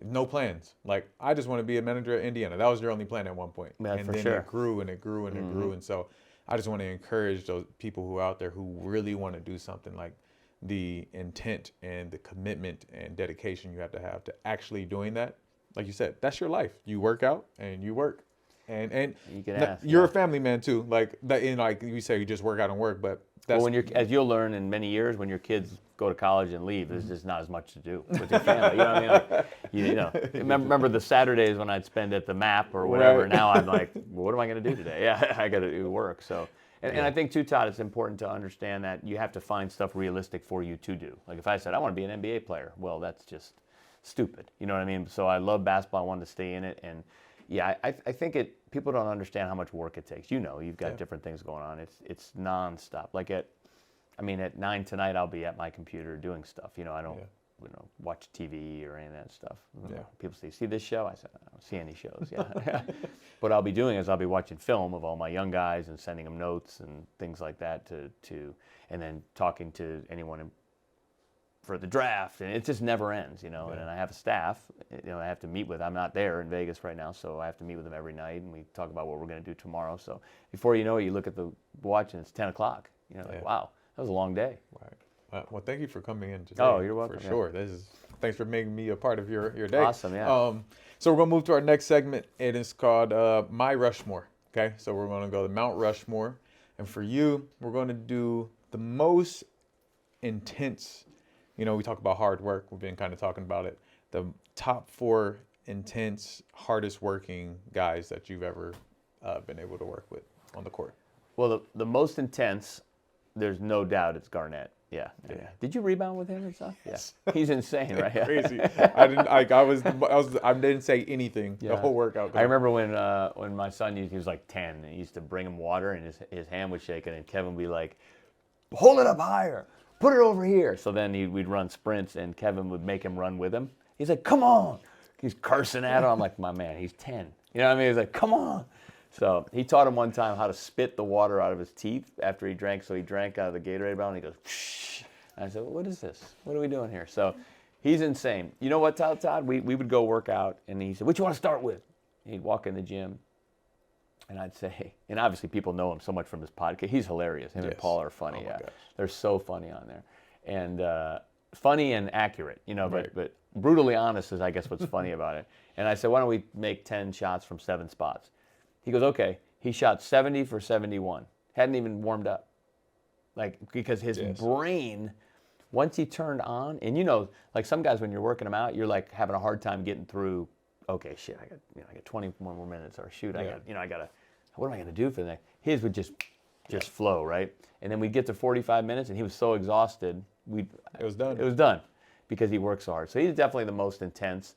no plans. Like, I just want to be a manager at Indiana. That was your only plan at one point. Yeah, and for then sure. it grew and it grew and it grew. And so I just want to encourage those people who are out there who really want to do something, like the intent and the commitment and dedication you have to actually doing that. Like you said, that's your life. You work out and you work. And you can you're a family man too. Like that, like you say, you just work out and work, but that's, well, as you'll learn in many years, when your kids go to college and leave, there's just not as much to do with your family. You know what I mean? Like, you know, remember the Saturdays when I'd spend at the MAP or whatever. Right. Now I'm like, well, what am I going to do today? Yeah, I got to do work. So, and I think too, Todd, it's important to understand that you have to find stuff realistic for you to do. Like if I said I want to be an NBA player, well, that's just stupid. You know what I mean? So I love basketball. I wanted to stay in it, and yeah, I think people don't understand how much work it takes. You know, you've got different things going on. It's nonstop. Like at 9 tonight, I'll be at my computer doing stuff. You know, I don't watch TV or any of that stuff. People say, see this show? I said, I don't see any shows. Yeah. What I'll be doing is I'll be watching film of all my young guys and sending them notes and things like that and then talking to anyone for the draft, and it just never ends, you know. And I have a staff, you know, I have to meet with. I'm not there in Vegas right now, so I have to meet with them every night, and we talk about what we're going to do tomorrow. So before you know it, you look at the watch and it's 10 o'clock. You know, like, wow, that was a long day. Right. Well, thank you for coming in today. Oh, you're welcome. For sure. Thanks for making me a part of your day. Awesome, yeah. So we're going to move to our next segment. It is called My Rushmore. Okay, so we're going to go to Mount Rushmore, and for you, we're going to do the most intense. You know, we talk about hard work. We've been kind of talking about it. The top 4 intense, hardest working guys that you've ever been able to work with on the court. Well, the most intense, there's no doubt it's Garnett. Yeah. Did you rebound with him and stuff? Yes. Yeah. He's insane, right? Crazy. I didn't say anything the whole workout. I remember when my son he was like 10, and he used to bring him water, and his hand was shaking, and Kevin would be like, hold it up higher. Put it over here. So then we'd run sprints, and Kevin would make him run with him. He's like, come on, he's cursing at him. I'm like, my man, he's 10. You know what I mean? He's like, come on. So he taught him one time how to spit the water out of his teeth after he drank. So he drank out of the Gatorade bottle, and he goes, psh. And I said, well, what is this? What are we doing here? So he's insane. You know what, Todd? We would go work out, and he said, what you want to start with? And he'd walk in the gym, and I'd say, and obviously people know him so much from his podcast. He's hilarious. Him and Paul are funny. Yeah, they're so funny on there, and funny and accurate. You know, but brutally honest is, I guess, what's funny about it. And I said, why don't we make 10 shots from 7 spots? He goes, okay. He shot 70 for 71. Hadn't even warmed up. Like, because his brain, once he turned on, and you know, like some guys when you're working them out, you're like having a hard time getting through, okay, shit, I got 20 more minutes, or shoot, I got, what am I going to do for the next? His would just flow, right? And then we'd get to 45 minutes, and he was so exhausted, it was done because he works so hard. So he's definitely the most intense.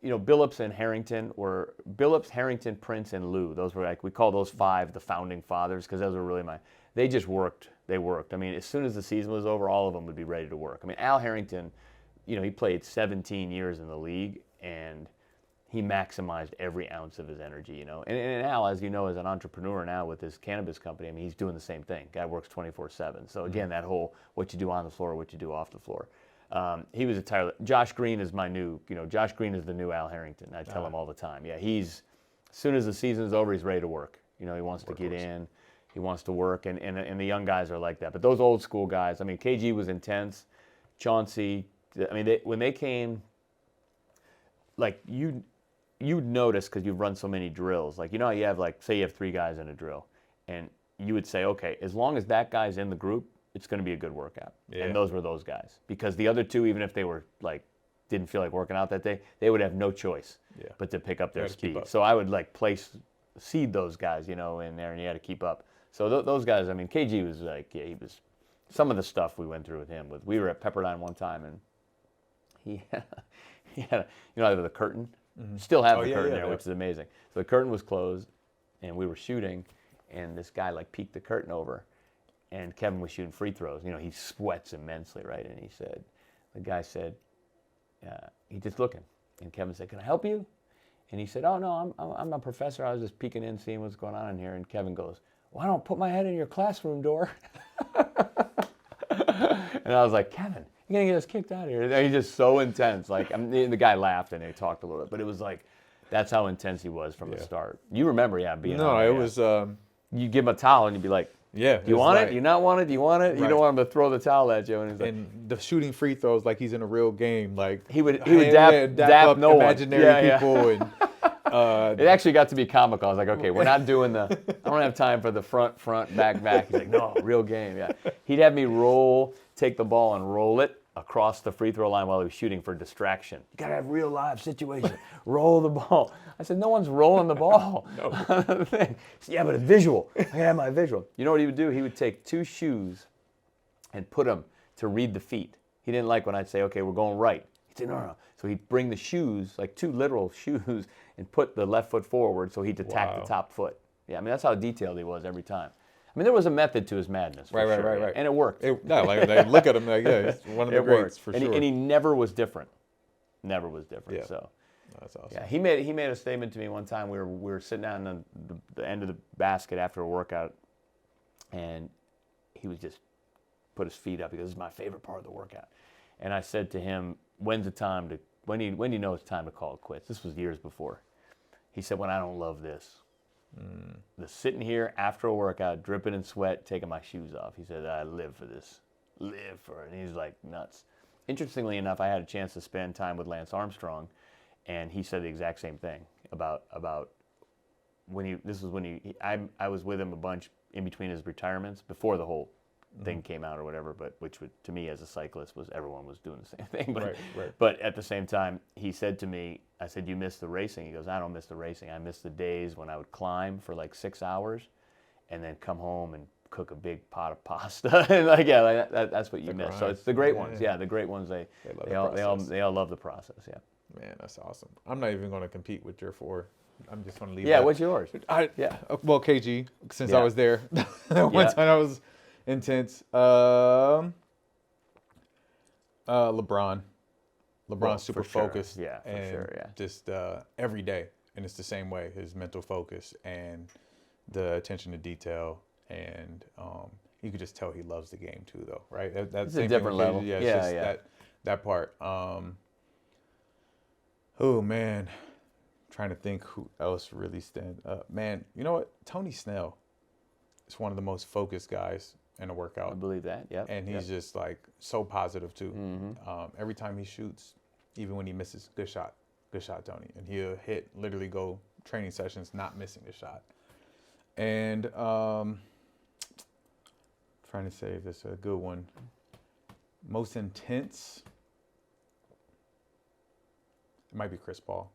You know, Billups, Harrington, Prince, and Lou. Those were we call those 5 the founding fathers, because those were really they just worked. They worked. I mean, as soon as the season was over, all of them would be ready to work. I mean, Al Harrington, you know, he played 17 years in the league, and he maximized every ounce of his energy, you know. And Al, as you know, is an entrepreneur now with his cannabis company. I mean, he's doing the same thing. Guy works 24/7. So again, that whole what you do on the floor, what you do off the floor. He was a tireless. Josh Green is Josh Green is the new Al Harrington. I tell him all the time. Yeah, as soon as the season's over, he's ready to work. You know, he wants to get in, he wants to work, and the young guys are like that. But those old school guys, I mean, KG was intense. Chauncey, I mean, when they came, like you'd notice, because you've run so many drills. Like, you know, you have say you have 3 guys in a drill, and you would say, okay, as long as that guy's in the group, it's going to be a good workout. Yeah. And those were those guys. Because the other 2, even if they were didn't feel like working out that day, they would have no choice but to pick up their speed. So I would seed those guys, you know, in there, and you had to keep up. So those guys, I mean, KG was he was, some of the stuff we went through with him. We were at Pepperdine one time, and he had you know, the curtain. Mm-hmm. Still have the curtain there, which is amazing. So the curtain was closed, and we were shooting, and this guy peeked the curtain over. And Kevin was shooting free throws. You know, he sweats immensely, right? And the guy said, he's just looking. And Kevin said, can I help you? And he said, oh, no, I'm a professor. I was just peeking in, seeing what's going on in here. And Kevin goes, well, I don't put my head in your classroom door. And I was like, Kevin, you're going to get us kicked out of here. And he's just so intense. The guy laughed, and they talked a little bit. But it was that's how intense he was from the start. You remember, being No, it was... You give him a towel, and you'd be like, yeah. Do you want it? Do you not want it? Do you want it? Right. You don't want him to throw the towel at you. And the shooting free throws like he's in a real game. He would dap up no imaginary people. And it actually got to be comical. I was like, okay, we're not doing I don't have time for the front, back. He's like, no, real game. Yeah. He'd have me take the ball and roll it across the free throw line while he was shooting for distraction. You got to have real live situation. Roll the ball. I said, no one's rolling the ball. Yeah, but a visual. I got to have my visual. You know what he would do? He would take 2 shoes and put them to read the feet. He didn't like when I'd say, okay, we're going right. He'd say, no. So he'd bring the shoes, 2 literal shoes, and put the left foot forward so he'd attack the top foot. Yeah, I mean, that's how detailed he was every time. I mean, there was a method to his madness. Right. And it worked. They look at him he's one of the greats for sure. And he never was different. Never was different. Yeah. So that's awesome. Yeah, he made a statement to me one time. We were sitting down on the end of the basket after a workout, and he was just put his feet up. He goes, "This is my favorite part of the workout." And I said to him, when do you know it's time to call it quits? This was years before. He said, when I don't love this. The sitting here after a workout, dripping in sweat, taking my shoes off. He said, I live for this. Live for it. And he's like nuts. Interestingly enough, I had a chance to spend time with Lance Armstrong, and he said the exact same thing about I was with him a bunch in between his retirements before the whole thing came out or whatever, but which would, to me as a cyclist, was everyone was doing the same thing. But, right. But at the same time, he said to me, I said, you miss the racing? He goes, I don't miss the racing. I miss the days when I would climb for 6 hours and then come home and cook a big pot of pasta. And that's what you miss. So it's the great ones. Yeah, the great ones, they all love the process. Yeah. Man, that's awesome. I'm not even going to compete with your 4. I'm just going to leave. Yeah, what's yours? Well, KG, since I was there. One time I was intense. LeBron. LeBron's Well, super for sure. focused. Yeah, for and sure, yeah. just every day, and it's the same way. His mental focus and the attention to detail, and you could just tell he loves the game too, though, right? That It's a same thing different with level. KD. Yeah, it's Yeah, just yeah. that part. Oh man, trying to think who else really stand up. Man, you know what? Tony Snell is one of the most focused guys in a I workout, believe that. Yep. and he's yep. just like so positive too. Mm-hmm. Every time he shoots, even when he misses, good shot, Tony, and he'll hit, literally go training sessions not missing a shot. And trying to say if it's a good one. Most intense. It might be Chris Paul.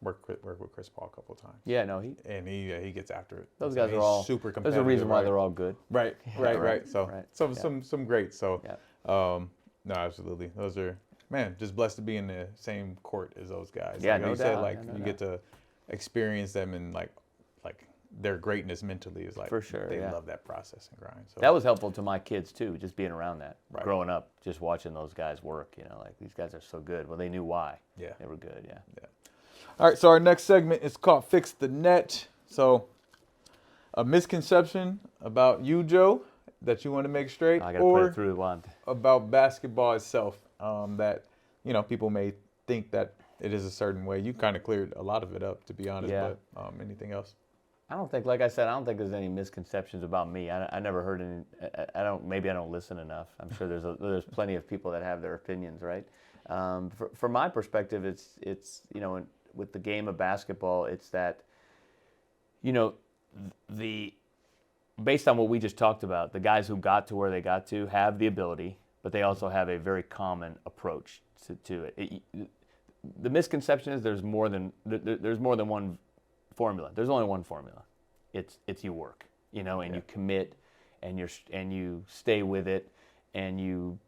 Work with Chris Paul a couple of times. Yeah, no, He gets after it. those So guys are he's all super There's competitive. a reason why right? they're all good. Right, right. So right, some great. So Yeah. no, absolutely. Those are, man, just blessed to be in the same court as those guys. Yeah, like no you said, doubt. like Yeah, no you get to experience them, and like their greatness mentally is like, For sure, they yeah. love that process and grind. So That was helpful to my kids too, just being around that. Right. Growing up, just watching those guys work, like these guys are so good. Well, they knew why. Yeah. They were good, yeah. All right, so our next segment is called Fix the Net. So, a misconception about you, Joe, that you want to make straight, I got to put or it through one. about basketball itself, that, people may think that it is a certain way. You kind of cleared a lot of it up, to be honest, Yeah. but anything else? I don't think, like I said, I don't think there's any misconceptions about me. I never heard any. Maybe I don't listen enough. I'm sure there's plenty of people that have their opinions, right? From my perspective, it's with the game of basketball, it's that, based on what we just talked about, the guys who got to where they got to have the ability, but they also have a very common approach to it. The misconception is there's more than one formula. There's only one formula. It's you work, and you commit, and you stay with it, and you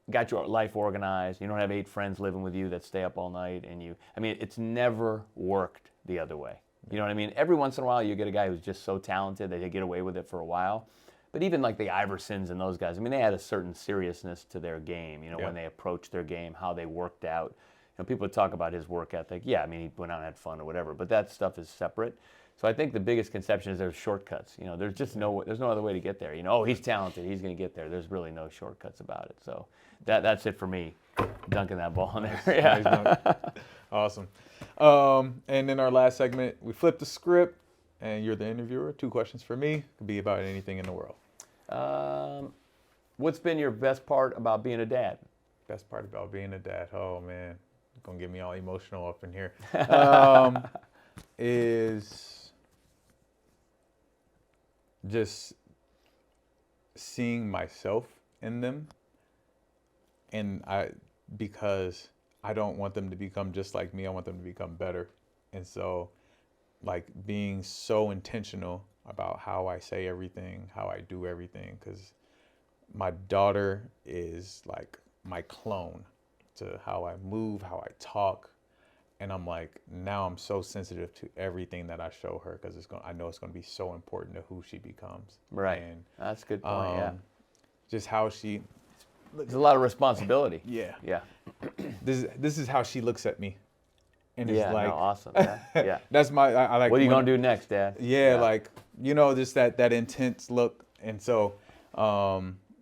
got your life organized. You don't have 8 friends living with you that stay up all night, it's never worked the other way. You know what I mean? Every once in a while you get a guy who's just so talented that they get away with it for a while. But even like the Iversons and those guys, they had a certain seriousness to their game, when they approached their game, how they worked out. People talk about his work ethic. Yeah, he went out and had fun or whatever, but that stuff is separate. So I think the biggest conception is there's shortcuts. There's just no other way to get there. Oh, he's talented, he's going to get there. There's really no shortcuts about it. So that's it for me, dunking that ball in there. Yeah. Nice. Awesome. And then our last segment, we flip the script, and you're the interviewer. 2 questions for me. Could be about anything in the world. What's been your best part about being a dad? Best part about being a dad? Oh, man. Gonna get me all emotional up in here. Is just seeing myself in them, and because I don't want them to become just like me. I want them to become better, and so like being so intentional about how I say everything, how I do everything, because my daughter is like my clone to how I move, how I talk, and I'm like, now I'm so sensitive to everything that I show her, because I know it's going to be so important to who she becomes. Right. And that's a good point. Yeah. just how she. There's a lot of responsibility. Yeah. Yeah. This is how she looks at me, and it's Yeah. like, No, awesome. Yeah. Yeah. that's my I like. What are you when- gonna do next, Dad? Yeah, like just that intense look, and so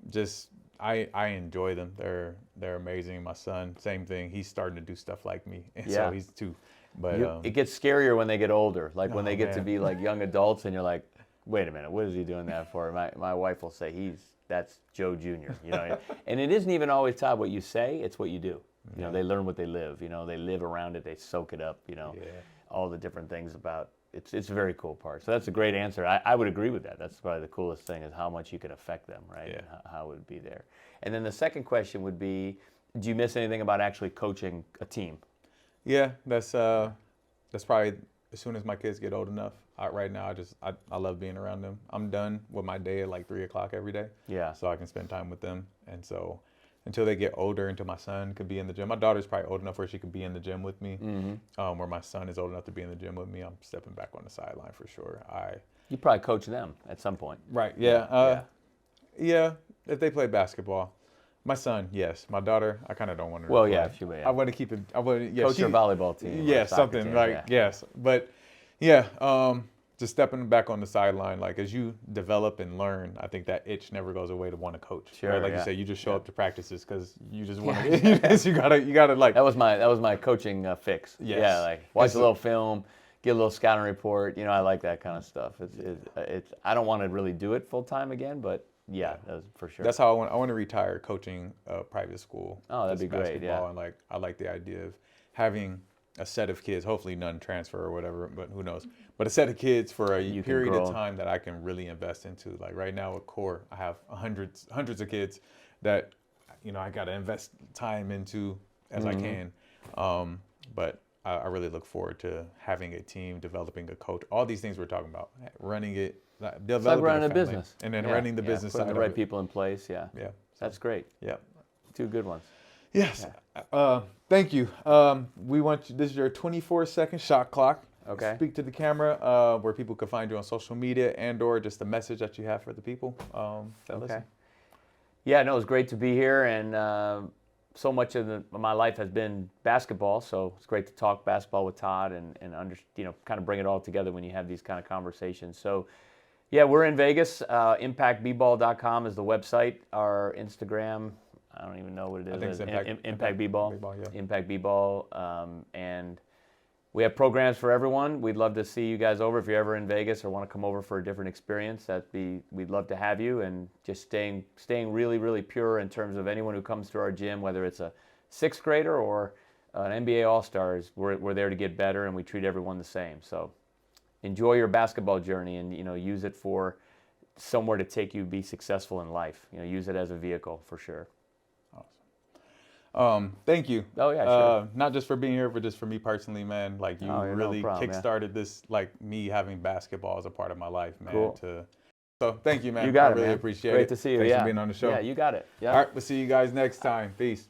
just I enjoy them. They're amazing. My son, same thing. He's starting to do stuff like me, and so he's 2. But It gets scarier when they get older. Like when Oh, they get to man. be like young adults, and you're like, wait a minute, what is he doing that for? My wife will say that's Joe Jr. And it isn't even always, Todd, what you say; it's what you do. They learn what they live. They live around it. They soak it up. All the different things about. It's a very cool part. So that's a great answer. I would agree with that. That's probably the coolest thing, is how much you can affect them, right? Yeah. And how it would be there. And then the second question would be, do you miss anything about actually coaching a team? yeah, that's probably as soon as my kids get old enough. Right now, I love being around them. I'm done with my day at like 3:00 every day. Yeah. So I can spend time with them, and so until they get older, until my son could be in the gym. My daughter's probably old enough where she could be in the gym with me. Mm-hmm. Where my son is old enough to be in the gym with me, I'm stepping back on the sideline for sure. You probably coach them at some point. Right. Yeah. Yeah. Yeah. If they play basketball, My son, yes. My daughter, I kind of don't want her. Well, to yeah, play. she would. I want to keep it. I want. Yeah, Coach her volleyball team. Yeah, or soccer something team, like yeah. yes, but yeah. Just stepping back on the sideline, like as you develop and learn, I think that itch never goes away to want to coach. Sure, right? Like yeah. you say, you just show up to practices because you just want to. you gotta like. That was my coaching fix. Yes. Yeah, like watch a little film, get a little scouting report. You know, I like that kind of stuff. It's I don't want to really do it full time again, but yeah, that's for sure. That's how I want to retire coaching private school. Oh, that'd just be great, basketball, yeah. And like I like the idea of having a set of kids, hopefully none transfer or whatever, but who knows. But a set of kids for a period of time that I can really invest into. Like right now at Core, I have hundreds of kids that I got to invest time into as I can. But I really look forward to having a team, developing a coach, all these things we're talking about, running it. It's like running a business. And then running the business putting side the right of it. people in place, yeah. Yeah. That's great. Yeah. 2 good ones. Yes. Thank you. We want you, this is your 24-second shot clock. Okay. Speak to the camera where people can find you on social media and/or just a message that you have for the people. That listen. Yeah, no, it was great to be here, and so much of my life has been basketball. So it's great to talk basketball with Todd and kind of bring it all together when you have these kind of conversations. So, yeah, we're in Vegas. ImpactBball.com is the website. Our Instagram, I don't even know what it is. I think it's Impact B-Ball. Yeah. Impact B-Ball. And we have programs for everyone. We'd love to see you guys over if you're ever in Vegas or want to come over for a different experience. We'd love to have you, and just staying really, really pure in terms of anyone who comes to our gym, whether it's a 6th grader or an NBA All-Stars. We're there to get better, and we treat everyone the same. So enjoy your basketball journey, and use it for somewhere to take you be successful in life. Use it as a vehicle for sure. Thank you. Oh yeah, sure. Not just for being here, but just for me personally, man. Like you really kickstarted this, like me having basketball as a part of my life, man. Cool. So thank you, man. You got I it, really man. appreciate it. Great to see you. Thanks for being on the show. Yeah, you got it. Yeah. All right, we'll see you guys next time. Peace.